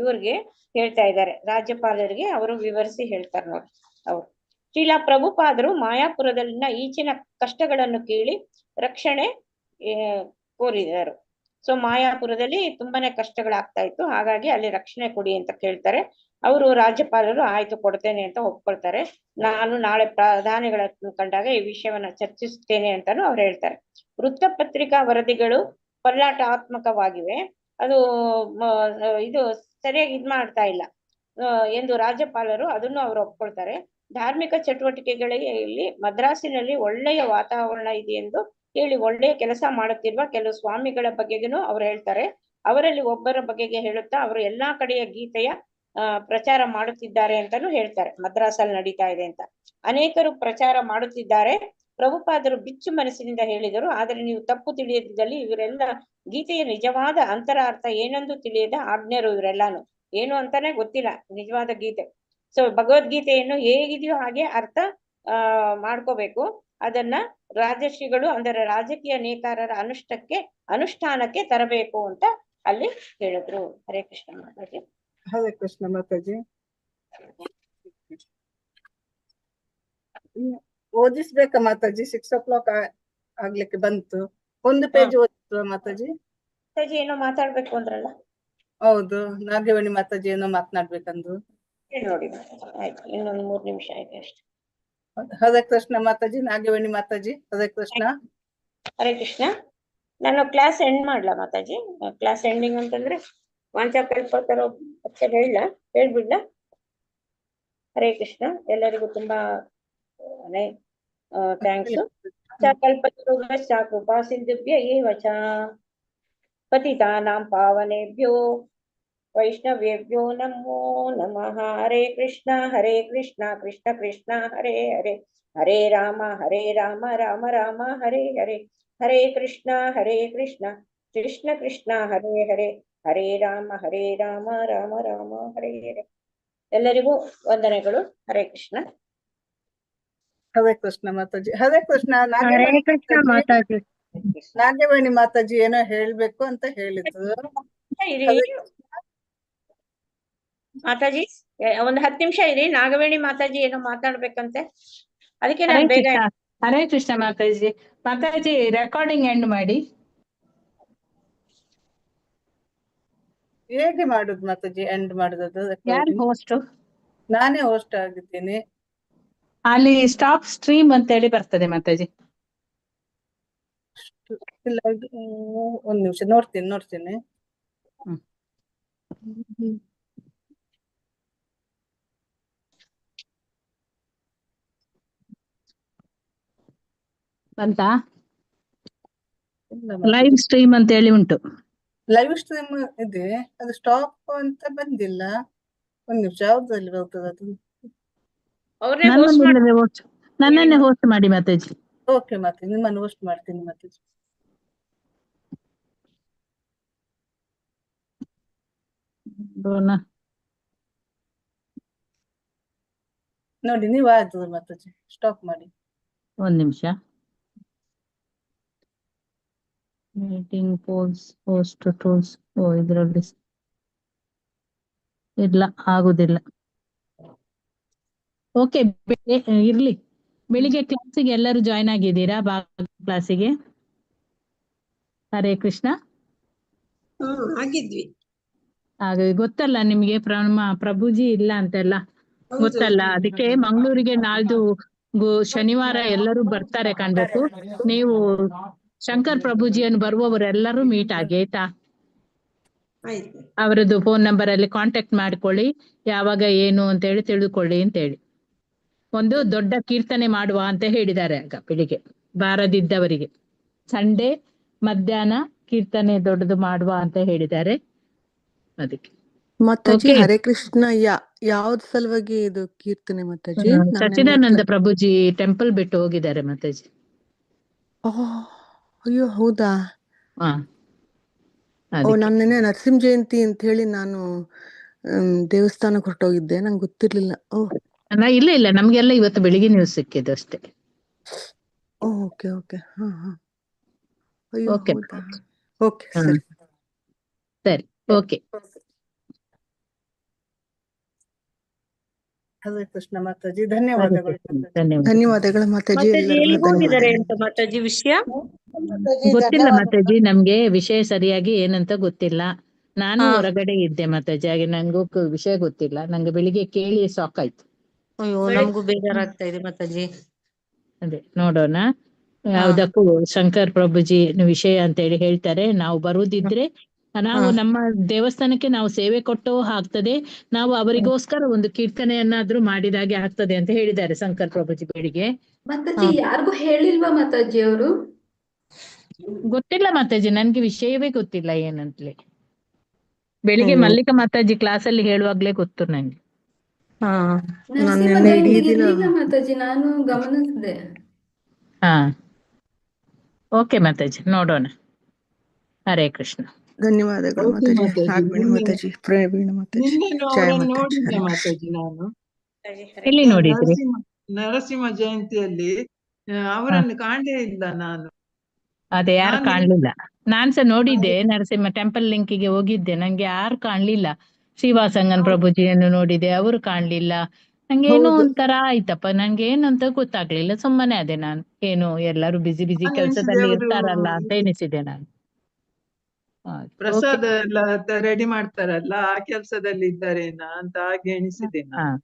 ಇವ್ರಿಗೆ ಹೇಳ್ತಾ ಇದ್ದಾರೆ. ರಾಜ್ಯಪಾಲರಿಗೆ ಅವರು ವಿವರಿಸಿ ಹೇಳ್ತಾರೆ ನೋಡಿ. ಅವರು ಶ್ರೀಲಾ ಪ್ರಭುಪಾದರು ಮಾಯಾಪುರದಲ್ಲಿನ ಈಚಿನ ಕಷ್ಟಗಳನ್ನು ಕೇಳಿ ರಕ್ಷಣೆ ಕೋರಿದರು. ಸೊ ಮಾಯಾಪುರದಲ್ಲಿ ತುಂಬಾನೇ ಕಷ್ಟಗಳಾಗ್ತಾ ಇತ್ತು, ಹಾಗಾಗಿ ಅಲ್ಲಿ ರಕ್ಷಣೆ ಕೊಡಿ ಅಂತ ಕೇಳ್ತಾರೆ. ಅವರು ರಾಜ್ಯಪಾಲರು ಆಯ್ತು ಕೊಡ್ತೇನೆ ಅಂತ ಒಪ್ಕೊಳ್ತಾರೆ. ನಾನು ನಾಳೆ ಪ್ರಧಾನಿಗಳನ್ನು ಕಂಡಾಗ ಈ ವಿಷಯವನ್ನ ಚರ್ಚಿಸುತ್ತೇನೆ ಅಂತಾನು ಅವ್ರು ಹೇಳ್ತಾರೆ. ವೃತ್ತಪತ್ರಿಕಾ ವರದಿಗಳು ಪಲ್ಲಾಟಾತ್ಮಕವಾಗಿವೆ, ಅದು ಇದು ಸರಿಯಾಗಿ ಇದ್ ಮಾಡ್ತಾ ಇಲ್ಲ ಎಂದು ರಾಜ್ಯಪಾಲರು ಅದನ್ನು ಅವರು ಒಪ್ಕೊಳ್ತಾರೆ. ಧಾರ್ಮಿಕ ಚಟುವಟಿಕೆಗಳಿಗೆ ಇಲ್ಲಿ ಮದ್ರಾಸಿನಲ್ಲಿ ಒಳ್ಳೆಯ ವಾತಾವರಣ ಇದೆ ಎಂದು ಹೇಳಿ ಒಳ್ಳೆಯ ಕೆಲಸ ಮಾಡುತ್ತಿರುವ ಕೆಲವು ಸ್ವಾಮಿಗಳ ಬಗೆಗೂ ಅವ್ರು ಹೇಳ್ತಾರೆ. ಅವರಲ್ಲಿ ಒಬ್ಬರ ಬಗೆಗೆ ಹೇಳುತ್ತಾ ಅವರು ಎಲ್ಲಾ ಕಡೆಯ ಗೀತೆಯ ಪ್ರಚಾರ ಮಾಡುತ್ತಿದ್ದಾರೆ ಅಂತಾನು ಹೇಳ್ತಾರೆ. ಮದ್ರಾಸಲ್ಲಿ ನಡೀತಾ ಇದೆ ಅಂತ ಅನೇಕರು ಪ್ರಚಾರ ಮಾಡುತ್ತಿದ್ದಾರೆ. ಪ್ರಭುಪಾದರು ಬಿಚ್ಚು ಮನಸ್ಸಿನಿಂದ ಹೇಳಿದರು, ಆದರೆ ನೀವು ತಪ್ಪು ತಿಳಿಯದಿದ್ದಲ್ಲಿ ಇವರೆಲ್ಲ ಗೀತೆಯ ನಿಜವಾದ ಅಂತರಾರ್ಥ ಏನೆಂದು ತಿಳಿಯದ ಆಜ್ಞರು. ಇವರೆಲ್ಲಾನು ಏನು ಅಂತಾನೆ ಗೊತ್ತಿಲ್ಲ ನಿಜವಾದ ಗೀತೆ. ಸೊ ಭಗವದ್ಗೀತೆಯನ್ನು ಹೇಗಿದೆಯೋ ಹಾಗೆ ಅರ್ಥ ಮಾಡ್ಕೋಬೇಕು. ಅದನ್ನ ರಾಜಶ್ರೀಗಳು ಅಂದರೆ ರಾಜಕೀಯ ನೇತಾರರ ಅನುಷ್ಠಾನಕ್ಕೆ ತರಬೇಕು ಅಂತ ಅಲ್ಲಿ ಹೇಳಿದ್ರು. ಹರೇ ಕೃಷ್ಣ ಮಾತಾಜಿ. ಹರೇ ಕೃಷ್ಣ ಮಾತಾಜಿ. ಓದಿಸ್ಬೇಕಾ ಮಾತಾಜಿ? 6 o'clock ಆಗ್ಲಿಕ್ಕೆ ಬಂತು. ಒಂದು ಪೇಜ್ ಓದಿಸುವ ಮಾತಾಜಿ? ಮಾತಾಜಿ ಏನೋ ಮಾತಾಡ್ಬೇಕು ಅಂದ್ರಲ್ಲ? ಹೌದು, ನಾಗವೇಣಿ ಮಾತಾಜಿ ಏನೋ ಮಾತನಾಡ್ಬೇಕಂದು. ನೋಡಿ ಆಯ್ತು, ಇನ್ನೊಂದು 3 ನಿಮಿಷ ಆಯ್ತು ಅಷ್ಟೇ. ಹರೇ ಕೃಷ್ಣ ಮಾತಾಜಿ. ನಾಗವೇಣಿ ಮಾತಾಜಿ, ಹರೇ ಕೃಷ್ಣ. ಹರೇ ಕೃಷ್ಣ. ನಾನು ಕ್ಲಾಸ್ ಎಂಡ್ ಮಾಡ್ಲಾ ಮಾತಾಜಿ? ಕ್ಲಾಸ್ ಎಂಡಿಂಗ್ ಅಂತಂದ್ರೆ ವಾಂಚಾಕಲ್ಪತರು ಹೇಳ್ಬಿಡ್ಲಾ? ಹರೇ ಕೃಷ್ಣ. ಎಲ್ಲರಿಗೂ ತುಂಬಾ ಥ್ಯಾಂಕ್ಸ್. ವಾಂಚಾಕಲ್ಪತರುಭ್ಯಶ್ಚ ಕೃಪಾ ಸಿಂಧುಭ್ಯ ಏವ ಚ ಪತಿತಾನಾಂ ಪಾವನೇಭ್ಯೋ ವೈಷ್ಣವೇಭ್ಯೋ ನಮೋ ನಮಃ. ಹರೇ ಕೃಷ್ಣ ಕೃಷ್ಣ ಕೃಷ್ಣ ಹರೇ ಹರೇ, ಹರೇ ರಾಮ ರಾಮ ರಾಮ ಹರೇ ಹರೇ, ಹರೇ ಕೃಷ್ಣ ಕೃಷ್ಣ ಕೃಷ್ಣ ಹರೇ ಹರೇ, ಹರೇ ರಾಮ ರಾಮ ರಾಮ ಹರೇ ಹರೇ. ಎಲ್ಲರಿಗೂ ವಂದನೆಗಳು. ಹರೇ ಕೃಷ್ಣ. ಹರೇ ಕೃಷ್ಣ ಮಾತಾಜಿ. ಹರೇ ಕೃಷ್ಣ. ಹರೇ ಕೃಷ್ಣ ಮಾತಾಜಿ. ನಾಗವೇಣಿ ಮಾತಾಜಿ ಏನೋ ಹೇಳ್ಬೇಕು ಅಂತ ಹೇಳಿದ್ರು. ಮಾತಾಜಿ ಒಂದು 10 ನಿಮಿಷ ಇರಿ. ನಾಗವೇಣಿ ಮಾತಾಜಿ ಏನೋ ಮಾತಾಡ್ಬೇಕಂತೆ, ಅದಕ್ಕೆ ನಾನು ಬೇಗ. ಹರೇ ಕೃಷ್ಣ ಮಾತಾಜಿ. ಮಾತಾಜಿ ರೆಕಾರ್ಡಿಂಗ್ ಎಂಡ್ ಮಾಡಿ. ಹೇಗೆ ಮಾಡುದು ಮಾತಾಜಿ ಎಂಡ್ ಮಾಡುದು? ಯಾರು ಹೋಸ್ಟ್? ನಾನೇ ಹೋಸ್ಟ್ ಆಗಿದ್ದೀನಿ. ಅಲ್ಲಿ ಸ್ಟಾಪ್ ಸ್ಟ್ರೀಮ್ ಅಂತ ಹೇಳಿ ಬರ್ತದೆ ಮಾತಾಜಿ. ಇಲ್ಲ, ಒಂದ್ ನಿಮಿಷ ನೋಡ್ತೀನಿ. ಬಂತಾ? ಲೈವ್ ಸ್ಟ್ರೀಮ್ ಅಂತ ಹೇಳಿ ಉಂಟು. ಲೈವ್ ಸ್ಟ್ರೀಮ್ ಇದೆ, ಅದು ಸ್ಟಾಪ್ ಅಂತ ಬಂದಿಲ್ಲ. ಒಂದ್ ನಿಮಿಷ, ಯಾವ್ದ್ರಲ್ಲಿ ಬರ್ತದೆ ಅದು? ನನ್ನನ್ನೇ ಹೋಸ್ಟ್ ಮಾಡಿ ಮಾತಾಜಿ. ಓಕೆ ಮಾತಾಜಿ, ನಿಮ್ಮನ್ನು ಹೋಸ್ಟ್ ಮಾಡ್ತೀನಿ ಮಾತಾಜಿ. ನೋಡಿ ನೀವು ಆಯ್ತು ಮಾತಾಜಿ, ಸ್ಟಾಪ್ ಮಾಡಿ. ಒಂದ್ ನಿಮಿಷ. Meeting poles host tools. ಇದ್ರಲ್ಲಿ ಇಲ್ಲ, ಆಗುದಿಲ್ಲ. ಓಕೆ, ಇರ್ಲಿ. ಬೆಳಿಗ್ಗೆ ಕ್ಲಾಸಿಗೆ ಎಲ್ಲರೂ ಜಾಯ್ನ್ ಆಗಿದ್ದೀರಾ? ಕ್ಲಾಸಿಗೆ ಹರೇ ಕೃಷ್ಣ. ಆಗಿದ್ವಿ. ಹಾಗೆ ಗೊತ್ತಲ್ಲ ನಿಮ್ಗೆ, ಪ್ರಭುಜಿ ಇಲ್ಲ ಅಂತೆಲ್ಲ ಗೊತ್ತಲ್ಲ. ಅದಕ್ಕೆ ಮಂಗಳೂರಿಗೆ ನಾಳ್ದು ಶನಿವಾರ ಎಲ್ಲರೂ ಬರ್ತಾರೆ ಕಾಣ್ಬೇಕು. ನೀವು ಶಂಕರ್ ಪ್ರಭುಜಿಯನ್ನು ಬರುವವರೆಲ್ಲರೂ ಮೀಟ್ ಆಗಿ ಆಯ್ತಾ? ಅವರದ್ದು ಫೋನ್ ನಂಬರ್ ಅಲ್ಲಿ ಕಾಂಟ್ಯಾಕ್ಟ್ ಮಾಡ್ಕೊಳ್ಳಿ, ಯಾವಾಗ ಏನು ಅಂತ ಹೇಳಿ ತಿಳ್ಕೊಳ್ಳಿ ಅಂತ ಹೇಳಿ. ಒಂದು ದೊಡ್ಡ ಕೀರ್ತನೆ ಮಾಡುವ ಅಂತ ಹೇಳಿದ್ದಾರೆ ಆಗ ಬೆಳಿಗ್ಗೆ ಬಾರದಿದ್ದವರಿಗೆ. ಸಂಡೇ ಮಧ್ಯಾಹ್ನ ಕೀರ್ತನೆ ದೊಡ್ಡದು ಮಾಡುವ ಅಂತ ಹೇಳಿದ್ದಾರೆ. ಅದಕ್ಕೆ ಮಾತಾಜಿ ಹರೇ ಕೃಷ್ಣ. ಯಾವ್ದ್ ಸಲುವಾಗಿ ಇದು ಕೀರ್ತನೆ ಮಾತಾಜಿ? ಸಚ್ಚಿದಾನಂದ ಪ್ರಭುಜಿ ಟೆಂಪಲ್ ಬಿಟ್ಟು ಹೋಗಿದ್ದಾರೆ ಮಾತಾಜಿ. ಅಯ್ಯೋ ಹೌದಾ? ನಾನು ನೆನ್ನೆ ನರಸಿಂಹ ಜಯಂತಿ ಅಂತ ಹೇಳಿ ನಾನು ದೇವಸ್ಥಾನಕ್ಕೆ ಹೊರಟೋಗಿದ್ದೆ, ನಂಗೆ ಗೊತ್ತಿರ್ಲಿಲ್ಲ. ಇಲ್ಲ ನಮ್ಗೆಲ್ಲ ಇವತ್ತು ಬೆಳಿಗ್ಗೆ ನ್ಯೂಸ್ ಸಿಕ್ಕಿದ್ದು ಅಷ್ಟೇ. Okay okay. ಅಯ್ಯೋ ಓಕೆ ಹೌದಾ? ಓಕೆ ಸರಿ ಸರಿ. ಓಕೆ, ಹರೇ ಕೃಷ್ಣ ಮಾತಾಜಿ, ಧನ್ಯವಾದಗಳು. ಧನ್ಯವಾದಗಳು ಮಾತಾಜಿ. ಎಲ್ಲಿಗೆ ಹೋಗಿದ್ದಾರೆ ಅಂತ ಮಾತಾಜಿ ವಿಷಯ ಗೊತ್ತಿಲ್ಲ ಮಾತಾಜಿ, ನಮ್ಗೆ ವಿಷಯ ಸರಿಯಾಗಿ ಏನಂತ ಗೊತ್ತಿಲ್ಲ. ನಾನು ಹೊರಗಡೆ ಇದ್ದೆ ಮಾತಾಜಿ, ಹಾಗೆ ನಂಗೂ ವಿಷಯ ಗೊತ್ತಿಲ್ಲ. ನಂಗೆ ಬೆಳಿಗ್ಗೆ ಕೇಳಿ ಸಾಕಾಯ್ತು. ಅಯ್ಯೋ, ನಮಗೂ ಬೇಜಾರಾಗ್ತಾ ಇದೆ ಮಾತಾಜಿ. ಅದೇ ನೋಡೋಣ, ಯಾವ್ದಕ್ಕೂ ಶಂಕರ್ ಪ್ರಭುಜಿ ವಿಷಯ ಅಂತ ಹೇಳಿ ಹೇಳ್ತಾರೆ. ನಾವು ಬರುದಿದ್ರೆ ನಾವು ನಮ್ಮ ದೇವಸ್ಥಾನಕ್ಕೆ ನಾವು ಸೇವೆ ಕೊಟ್ಟು ಆಗ್ತದೆ, ನಾವು ಅವರಿಗೋಸ್ಕರ ಒಂದು ಕೀರ್ತನೆಯನ್ನಾದ್ರೂ ಮಾಡಿದಾಗೆ ಆಗ್ತದೆ ಅಂತ ಹೇಳಿದ್ದಾರೆ ಶಂಕರ್ ಪ್ರಭುಜಿ ಬೆಳಿಗ್ಗೆ. ಮಾತಾಜಿ ಯಾರಿಗೂ ಹೇಳಿಲ್ವಾ ಮಾತಾಜಿ ಅವರು? ಗೊತ್ತಿಲ್ಲ ಮಾತಾಜಿ, ನನ್ಗೆ ವಿಷಯವೇ ಗೊತ್ತಿಲ್ಲ ಏನಂತಲೇ. ಬೆಳಿಗ್ಗೆ ಮಲ್ಲಿಕಾ ಮಾತಾಜಿ ಕ್ಲಾಸ್ ಅಲ್ಲಿ ಹೇಳುವಾಗ್ಲೇ ಗೊತ್ತು ನಂಗೆ. ಮಾತಾಜಿ ನಾನು ಗಮನಿಸಿದೆ. ಓಕೆ ಮಾತಾಜಿ, ನೋಡೋಣ. ಹರೇ ಕೃಷ್ಣ. ಧನ್ಯವಾದಗಳು ಮಾತಾಜಿ. ಮಾತಾಜಿ ಪ್ರವೀಣ ಮಾತಾಜಿ. ನೋಡಿದ್ದೆ ಮಾತಾಜಿ ನಾನು. ಎಲ್ಲಿ ನೋಡಿದ್ರಿ? ನರಸಿಂಹ ಜಯಂತಿಯಲ್ಲಿ ಅವರನ್ನು ಕಾಣಲೇ ಇಲ್ಲ ನಾನು. ಅದೇ ಯಾರು ಕಾಣ್ಲಿಲ್ಲ. ನಾನ್ಸ ನೋಡಿದ್ದೆ, ನರಸಿಂಹ ಟೆಂಪಲ್ ಲಿಂಕಿಗೆ ಹೋಗಿದ್ದೆ, ನಂಗೆ ಯಾರು ಕಾಣ್ಲಿಲ್ಲ. ಶ್ರೀವಾಸಂಗನ್ ಪ್ರಭುಜಿಯನ್ನು ನೋಡಿದೆ, ಅವರು ಕಾಣ್ಲಿಲ್ಲ. ನಂಗೆ ಏನೋ ಒಂಥರ ಆಯ್ತಪ್ಪ, ನಂಗೆ ಏನಂತ ಗೊತ್ತಾಗ್ಲಿಲ್ಲ. ಸುಮ್ಮನೆ ಅದೇ ನಾನು, ಏನು ಎಲ್ಲರೂ ಬಿಸಿ ಕೆಲಸದಲ್ಲಿ ಇರ್ತಾರಲ್ಲ ಅಂತ ಎನಿಸಿದೆ ನಾನು. ಪ್ರಸಾದ ಎಲ್ಲ ರೆಡಿ ಮಾಡ್ತಾರಲ್ಲ, ಆ ಕೆಲಸದಲ್ಲಿ ಇದ್ದಾರೇನಾ ಅಂತ ಹಾಗೆ ಎಣಿಸಿದೆ ನಾನು.